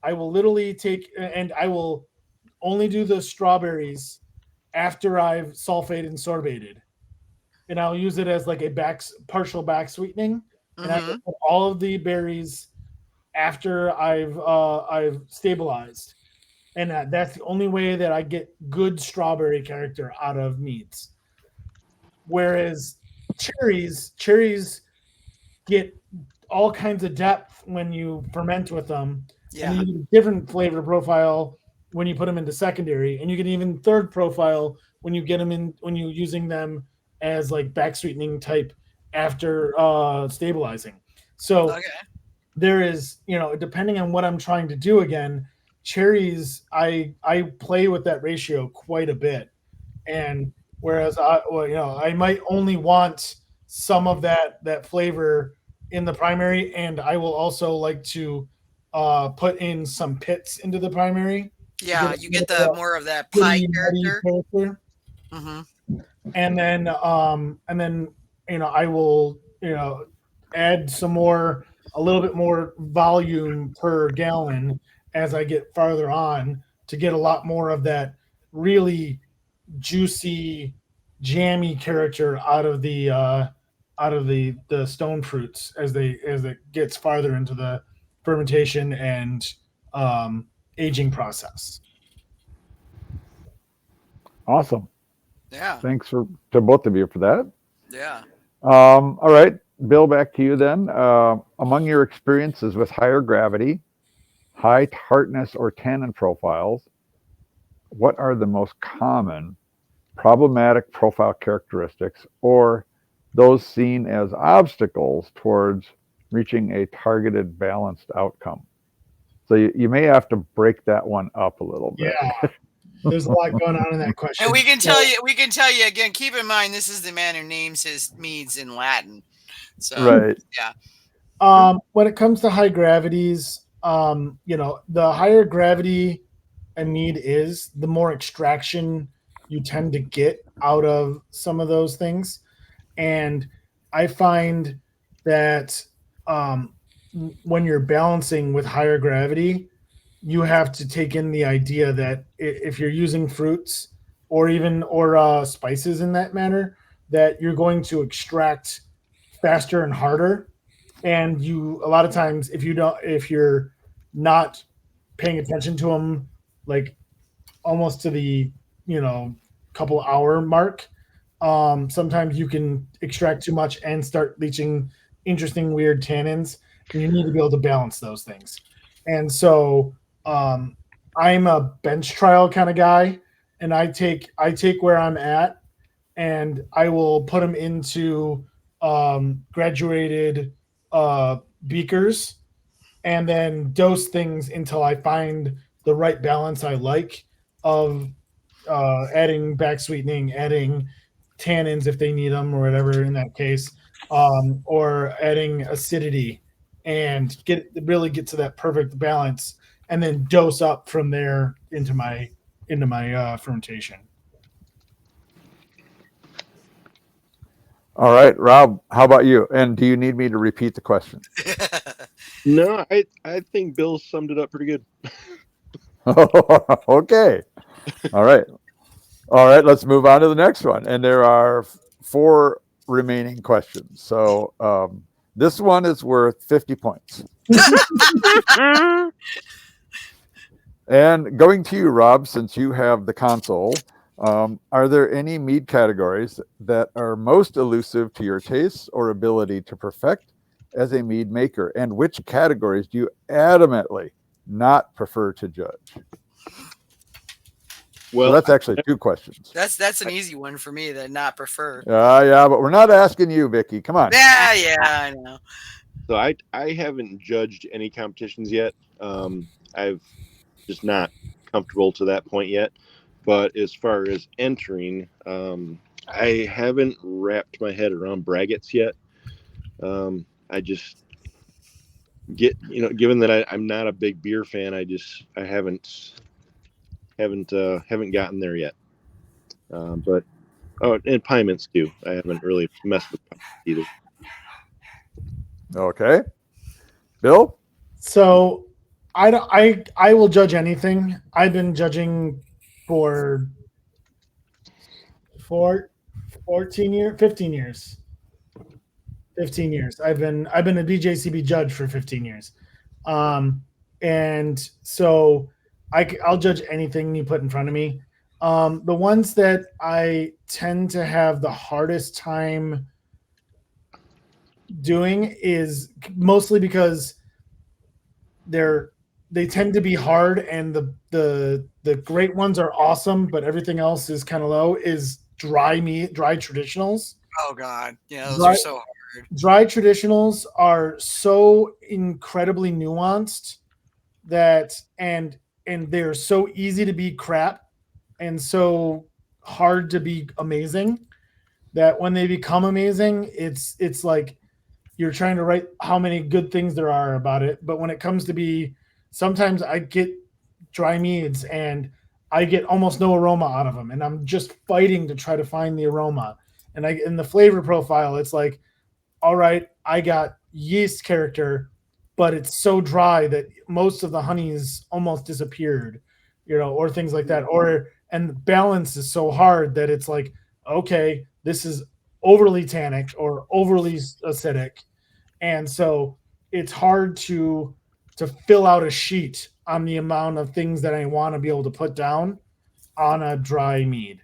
Speaker 5: literally take, and I will only do the strawberries after I've sulfated and sorbated, and I'll use it as like a partial back sweetening, and I will
Speaker 7: Mm-hmm.
Speaker 5: put all of the berries after I've stabilized, and that's the only way that I get good strawberry character out of meads. Whereas cherries get all kinds of depth when you ferment with them, and
Speaker 7: Yeah.
Speaker 5: you get a different flavor profile when you put them into secondary, and you get even third profile when you get them in when you're using them as like back sweetening type after stabilizing. So
Speaker 7: Okay.
Speaker 5: there is, depending on what I'm trying to do again, cherries, I play with that ratio quite a bit. And whereas I might only want some of that flavor in the primary, and I will also like to put in some pits into the primary to get
Speaker 7: Yeah,
Speaker 5: a
Speaker 7: you
Speaker 5: little
Speaker 7: get
Speaker 5: bit
Speaker 7: the
Speaker 5: of
Speaker 7: more of that pie
Speaker 5: pretty nutty
Speaker 7: character.
Speaker 5: character.
Speaker 7: Mm-hmm.
Speaker 5: And then I will add some more, a little bit more volume per gallon as I get farther on to get a lot more of that really juicy, jammy character out of the stone fruits as it gets farther into the fermentation and aging process.
Speaker 4: Awesome.
Speaker 7: Yeah.
Speaker 4: Thanks to both of you for that.
Speaker 7: Yeah.
Speaker 4: All right, Bill, back to you then. Among your experiences with higher gravity, high tartness, or tannin profiles, what are the most common problematic profile characteristics or those seen as obstacles towards reaching a targeted balanced outcome? So you may have to break that one up a little bit.
Speaker 5: Yeah, there's a lot going on in that question.
Speaker 7: And we can tell you again, keep in mind this is the man who names his meads in Latin. So
Speaker 4: Right.
Speaker 7: yeah.
Speaker 5: When it comes to high gravities, the higher gravity a mead is, the more extraction you tend to get out of some of those things. And I find that when you're balancing with higher gravity, you have to take in the idea that if you're using fruits or spices in that manner, that you're going to extract faster and harder. And a lot of times, if you're not paying attention to them, like almost to the couple hour mark, sometimes you can extract too much and start leaching interesting weird tannins, and you need to be able to balance those things. And so I'm a bench trial kind of guy, and I take where I'm at, and I will put them into graduated beakers, and then dose things until I find the right balance I like of adding back sweetening, adding tannins if they need them or whatever in that case, or adding acidity, and really get to that perfect balance. and then dose up from there into my fermentation.
Speaker 4: All right, Rob, how about you? And do you need me to repeat the question?
Speaker 6: No, I think Bill summed it up pretty good.
Speaker 4: Okay. All right. All right, let's move on to the next one. And there are 4 remaining questions. So this one is worth 50 points. And going to you, Rob, since you have the console, are there any mead categories that are most elusive to your taste or ability to perfect as a mead maker? And which categories do you adamantly not prefer to judge? Well, so that's actually 2 questions.
Speaker 7: That's an easy one for me that not prefer.
Speaker 4: Yeah, but we're not asking you, Vicky. Come on.
Speaker 7: Yeah, I know.
Speaker 6: So I haven't judged any competitions yet. I've just not comfortable to that point yet. But as far as entering, I haven't wrapped my head around braggots yet. I just given that I'm not a big beer fan, I haven't gotten there yet. But and pie mints too. I haven't really messed with pie either.
Speaker 4: Okay, Bill.
Speaker 5: So I will judge anything. I've been judging for 15 years. 15 years. I've been a BJCB judge for 15 years. And so I'll judge anything you put in front of me. The ones that I tend to have the hardest time doing is mostly because they tend to be hard, and the great ones are awesome, but everything else is kind of low. Is dry traditionals.
Speaker 7: Oh God, yeah, those are so hard.
Speaker 5: Dry traditionals are so incredibly nuanced that and they're so easy to be crap and so hard to be amazing that when they become amazing, it's like you're trying to write how many good things there are about it. But when it comes to be, sometimes I get dry meads and I get almost no aroma out of them, and I'm just fighting to try to find the aroma. And in the flavor profile, it's like, all right, I got yeast character, but it's so dry that most of the honey's almost disappeared, or things like that. And the balance is so hard that it's like, okay, this is overly tannic or overly acidic. And so it's hard to fill out a sheet on the amount of things that I want to be able to put down on a dry mead.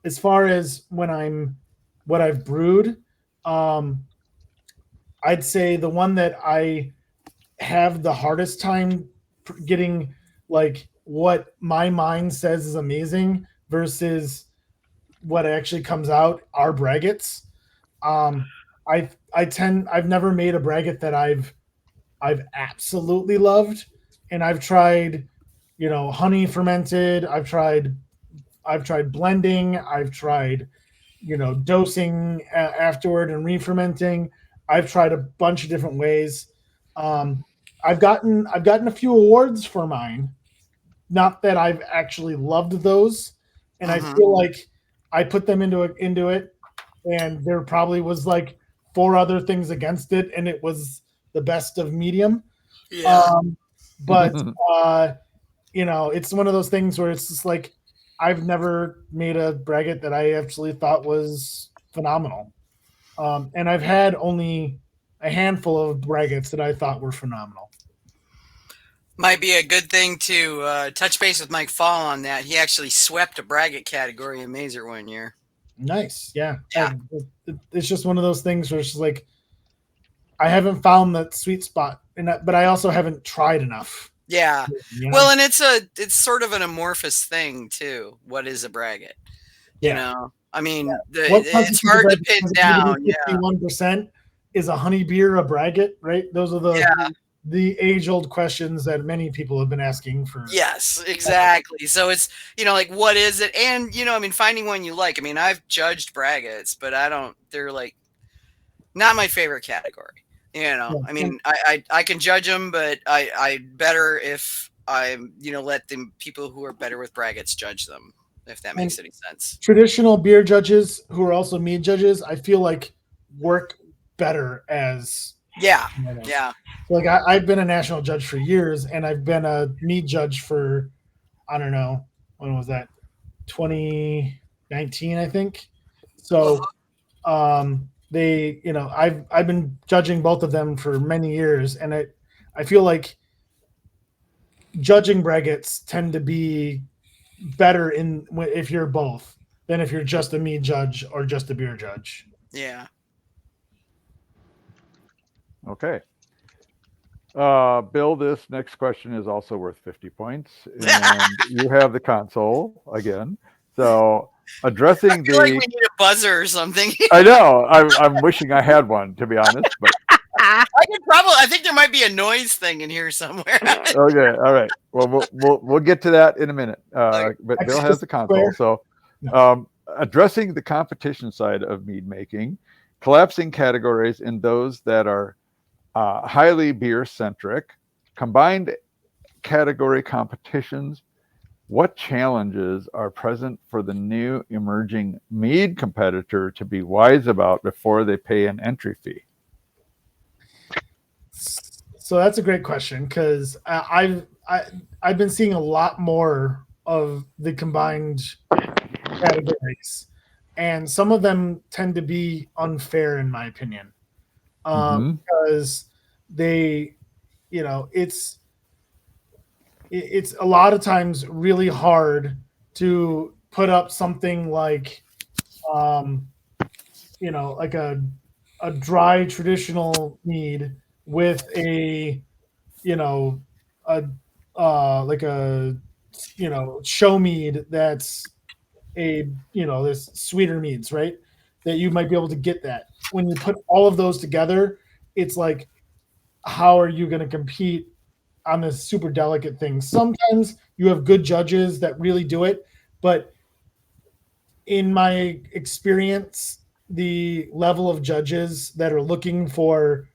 Speaker 5: As far as what I've brewed, I'd say the one that I have the hardest time getting, like, what my mind says is amazing versus what actually comes out are braggots. I've never made a braggot that I've absolutely loved, and I've tried, honey fermented. I've tried blending. I've tried, dosing afterward and re-fermenting. I've tried a bunch of different ways. I've gotten a few awards for mine. Not that I've actually loved those, and I feel like I put them into it, and there probably was like 4 other things against it, and it was the best of medium.
Speaker 7: Yeah.
Speaker 5: But it's one of those things where it's just like, I've never made a braggot that I actually thought was phenomenal. And I've had only a handful of braggots that I thought were phenomenal.
Speaker 7: Might be a good thing to touch base with Mike Fall on that. He actually swept a braggot category in Mazer one year.
Speaker 5: Nice. Yeah. It's just one of those things where it's just like, I haven't found that sweet spot, but I also haven't tried enough.
Speaker 7: Yeah. Well, and it's sort of an amorphous thing too. What is a braggot?
Speaker 5: Yeah.
Speaker 7: I mean, it's hard to pin down.
Speaker 5: 51% is a honey beer a braggot, right? Those are the age-old questions that many people have been asking for.
Speaker 7: Yes, exactly. So it's, like, what is it? And, finding one you like. I mean, I've judged braggots, but they're like not my favorite category. I mean, I can judge them, but I better if I let the people who are better with braggots judge them, if that makes any sense.
Speaker 5: Traditional beer judges who are also mead judges, I feel like work better as
Speaker 7: yeah.
Speaker 5: Like I've been a national judge for years, and I've been a mead judge for, I don't know, when was that? 2019, I think. So, I've been judging both of them for many years, and I feel like judging braggots tend to be better if you're both than if you're just a mead judge or just a beer judge.
Speaker 7: Yeah.
Speaker 4: Okay. Bill, this next question is also worth 50 points, and you have the console again. So addressing
Speaker 7: I feel like we need a buzzer or something.
Speaker 4: I know. I'm wishing I had one, to be honest. But
Speaker 7: I think there might be a noise thing in here somewhere.
Speaker 4: Okay. All right. Well, we'll get to that in a minute. But Bill has the console. So addressing the competition side of mead making, collapsing categories in those that are highly beer centric, combined category competitions. What challenges are present for the new emerging mead competitor to be wise about before they pay an entry fee?
Speaker 5: So that's a great question, because I've been seeing a lot more of the combined categories, and some of them tend to be unfair in my opinion. Because they, it's a lot of times really hard to put up something like, like a dry traditional mead with a show mead that's this sweeter meads, right? That you might be able to get that. When you put all of those together, it's like, how are you going to compete on this super delicate thing? Sometimes you have good judges that really do it, but in my experience, the level of judges that are looking for,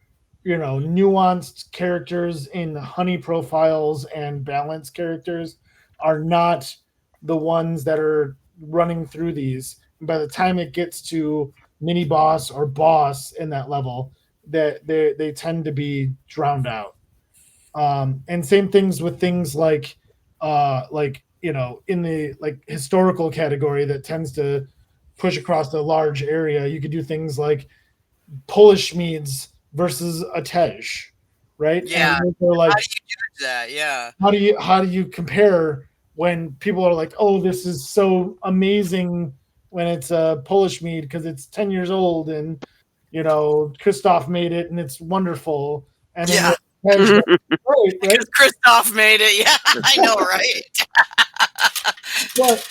Speaker 5: nuanced characters in honey profiles and balanced characters are not the ones that are running through these. And by the time it gets to mini boss or boss in that level, that they tend to be drowned out. And same things with things like in the historical category that tends to push across a large area. You could do things like Polish meads versus a Tej, right?
Speaker 7: Yeah.
Speaker 5: And they're like,
Speaker 7: how do you do that? Yeah.
Speaker 5: How do you compare when people are like, oh, this is so amazing when it's a Polish mead because it's 10 years old and Christoph made it and it's wonderful. And then
Speaker 7: right? Because Christoph made it. Yeah, I know, right?
Speaker 5: But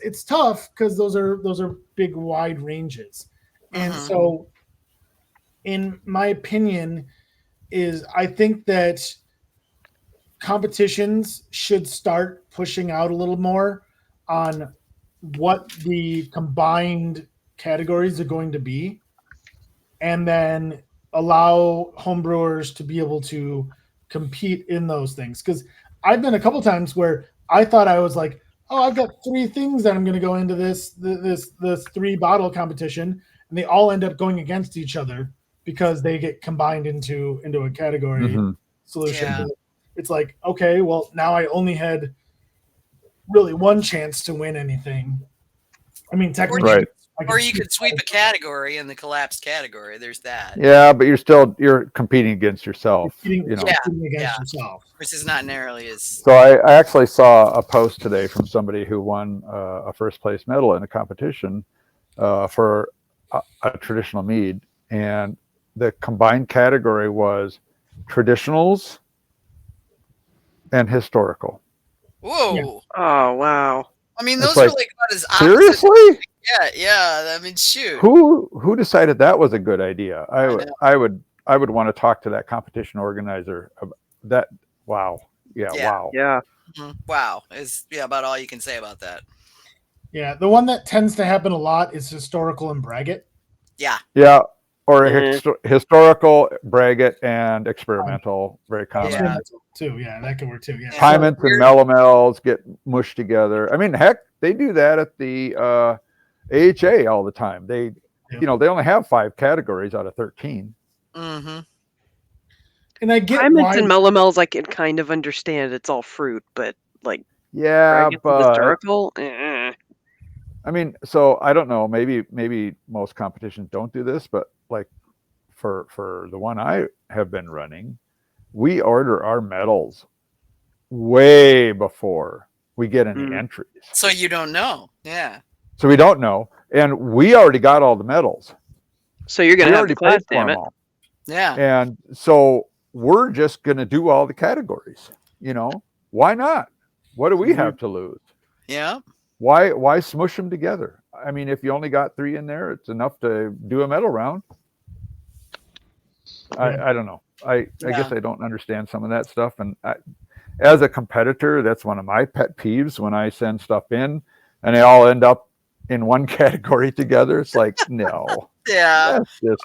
Speaker 5: it's tough because those are big wide ranges. And so in my opinion I think that competitions should start pushing out a little more on what the combined categories are going to be, and then allow homebrewers to be able to compete in those things. Because I've been a couple times where I thought I was like, oh, I've got 3 things that I'm going to go into this 3 bottle competition, and they all end up going against each other because they get combined into a category solution.
Speaker 7: Yeah.
Speaker 5: It's like, okay, well, now I only had really one chance to win anything. I mean, technically,
Speaker 4: right.
Speaker 7: Or you could sweep a category in the collapsed category. There's that.
Speaker 4: Yeah, but you're competing against yourself.
Speaker 5: Competing against yourself.
Speaker 7: Which is not nearly as.
Speaker 4: So I actually saw a post today from somebody who won a first place medal in a competition for a traditional mead, and the combined category was traditionals and historical.
Speaker 3: Whoa! Yeah. Oh wow!
Speaker 7: I mean, those are like about as opposite.
Speaker 4: Seriously?
Speaker 7: Yeah. I mean, shoot.
Speaker 4: Who decided that was a good idea? I would want to talk to that competition organizer about that. Wow. Yeah. Wow.
Speaker 3: Yeah.
Speaker 7: Mm-hmm. Wow is about all you can say about that.
Speaker 5: Yeah, the one that tends to happen a lot is historical and braggot.
Speaker 4: Yeah, or
Speaker 3: Mhm.
Speaker 4: historical, braggot, and experimental, very common.
Speaker 5: Experimental too. Yeah, that could work too. Yeah.
Speaker 4: Piments and melomels get mushed together. I mean, heck, they do that at the AHA all the time. They, they only have 5 categories out of 13.
Speaker 7: Mm-hmm.
Speaker 5: And I get
Speaker 3: Piments
Speaker 5: why.
Speaker 3: and melomels, I can kind of understand. It's all fruit, but like
Speaker 4: Yeah,
Speaker 3: braggots and
Speaker 4: but
Speaker 3: historical,
Speaker 4: I mean, so I don't know. Maybe most competitions don't do this, but like for the one I have been running, we order our medals way before we get any entries.
Speaker 7: So you don't know. Yeah.
Speaker 4: So we don't know, and we already got all the medals.
Speaker 3: So you're gonna
Speaker 4: We
Speaker 3: have
Speaker 4: already
Speaker 3: the class,
Speaker 4: paid for
Speaker 3: damn
Speaker 4: them
Speaker 3: it.
Speaker 4: all.
Speaker 7: Yeah.
Speaker 4: And so we're just going to do all the categories. Why not? What do we have to lose?
Speaker 7: Yeah.
Speaker 4: Why smush them together? I mean, if you only got 3 in there, it's enough to do a medal round. I don't know. I guess I don't understand some of that stuff. And as a competitor, that's one of my pet peeves when I send stuff in and they all end up in one category together. It's like, no.
Speaker 7: Yeah.
Speaker 4: That's just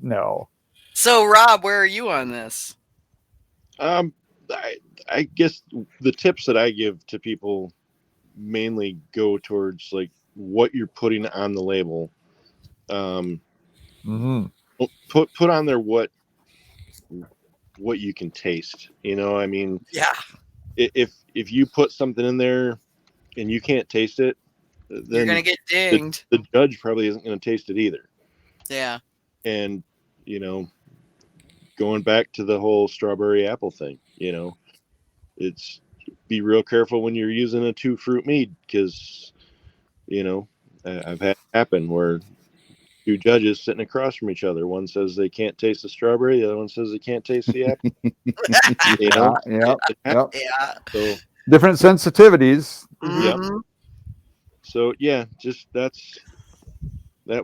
Speaker 4: no.
Speaker 7: So Rob, where are you on this?
Speaker 6: I guess the tips that I give to people mainly go towards like what you're putting on the label. Put on there what you can taste. I mean, if you put something in there and you can't taste it, then
Speaker 7: you're gonna get dinged.
Speaker 6: The judge probably isn't going to taste it either.
Speaker 7: Yeah.
Speaker 6: And going back to the whole strawberry apple thing, it's be real careful when you're using a 2 fruit mead, because I've had it happen where 2 judges sitting across from each other, one says they can't taste the strawberry, the other one says they can't taste the apple.
Speaker 4: Yeah.
Speaker 6: So
Speaker 4: different sensitivities.
Speaker 6: So just that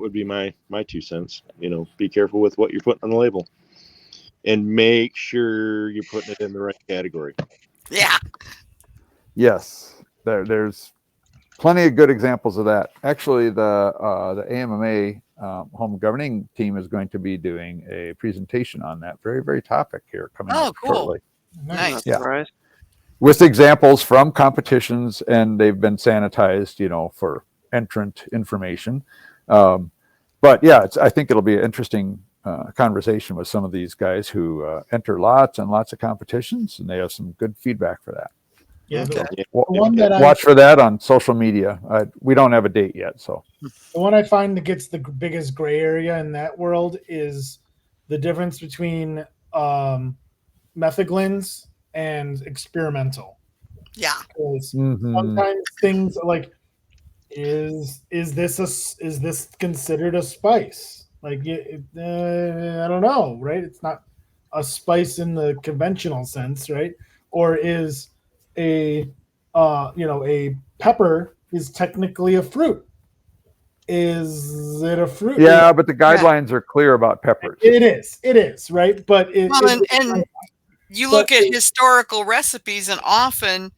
Speaker 6: would be my 2 cents. Be careful with what you're putting on the label and make sure you're putting it in the right category.
Speaker 7: Yeah.
Speaker 4: Yes, there's plenty of good examples of that. Actually, the AMMA home governing team is going to be doing a presentation on that very, very topic here coming up shortly.
Speaker 7: Nice.
Speaker 4: Yeah. With examples from competitions, and they've been sanitized, for entrant information. But yeah, I think it'll be an interesting conversation with some of these guys who enter lots and lots of competitions, and they have some good feedback for that.
Speaker 5: Yeah,
Speaker 4: One that watch for that on social media. We don't have a date yet, so
Speaker 5: the one I find that gets the biggest gray area in that world is the difference between methaglins and experimental.
Speaker 7: Yeah.
Speaker 5: Sometimes things are like, is this considered a spice? Like, I don't know, right? It's not a spice in the conventional sense, right? Or is a pepper is technically a fruit? Is it a fruit?
Speaker 4: Yeah, but the guidelines are clear about peppers.
Speaker 5: It is, right? But
Speaker 7: and you look at historical recipes, and often,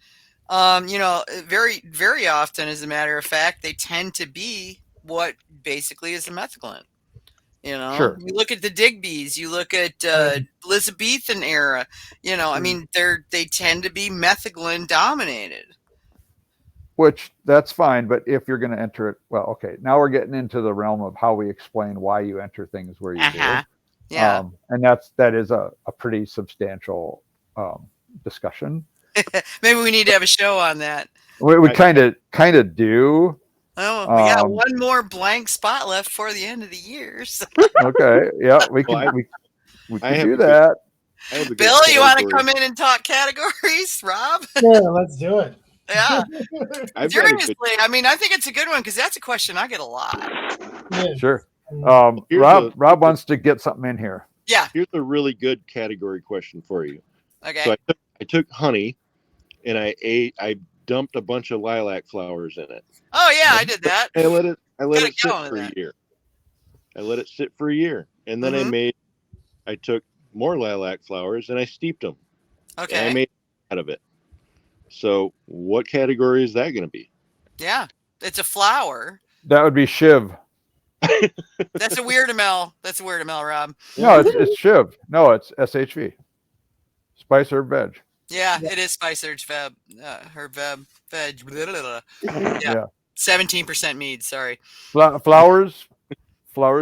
Speaker 7: very, very often, as a matter of fact, they tend to be what basically is a methaglin.
Speaker 4: Sure.
Speaker 7: You look at the Digby's, you look at Elizabethan era. I mean, they tend to be methaglin dominated.
Speaker 4: Which that's fine, but if you're going to enter it, well, okay. Now we're getting into the realm of how we explain why you enter things where you do.
Speaker 7: Yeah.
Speaker 4: And that is a pretty substantial discussion.
Speaker 7: Maybe we need to have a show on that.
Speaker 4: We kind of do.
Speaker 7: Oh, we got one more blank spot left for the end of the year. So.
Speaker 4: Okay. Yeah, we can do that.
Speaker 7: Bill, you want to come in and talk categories, Rob?
Speaker 5: Yeah, let's do it.
Speaker 7: Yeah. Seriously, I mean, I think it's a good one because that's a question I get a lot.
Speaker 5: Yeah.
Speaker 4: Sure. Rob wants to get something in here.
Speaker 7: Yeah.
Speaker 6: Here's a really good category question for you.
Speaker 7: Okay.
Speaker 6: So I took honey and I dumped a bunch of lilac flowers in it.
Speaker 7: Oh yeah, I did that.
Speaker 6: I let it sit for a year. I let it sit for a year, and then I took more lilac flowers and I steeped them.
Speaker 7: Okay.
Speaker 6: And I made out of it. So what category is that going to be?
Speaker 7: Yeah, it's a flower.
Speaker 4: That would be Shiv.
Speaker 7: That's a weird ML. That's a weird ML, Rob.
Speaker 4: No, it's Shiv. No, it's SHV. Spice herb veg.
Speaker 7: Yeah, it is spice herb veg. Herb veg.
Speaker 4: Yeah.
Speaker 7: 17% mead. Sorry.
Speaker 4: Flowers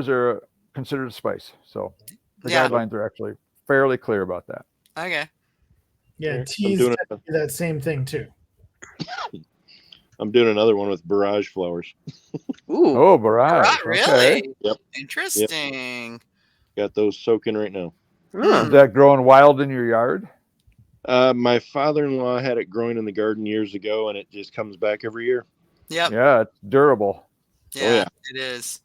Speaker 4: are considered a spice, so the guidelines are actually fairly clear about that.
Speaker 7: Okay.
Speaker 5: Yeah, teas do that same thing too.
Speaker 6: I'm doing another one with barrage flowers.
Speaker 3: Ooh.
Speaker 4: Oh, barrage.
Speaker 7: Really?
Speaker 4: Okay.
Speaker 6: Yep.
Speaker 7: Interesting.
Speaker 6: Yep. Got those soaking right now.
Speaker 4: Is that growing wild in your yard?
Speaker 6: My father-in-law had it growing in the garden years ago, and it just comes back every year.
Speaker 7: Yep.
Speaker 4: Yeah, it's durable.
Speaker 7: Yeah, it is.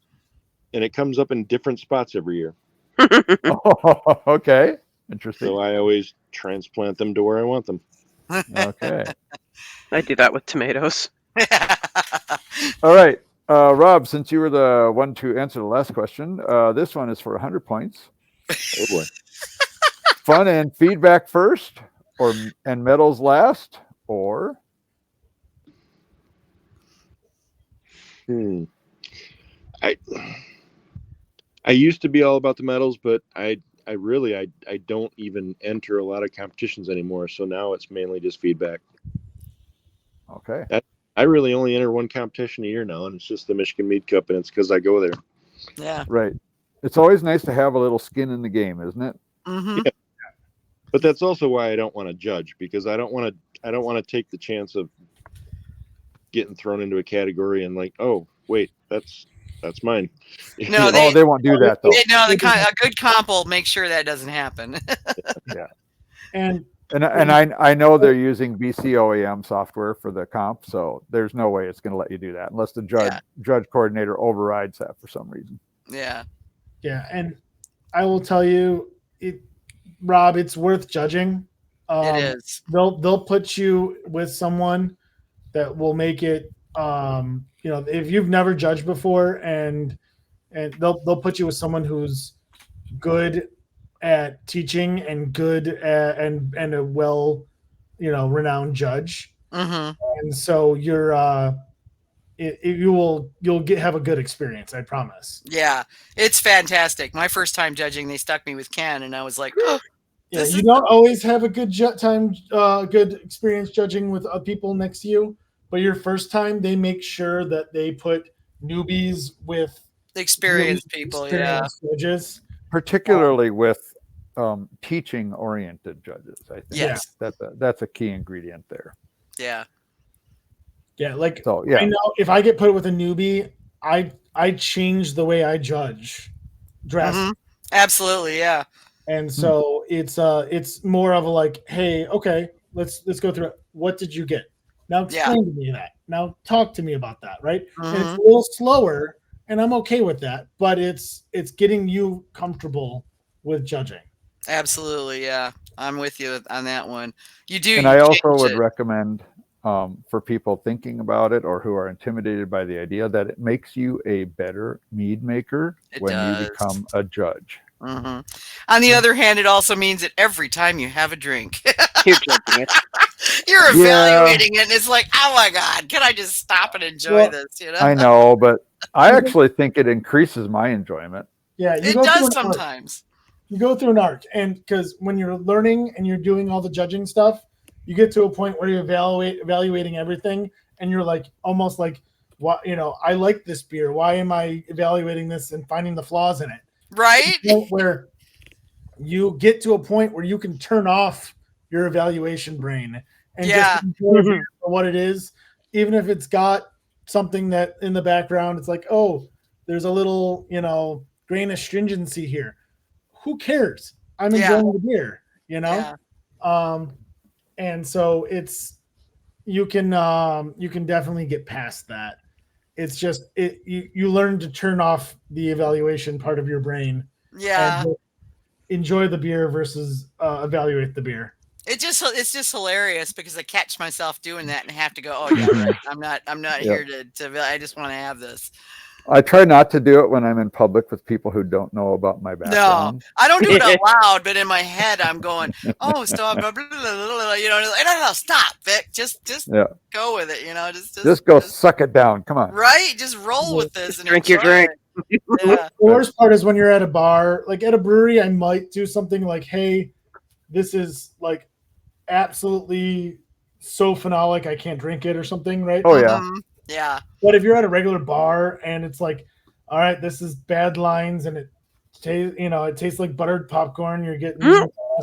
Speaker 6: And it comes up in different spots every year.
Speaker 4: Oh, okay. Interesting.
Speaker 6: So I always transplant them to where I want them.
Speaker 4: Okay.
Speaker 3: I do that with tomatoes.
Speaker 4: All right. Rob, since you were the one to answer the last question, this one is for 100 points.
Speaker 6: Oh, boy.
Speaker 4: Fun and feedback first, and medals last, or?
Speaker 6: I used to be all about the medals, but I don't even enter a lot of competitions anymore. So now it's mainly just feedback.
Speaker 4: Okay.
Speaker 6: I really only enter one competition a year now, and it's just the Michigan Mead Cup, and it's because I go there.
Speaker 7: Yeah.
Speaker 4: Right. It's always nice to have a little skin in the game, isn't it?
Speaker 7: Mm-hmm.
Speaker 6: Yeah. But that's also why I don't want to judge, because I don't want to take the chance of getting thrown into a category and like, oh wait, that's mine.
Speaker 7: No,
Speaker 4: they won't do that though.
Speaker 7: A good comp will make sure that doesn't happen.
Speaker 4: Yeah.
Speaker 5: And
Speaker 4: I know they're using BCOAM software for the comp, so there's no way it's going to let you do that unless the judge coordinator overrides that for some reason.
Speaker 7: Yeah.
Speaker 5: Yeah, and I will tell you, Rob, it's worth judging.
Speaker 7: It is.
Speaker 5: They'll put you with someone that will make it. If you've never judged before, and they'll put you with someone who's good at teaching and good at, and a well, renowned judge.
Speaker 7: Mm-hmm.
Speaker 5: And so you'll have a good experience, I promise.
Speaker 7: Yeah, it's fantastic. My first time judging, they stuck me with Ken, and I was like, oh,
Speaker 5: yeah, you don't always have a good good experience judging with people next to you, but your first time, they make sure that they put newbies with
Speaker 7: experienced people,
Speaker 5: judges,
Speaker 4: particularly with teaching-oriented judges. I think that's a key ingredient there.
Speaker 7: Yeah.
Speaker 5: Yeah, I know if I get put with a newbie, I change the way I judge drastically.
Speaker 7: Mm-hmm. Absolutely, yeah.
Speaker 5: And so it's more of a like, hey, okay, let's go through it. What did you get? Now explain to me that. Now talk to me about that, right?
Speaker 7: Mm-hmm.
Speaker 5: And it's a little slower, and I'm okay with that, but it's getting you comfortable with judging.
Speaker 7: Absolutely, yeah. I'm with you on that one.
Speaker 4: And I also would recommend for people thinking about it or who are intimidated by the idea that it makes you a better mead maker when you become a judge.
Speaker 7: Mm-hmm. On the other hand, it also means that every time you have a drink,
Speaker 3: you're judging it.
Speaker 7: You're evaluating it, and it's like, oh my God, can I just stop and enjoy this?
Speaker 4: I know, but I actually think it increases my enjoyment.
Speaker 5: Yeah,
Speaker 7: it does sometimes.
Speaker 5: You go through an arc, and because when you're learning and you're doing all the judging stuff, you get to a point where you're evaluating everything, and you're like, almost like, what, I like this beer. Why am I evaluating this and finding the flaws in it?
Speaker 7: Right.
Speaker 5: Where you get to a point where you can turn off your evaluation brain and just enjoy the beer for what it is, even if it's got something that in the background, it's like, oh, there's a little, grain of stringency here. Who cares? I'm enjoying the beer,
Speaker 7: Yeah.
Speaker 5: And so you can definitely get past that. It's just you learn to turn off the evaluation part of your brain.
Speaker 7: Yeah.
Speaker 5: And enjoy the beer versus evaluate the beer.
Speaker 7: It's just hilarious because I catch myself doing that and have to go, oh yeah, right. I'm not here to I just want to have this.
Speaker 4: I try not to do it when I'm in public with people who don't know about my background.
Speaker 7: No, I don't do it out loud, but in my head I'm going, oh, stop, blah, blah, blah, blah, no, stop, Vic, just go with it,
Speaker 4: just go suck it down. Come on,
Speaker 7: right? Just roll with this and
Speaker 3: drink your drink.
Speaker 7: Yeah.
Speaker 5: The worst part is when you're at a bar, like at a brewery, I might do something like, hey, this is like absolutely so phenolic I can't drink it or something, right?
Speaker 4: Oh yeah.
Speaker 7: Yeah.
Speaker 5: But if you're at a regular bar and it's like, all right, this is bad lines and it tastes like buttered popcorn, you're getting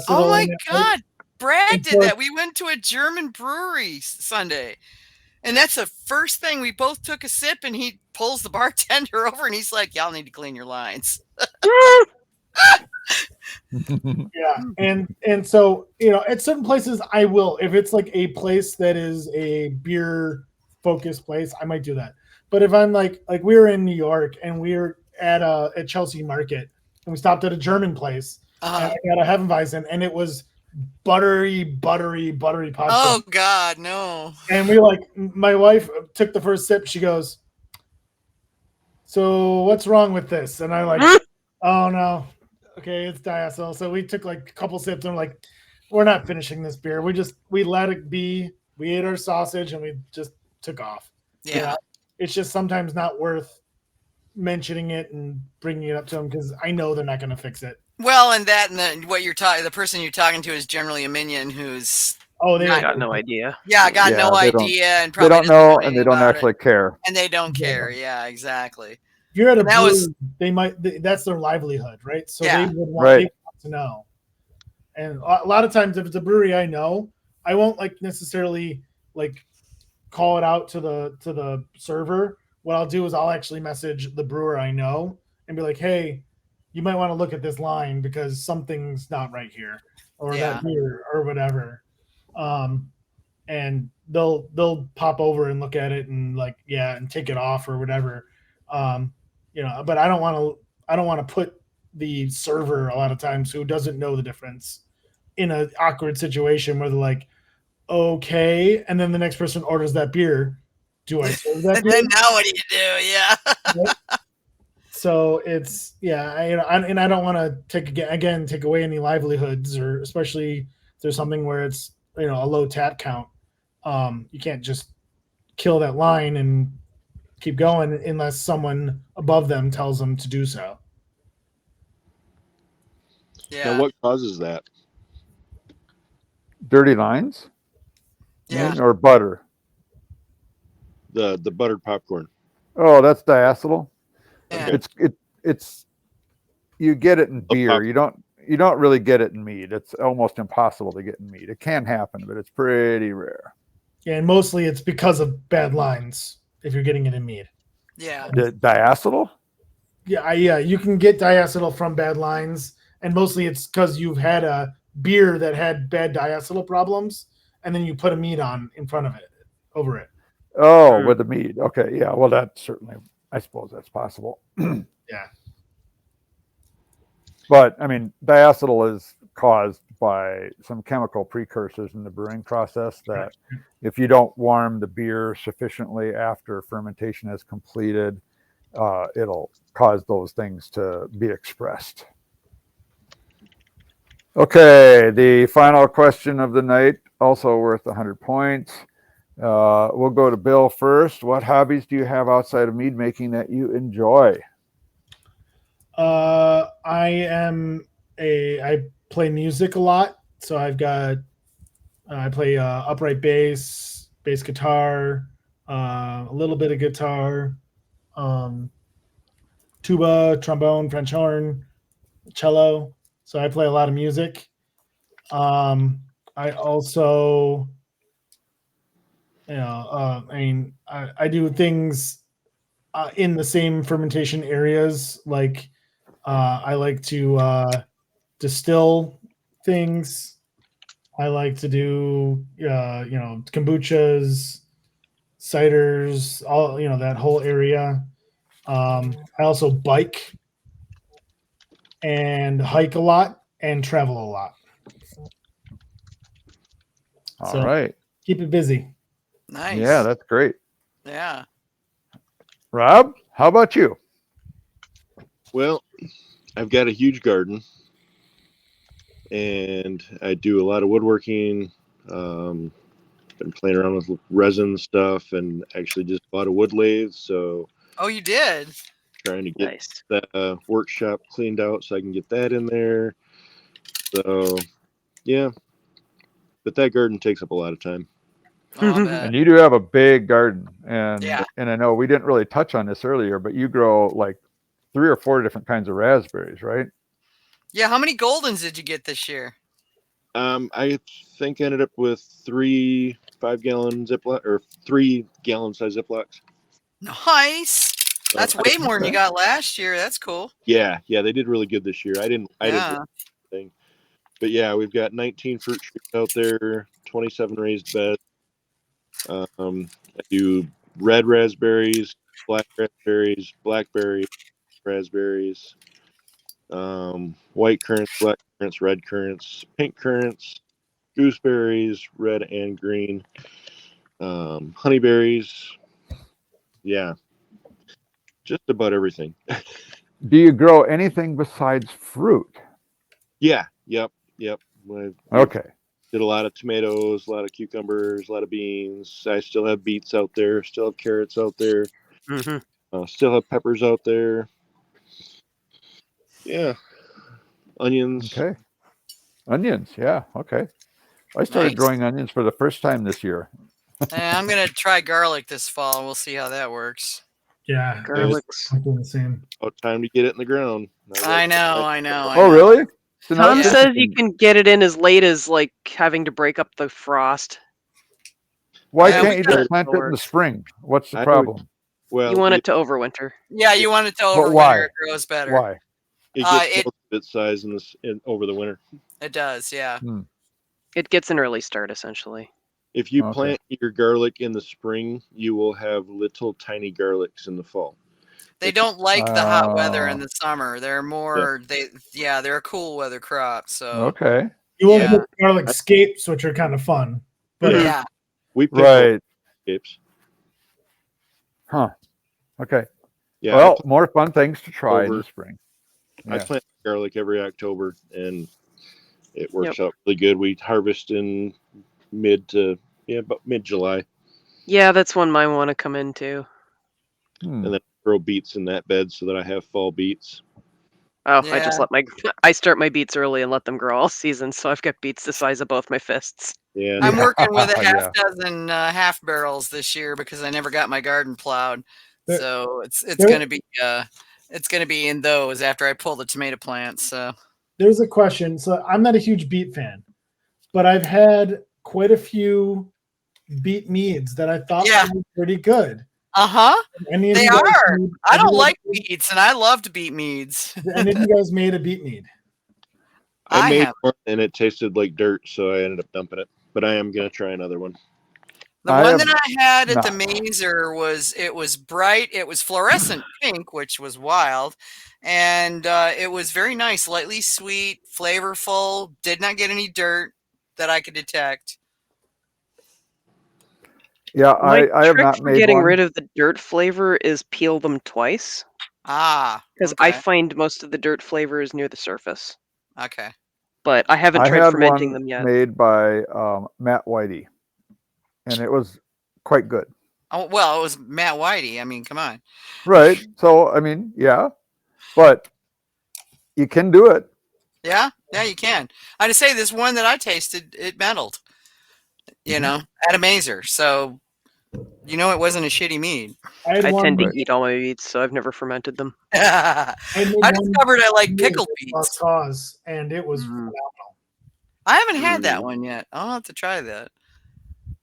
Speaker 7: Oh my God. Brad
Speaker 5: And
Speaker 7: did
Speaker 5: so-
Speaker 7: that. We went to a German brewery Sunday. And that's the first thing. We both took a sip and he pulls the bartender over and he's like, y'all need to clean your lines.
Speaker 5: Yeah. And so, at certain places I will. If it's like a place that is a beer focused place, I might do that. But if I'm like we were in New York and we were at Chelsea Market and we stopped at a German place and I got a Hefeweizen and it was buttery popcorn.
Speaker 7: Oh God, no.
Speaker 5: And my wife took the first sip. She goes, "So what's wrong with this?" And I'm like, "Oh no, okay, it's diacetyl." So we took like a couple sips and we're like, "We're not finishing this beer. We let it be. We ate our sausage and we just took off."
Speaker 7: Yeah.
Speaker 5: It's just sometimes not worth mentioning it and bringing it up to them because I know they're not going to fix it.
Speaker 7: Well, and what you're talking, the person you're talking to is generally a minion who's
Speaker 5: they
Speaker 3: got no idea.
Speaker 7: got no
Speaker 4: they don't-
Speaker 7: idea and
Speaker 4: They
Speaker 7: probably
Speaker 4: don't
Speaker 7: doesn't
Speaker 4: know, and
Speaker 7: anything
Speaker 4: they don't
Speaker 7: about
Speaker 4: actually
Speaker 7: it.
Speaker 4: care.
Speaker 7: And they don't
Speaker 5: Yeah.
Speaker 7: care. Yeah, exactly.
Speaker 5: If you're at a
Speaker 7: That was-
Speaker 5: brewery, that's their livelihood, right? So
Speaker 7: Yeah.
Speaker 5: they would want to know. And a lot of times, if it's a brewery I know, I won't necessarily call it out to the server. What I'll do is I'll actually message the brewer I know and be like, "Hey, you might want to look at this line because something's not right here, or that beer, or whatever." And they'll pop over and look at it and and take it off or whatever. But I don't want to put the server a lot of times who doesn't know the difference in an awkward situation where they're like, okay, and then the next person orders that beer. Do I serve that
Speaker 7: and
Speaker 5: beer?
Speaker 7: then now what do you do? Yeah.
Speaker 5: So it's and I don't want to take away any livelihoods, or especially if there's something where it's a low tap count. You can't just kill that line and keep going unless someone above them tells them to do so.
Speaker 7: Yeah.
Speaker 6: Now, what causes that?
Speaker 4: Dirty lines?
Speaker 7: Yeah.
Speaker 4: Or butter?
Speaker 6: The buttered popcorn.
Speaker 4: Oh, that's diacetyl.
Speaker 7: Yeah.
Speaker 4: It's you get it in beer. You don't really get it in mead. It's almost impossible to get in mead. It can happen, but it's pretty rare.
Speaker 5: Yeah, and mostly it's because of bad lines if you're getting it in mead.
Speaker 7: Yeah.
Speaker 4: The diacetyl?
Speaker 5: Yeah, you can get diacetyl from bad lines, and mostly it's because you've had a beer that had bad diacetyl problems, and then you put a mead on in front of it, over it.
Speaker 4: Oh, with the mead. Okay, yeah. Well, that certainly, I suppose that's possible.
Speaker 5: Yeah.
Speaker 4: But I mean, diacetyl is caused by some chemical precursors in the brewing process that if you don't warm the beer sufficiently after fermentation is completed, it'll cause those things to be expressed. Okay, the final question of the night, also worth 100 points. We'll go to Bill first. What hobbies do you have outside of mead making that you enjoy?
Speaker 5: I play music a lot. So I play upright bass guitar, a little bit of guitar, tuba, trombone, French horn, cello. So I play a lot of music. I also, I do things in the same fermentation areas. Like I like to distill things. I like to do, kombuchas, ciders, all, that whole area. I also bike and hike a lot and travel a lot.
Speaker 4: All right.
Speaker 5: Keep it busy.
Speaker 7: Nice.
Speaker 4: Yeah, that's great.
Speaker 7: Yeah.
Speaker 4: Rob, how about you?
Speaker 6: Well, I've got a huge garden, and I do a lot of woodworking. Been playing around with resin stuff, and actually just bought a wood lathe. So.
Speaker 7: Oh, you did?
Speaker 6: trying to get
Speaker 3: Nice.
Speaker 6: the workshop cleaned out so I can get that in there. So, yeah. But that garden takes up a lot of time.
Speaker 7: Oh, I bet.
Speaker 4: And you do have a big garden, and
Speaker 7: Yeah.
Speaker 4: I know we didn't really touch on this earlier, but you grow like 3 or 4 different kinds of raspberries, right?
Speaker 7: Yeah. How many Goldens did you get this year?
Speaker 6: I think I ended up with 3 5-gallon Ziploc or 3-gallon size Ziplocs.
Speaker 7: Nice. That's way more than you got last year. That's cool.
Speaker 6: Yeah, they did really good this year. I didn't thing. But yeah, we've got 19 fruit trees out there, 27 raised beds. I do red raspberries, black raspberries, blackberries, raspberries, white currants, black currants, red currants, pink currants, gooseberries, red and green, honeyberries. Yeah, just about everything.
Speaker 4: Do you grow anything besides fruit?
Speaker 6: Yeah, yep.
Speaker 4: Okay.
Speaker 6: Did a lot of tomatoes, a lot of cucumbers, a lot of beans. I still have beets out there, still have carrots out there, still have peppers out there. Yeah, onions.
Speaker 4: Okay. Onions, yeah, okay. I started growing onions for the first time this year.
Speaker 7: I'm gonna try garlic this fall. We'll see how that works.
Speaker 5: Yeah,
Speaker 3: Garlics.
Speaker 5: I'm doing the same.
Speaker 6: About time to get it in the ground.
Speaker 7: I know.
Speaker 4: Oh, really? So now
Speaker 3: Tom
Speaker 4: it's
Speaker 3: says you
Speaker 4: interesting.
Speaker 3: can get it in as late as like having to break up the frost.
Speaker 4: Why
Speaker 7: Yeah,
Speaker 4: can't
Speaker 7: we
Speaker 4: you
Speaker 7: gotta-
Speaker 4: just plant it in the spring? What's the
Speaker 6: I
Speaker 4: problem?
Speaker 6: Well,
Speaker 3: You want it to overwinter.
Speaker 7: Yeah, you want it to
Speaker 4: But why?
Speaker 7: overwinter. It grows better.
Speaker 4: Why?
Speaker 6: it gets most of its size over the winter.
Speaker 7: It does. Yeah.
Speaker 3: It gets an early start, essentially.
Speaker 6: If you plant your garlic in the spring, you will have little tiny garlics in the fall.
Speaker 7: They don't like the hot weather in the summer. They're more they're a cool weather crop. So
Speaker 4: Okay.
Speaker 5: You won't get garlic scapes, which are kind of fun. But
Speaker 7: yeah.
Speaker 6: We pick
Speaker 4: right.
Speaker 6: Scapes.
Speaker 4: Huh. Okay.
Speaker 6: Yeah.
Speaker 4: Well, more fun things to try in the spring. Yeah.
Speaker 6: I plant garlic every October, and it works out really good. We harvest in about mid-July.
Speaker 3: Yeah, that's when mine want to come in too.
Speaker 6: And then grow beets in that bed so that I have fall beets.
Speaker 3: Oh, I start my beets early and let them grow all season, so I've got beets the size of both my fists.
Speaker 6: Yeah.
Speaker 7: I'm working with a half dozen half barrels this year because I never got my garden plowed. So it's gonna be in those after I pull the tomato plants. So
Speaker 5: there's a question. So I'm not a huge beet fan, but I've had quite a few beet meads that I thought were pretty good.
Speaker 7: They are. I don't like beets, and I loved beet meads.
Speaker 5: Any of you guys made a beet mead?
Speaker 6: I made one, and it tasted like dirt, so I ended up dumping it. But I am gonna try another one.
Speaker 7: The one that I had at the Mazer was bright. It was fluorescent pink, which was wild, and it was very nice, lightly sweet, flavorful. Did not get any dirt that I could detect.
Speaker 4: Yeah, I have not made
Speaker 3: getting
Speaker 4: one.
Speaker 3: rid of the dirt flavor is peel them twice. Because I find most of the dirt flavor is near the surface.
Speaker 7: Okay.
Speaker 3: But I haven't tried fermenting them yet.
Speaker 4: Made by Matt Whitey, and it was quite good.
Speaker 7: Oh well, it was Matt Whitey. I mean, come on.
Speaker 4: Right. So I mean, yeah, but you can do it.
Speaker 7: Yeah, you can. I just say this one that I tasted, it meddled. You know, at a Mazer. So, it wasn't a shitty mead.
Speaker 3: I tend to eat all my beets, so I've never fermented them.
Speaker 7: I discovered I like pickled beets.
Speaker 5: Cause, and it was phenomenal.
Speaker 7: I haven't had that one yet. I'll have to try that.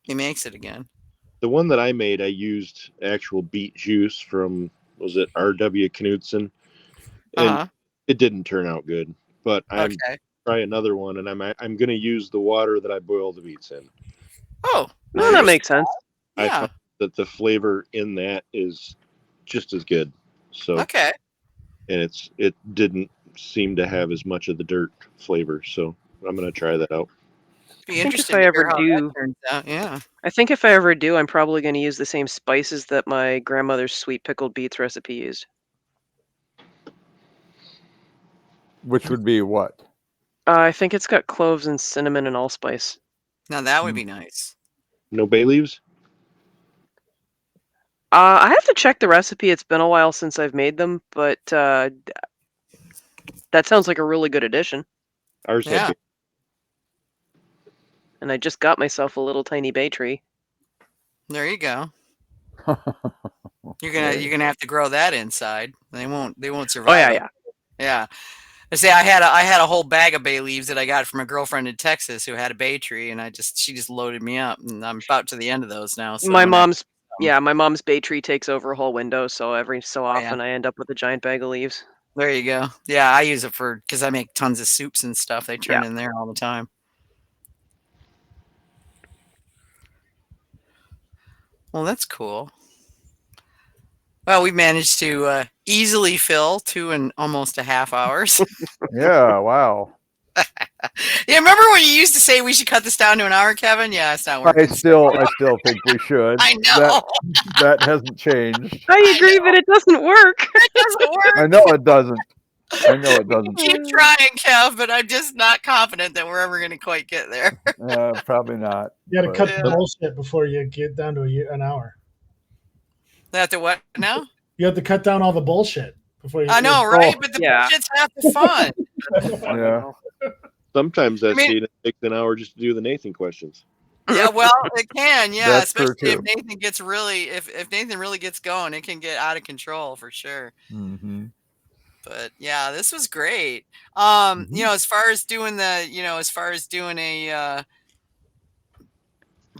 Speaker 7: He makes it again.
Speaker 6: The one that I made, I used actual beet juice from, was it R.W. Knudsen? And it didn't turn out good. But I'm try another one, and I'm going to use the water that I boil the beets in.
Speaker 7: Oh,
Speaker 3: well, that makes sense.
Speaker 6: I found that the flavor in that is just as good. So and it didn't seem to have as much of the dirt flavor. So I'm going to try that out.
Speaker 7: Be interesting if I ever do. Yeah.
Speaker 3: I think if I ever do, I'm probably going to use the same spices that my grandmother's sweet pickled beets recipe used.
Speaker 4: Which would be what?
Speaker 3: I think it's got cloves and cinnamon and allspice.
Speaker 7: Now that would be nice.
Speaker 6: No bay leaves?
Speaker 3: I have to check the recipe. It's been a while since I've made them, but that sounds like a really good addition.
Speaker 6: Ours
Speaker 7: Yeah.
Speaker 6: had
Speaker 3: And I just got myself a little tiny bay tree.
Speaker 7: There you go. You're gonna have to grow that inside. They won't survive.
Speaker 3: Oh yeah.
Speaker 7: Yeah. I say I had a whole bag of bay leaves that I got from a girlfriend in Texas who had a bay tree, and she just loaded me up, and I'm about to the end of those now. So
Speaker 3: My mom's bay tree takes over a whole window, so every so
Speaker 7: yeah.
Speaker 3: often I end up with a giant bag of leaves.
Speaker 7: There you go. Yeah, I use it because I make tons of soups and stuff. They turn in there all the time. Well, that's cool. Well, we managed to easily fill 2 and almost a half hours.
Speaker 4: Yeah, wow.
Speaker 7: Yeah, remember when you used to say we should cut this down to an hour, Kevin? Yeah, it's not working.
Speaker 4: I still think we should.
Speaker 7: I know.
Speaker 4: That hasn't changed.
Speaker 3: I agree, but it doesn't work.
Speaker 7: It doesn't work.
Speaker 4: I know it doesn't.
Speaker 7: Keep trying, Kev, but I'm just not confident that we're ever going to quite get there.
Speaker 4: Probably not.
Speaker 5: You got to cut the bullshit before you get down to an hour.
Speaker 7: Have to what now?
Speaker 5: You have to cut down all the bullshit before you.
Speaker 7: I know, right? But the bullshit's half the fun.
Speaker 4: Yeah.
Speaker 6: Sometimes it takes an hour just to do the Nathan questions.
Speaker 7: Yeah, well, it can, yeah.
Speaker 4: That's
Speaker 7: especially if Nathan gets if Nathan really gets going, it can get out of control for sure.
Speaker 4: Mm-hmm.
Speaker 7: But yeah, this was great. You know, as far as doing a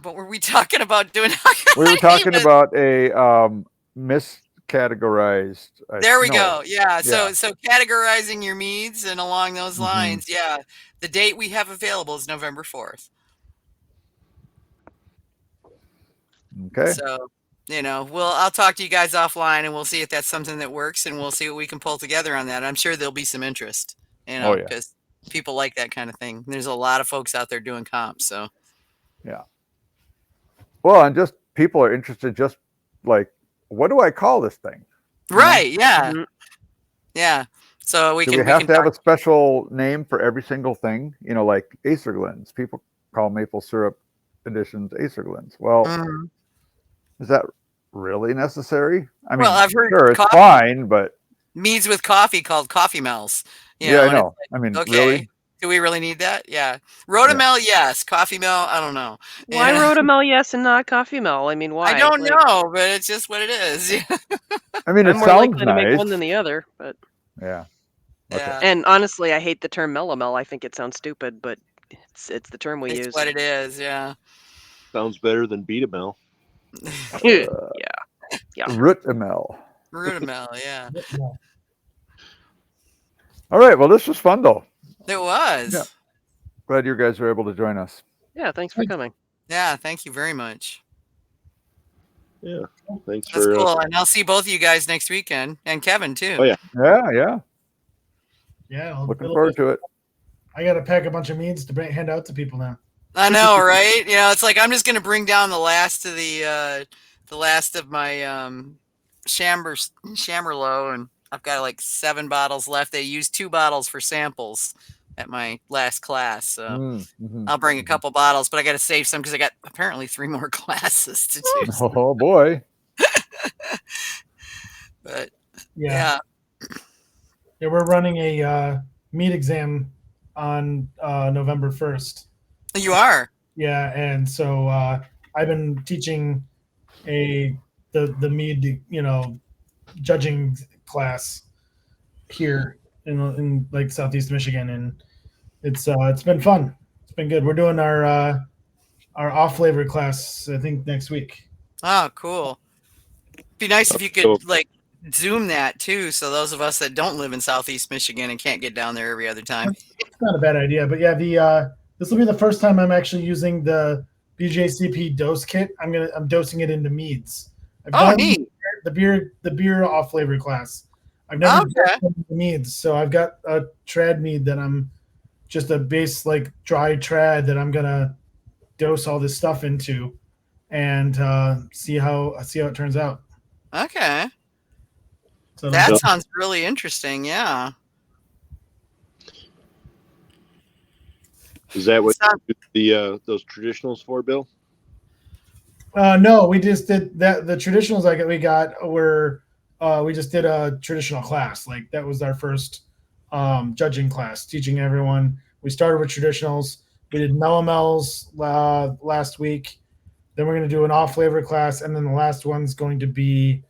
Speaker 7: what were we talking about doing?
Speaker 4: We were talking about a miscategorized.
Speaker 7: There we go. Yeah. So categorizing your meads and along those lines. Yeah. The date we have available is November 4th.
Speaker 4: Okay.
Speaker 7: So, you know, I'll talk to you guys offline and we'll see if that's something that works and we'll see what we can pull together on that. I'm sure there'll be some interest, you know, because people like that kind of thing. There's a lot of folks out there doing comps. So,
Speaker 4: yeah. Well, and just people are interested, just like, what do I call this thing?
Speaker 7: Right. Yeah. Mm-hmm. Yeah. So we
Speaker 4: can have to have a special name for every single thing, you know, like Acerglins. People call maple syrup additions Acerglins. Well, is that really necessary? I mean,
Speaker 7: I've heard
Speaker 4: sure, it's fine, but
Speaker 7: meads with coffee called coffee mells.
Speaker 4: I know. I mean, really?
Speaker 7: Do we really need that? Yeah. Rotamel, yes. Coffee mill, I don't know.
Speaker 3: Why Rotamel, yes, and not coffee mill? I mean, why?
Speaker 7: I don't know, but it's just what it is.
Speaker 4: I mean,
Speaker 3: I'm more likely to make one than the other, but
Speaker 4: yeah.
Speaker 7: Okay. Yeah.
Speaker 3: And honestly, I hate the term melomel. I think it sounds stupid, but it's the term we use.
Speaker 7: It's what it is, yeah.
Speaker 6: Sounds better than beat-a-mel.
Speaker 3: Yeah.
Speaker 4: Rotamel.
Speaker 7: Rotamel, yeah.
Speaker 4: All right. Well, this was fun, though.
Speaker 7: It was.
Speaker 4: Yeah. Glad you guys were able to join us.
Speaker 3: Yeah, thanks for coming.
Speaker 7: Yeah, thank you very much.
Speaker 6: Yeah, thanks
Speaker 7: That's cool. And I'll see both of you guys next weekend, and Kevin too.
Speaker 6: Oh yeah.
Speaker 5: Yeah.
Speaker 4: Looking forward to it.
Speaker 5: I got to pack a bunch of meads to hand out to people now.
Speaker 7: I know, right? You know, it's like I'm just going to bring down the last of my Chamberlain, and I've got like 7 bottles left. They used 2 bottles for samples at my last class, so I'll bring a couple bottles, but I got to save some because I got apparently 3 more classes to do.
Speaker 4: Oh boy!
Speaker 7: But
Speaker 5: yeah, we're running a mead exam on November 1st.
Speaker 7: You are?
Speaker 5: Yeah, and so I've been teaching the mead, judging class here in like Southeast Michigan, and it's been fun. It's been good. We're doing our off flavor class, I think, next week.
Speaker 7: Oh, cool. Be nice if you could like Zoom that too, so those of us that don't live in Southeast Michigan and can't get down there every other time.
Speaker 5: It's not a bad idea, but yeah, this will be the first time I'm actually using the BJCP dose kit. I'm dosing it into meads. I've done
Speaker 7: neat.
Speaker 5: The beer off flavor class. I've never done the meads, so I've got a trad mead that I'm just a base like dry trad that I'm gonna dose all this stuff into, and see how it turns out.
Speaker 7: Okay.
Speaker 5: So
Speaker 7: that sounds really interesting. Yeah.
Speaker 6: Is that what those traditionals for, Bill?
Speaker 5: No, we just did that. The traditionals we got were we just did a traditional class. Like that was our first judging class, teaching everyone. We started with traditionals. We did melomels last week. Then we're going to do an off-flavor class, and then the last one's going to be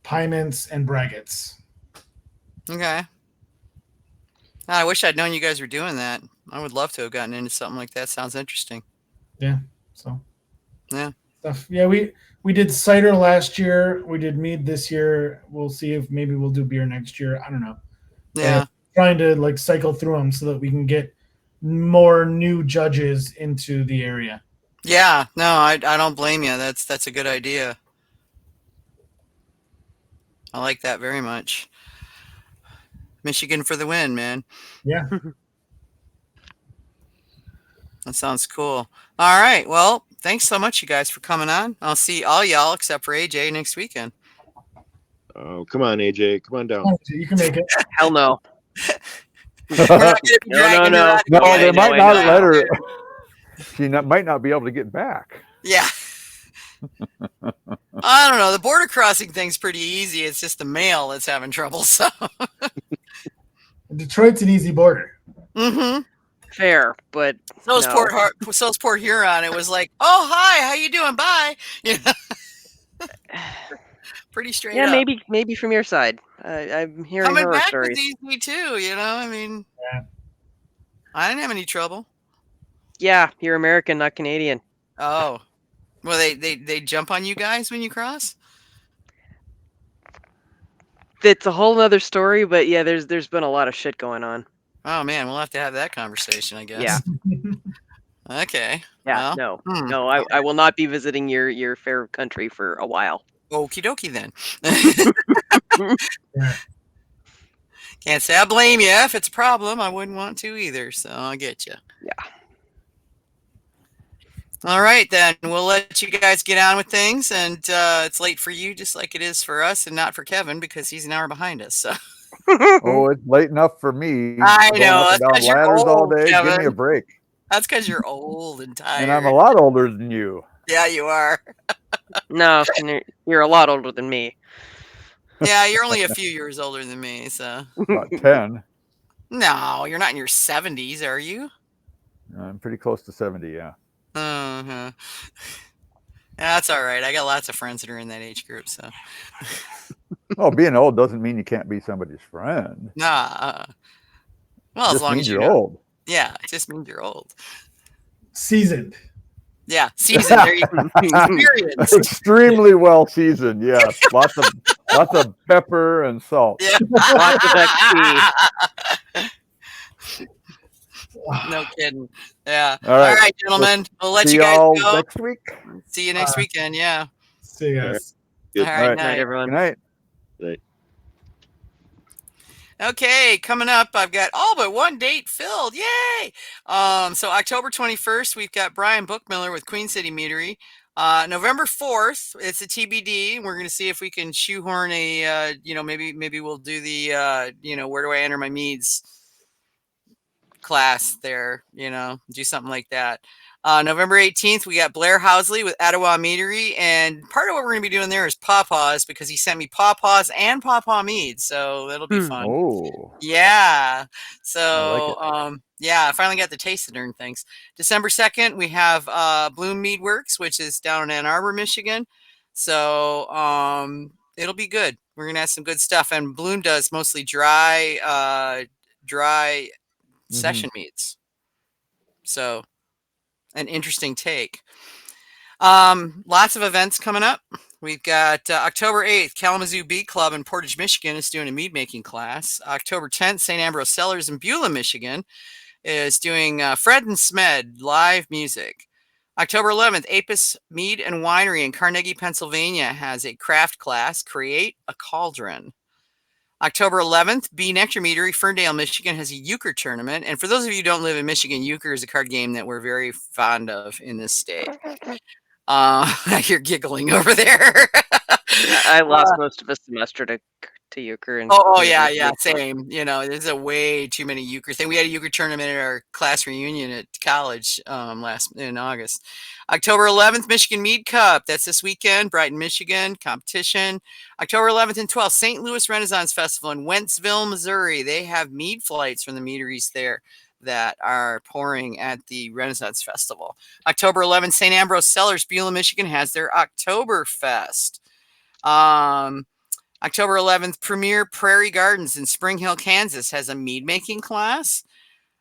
Speaker 5: piments and braggots.
Speaker 7: Okay. I wish I'd known you guys were doing that. I would love to have gotten into something like that. Sounds interesting.
Speaker 5: Yeah. So.
Speaker 7: Yeah.
Speaker 5: Stuff. Yeah, we did cider last year. We did mead this year. We'll see if maybe we'll do beer next year. I don't know.
Speaker 7: Yeah.
Speaker 5: Trying to like cycle through them so that we can get more new judges into the area.
Speaker 7: Yeah. No, I don't blame you. That's a good idea. I like that very much. Michigan for the win, man.
Speaker 5: Yeah.
Speaker 7: That sounds cool. All right. Well, thanks so much, you guys, for coming on. I'll see all y'all except for AJ next weekend.
Speaker 6: Oh, come on, AJ. Come on down.
Speaker 5: You can make it.
Speaker 3: Hell no.
Speaker 7: We're not gonna be dragging her out
Speaker 4: No,
Speaker 7: again.
Speaker 4: they might not
Speaker 3: know.
Speaker 4: let her. She might not be able to get back.
Speaker 7: Yeah. I don't know. The border crossing thing's pretty easy. It's just the mail that's having trouble. So.
Speaker 5: Detroit's an easy border.
Speaker 7: Mm-hmm.
Speaker 3: Fair, but
Speaker 7: so's
Speaker 3: no.
Speaker 7: Port Huron. It was like, oh hi, how you doing? Bye. You know? Pretty straight up.
Speaker 3: Yeah, maybe from your side. I'm hearing
Speaker 7: Coming
Speaker 3: horror
Speaker 7: back
Speaker 3: stories.
Speaker 7: was easy too. You know, I mean, I didn't have any trouble.
Speaker 3: Yeah, you're American, not Canadian.
Speaker 7: Oh, well, they jump on you guys when you cross.
Speaker 3: It's a whole other story, but yeah, there's been a lot of shit going on.
Speaker 7: Oh man, we'll have to have that conversation, I guess.
Speaker 3: Yeah.
Speaker 7: Okay.
Speaker 3: Yeah.
Speaker 7: Well,
Speaker 3: No. I will not be visiting your fair country for a while.
Speaker 7: Okie dokie then. Can't say I blame you. If it's a problem, I wouldn't want to either. So I get you.
Speaker 3: Yeah.
Speaker 7: All right, then we'll let you guys get on with things, and it's late for you, just like it is for us, and not for Kevin because he's an hour behind us. So.
Speaker 4: Oh, it's late enough for me.
Speaker 7: I
Speaker 4: Going
Speaker 7: know.
Speaker 4: up and
Speaker 7: That's
Speaker 4: down ladders all day.
Speaker 7: Kevin.
Speaker 4: Give me a break.
Speaker 7: That's because you're old and tired.
Speaker 4: And I'm a lot older than you.
Speaker 7: Yeah, you are.
Speaker 3: No, you're a lot older than me.
Speaker 7: Yeah, you're only a few years older than me, so.
Speaker 4: About 10.
Speaker 7: No, you're not in your 70s, are you?
Speaker 4: I'm pretty close to 70, yeah.
Speaker 7: Uh-huh. That's all right. I got lots of friends that are in that age group, so.
Speaker 4: Oh, being old doesn't mean you can't be somebody's friend.
Speaker 7: Nah. Well,
Speaker 4: Just
Speaker 7: as long
Speaker 4: means
Speaker 7: as
Speaker 4: you're
Speaker 7: you know.
Speaker 4: old.
Speaker 7: Yeah, it just means you're old.
Speaker 5: Seasoned.
Speaker 7: Yeah, seasoned. There you go. Experience.
Speaker 4: Extremely well seasoned, yes. Lots of pepper and salt.
Speaker 7: Yeah.
Speaker 3: Lots of XP.
Speaker 7: No kidding. Yeah.
Speaker 4: All right,
Speaker 7: gentlemen. We'll let
Speaker 4: See
Speaker 7: you guys
Speaker 4: y'all
Speaker 7: go.
Speaker 4: next week.
Speaker 7: See you next weekend. Yeah.
Speaker 5: See you guys.
Speaker 6: Good
Speaker 7: All right,
Speaker 3: Good night, everyone.
Speaker 4: Good night.
Speaker 6: night.
Speaker 7: Okay, coming up, I've got all but one date filled. Yay! So October 21st, we've got Brian Bookmiller with Queen City Meadery. November 4th, it's a TBD. We're going to see if we can shoehorn a, maybe we'll do the, where do I enter my meads class there, do something like that. November 18th, we got Blair Housley with Ottawa Meadery, and part of what we're going to be doing there is pawpaws because he sent me pawpaws and pawpaw mead, so that'll be fun.
Speaker 4: Oh,
Speaker 7: Yeah. So,
Speaker 4: I
Speaker 7: I finally got the taste of darn things. December 2nd, we have Bloom Mead Works, which is down in Ann Arbor, Michigan. So, it'll be good. We're going to have some good stuff, and Bloom does mostly dry session meads. So, an interesting take. Lots of events coming up. We've got October 8th, Kalamazoo Beat Club in Portage, Michigan is doing a mead making class. October 10th, St. Ambrose Cellars in Beulah, Michigan is doing Fred and Smed live music. October 11th, Apis Mead and Winery in Carnegie, Pennsylvania has a craft class, Create a Cauldron. October 11th, B Nectar Meadery, Ferndale, Michigan has a euchre tournament. And for those of you who don't live in Michigan, euchre is a card game that we're very fond of in this state. You're giggling over there.
Speaker 3: I lost most of a semester to to euchre. And
Speaker 7: Oh yeah, same. There's a way too many euchre thing. We had a euchre tournament at our class reunion at college in August. October 11th, Michigan Mead Cup. That's this weekend, Brighton, Michigan, competition. October 11th and 12th, St. Louis Renaissance Festival in Wentzville, Missouri. They have mead flights from the meaderies there that are pouring at the Renaissance Festival. October 11th, St. Ambrose Cellars, Beulah, Michigan has their Oktoberfest. October 11th, Premier Prairie Gardens in Spring Hill, Kansas has a mead making class.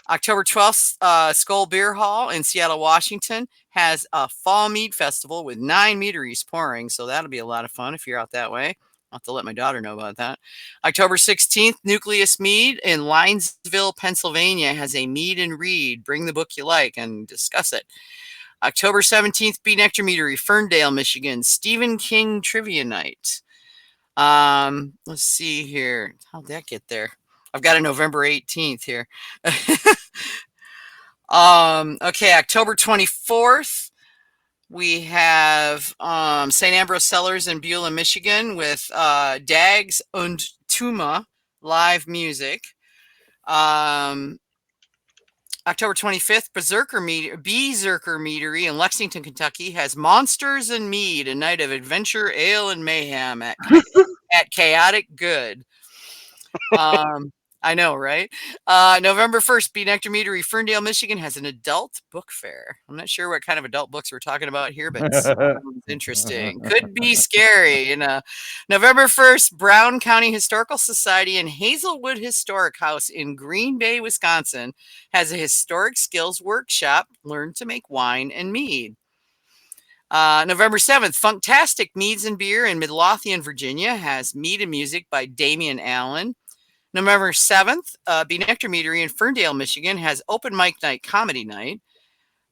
Speaker 7: October 12th, Skull Beer Hall in Seattle, Washington has a fall mead festival with 9 meaderies pouring. So that'll be a lot of fun if you're out that way. I'll have to let my daughter know about that. October 16th, Nucleus Mead in Linesville, Pennsylvania has a mead and read. Bring the book you like and discuss it. October 17th, Bee Nectar Meadery, Ferndale, Michigan, Stephen King Trivia Night. Let's see here. How'd that get there? I've got a November 18th here. Okay, October 24th, we have St. Ambrose Cellars in Beulah, Michigan with Dags und Tuma live music. October 25th, Berserker Meadery in Lexington, Kentucky has Monsters and Mead, a night of adventure, ale, and mayhem at Chaotic Good. I know, right? November 1st, Bee Nectar Meadery, Ferndale, Michigan has an adult book fair. I'm not sure what kind of adult books we're talking about here, but sounds interesting. Could be scary. November 1st, Brown County Historical Society and Hazelwood Historic House in Green Bay, Wisconsin has a historic skills workshop, Learn to Make Wine and Mead. November 7th, Funktastic Meads and Beer in Midlothian, Virginia has Mead and Music by Damian Allen. November 7th, Bee Nectar Meadery in Ferndale, Michigan has Open Mic Night Comedy Night.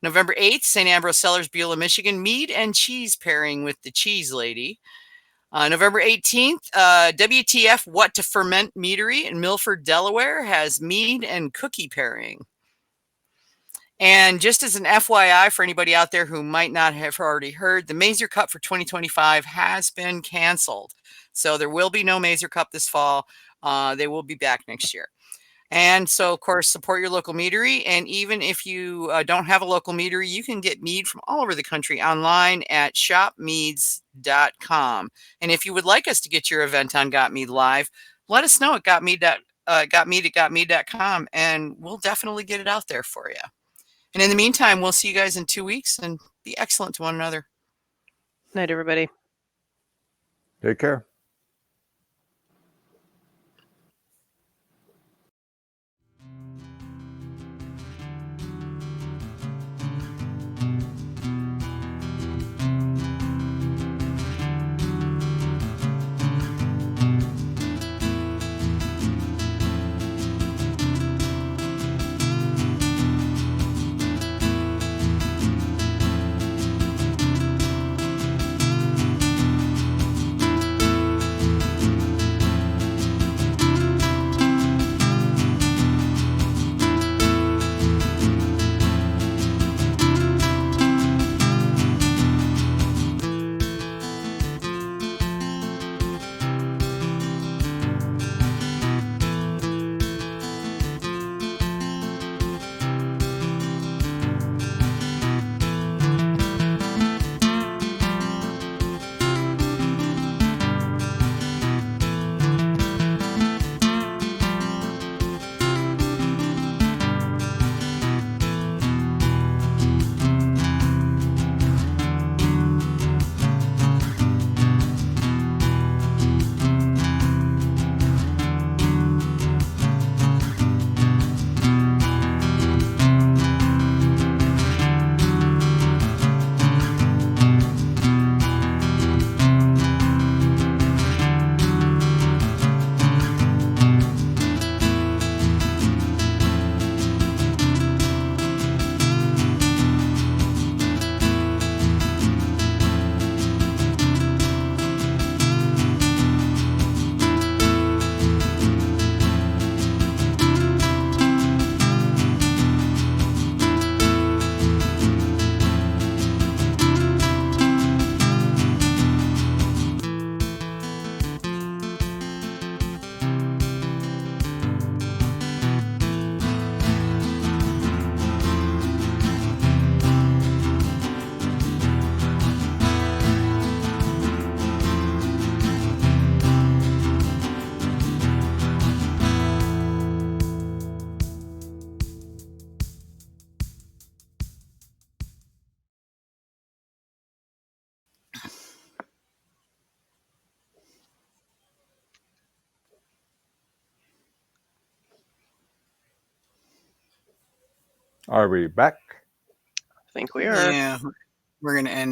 Speaker 7: November 8th, St. Ambrose Cellars, Beulah, Michigan, mead and cheese pairing with the Cheese Lady. November 18th, WTF What to Ferment Meadery in Milford, Delaware has mead and cookie pairing. And just as an FYI for anybody out there who might not have already heard, the Mazer Cup for 2025 has been canceled. So there will be no Mazer Cup this fall. They will be back next year. And so, of course, support your local meadery. And even if you don't have a local meadery, you can get mead from all over the country online at shopmeads.com. And if you would like us to get your event on Got Mead Live, let us know at gotmead@gotmead.com, and we'll definitely get it out there for you. And in the meantime, we'll see you guys in 2 weeks, and be excellent to one another.
Speaker 3: Night, everybody.
Speaker 4: Take care. Are we back?
Speaker 3: I think we are.
Speaker 7: Yeah, we're gonna end now.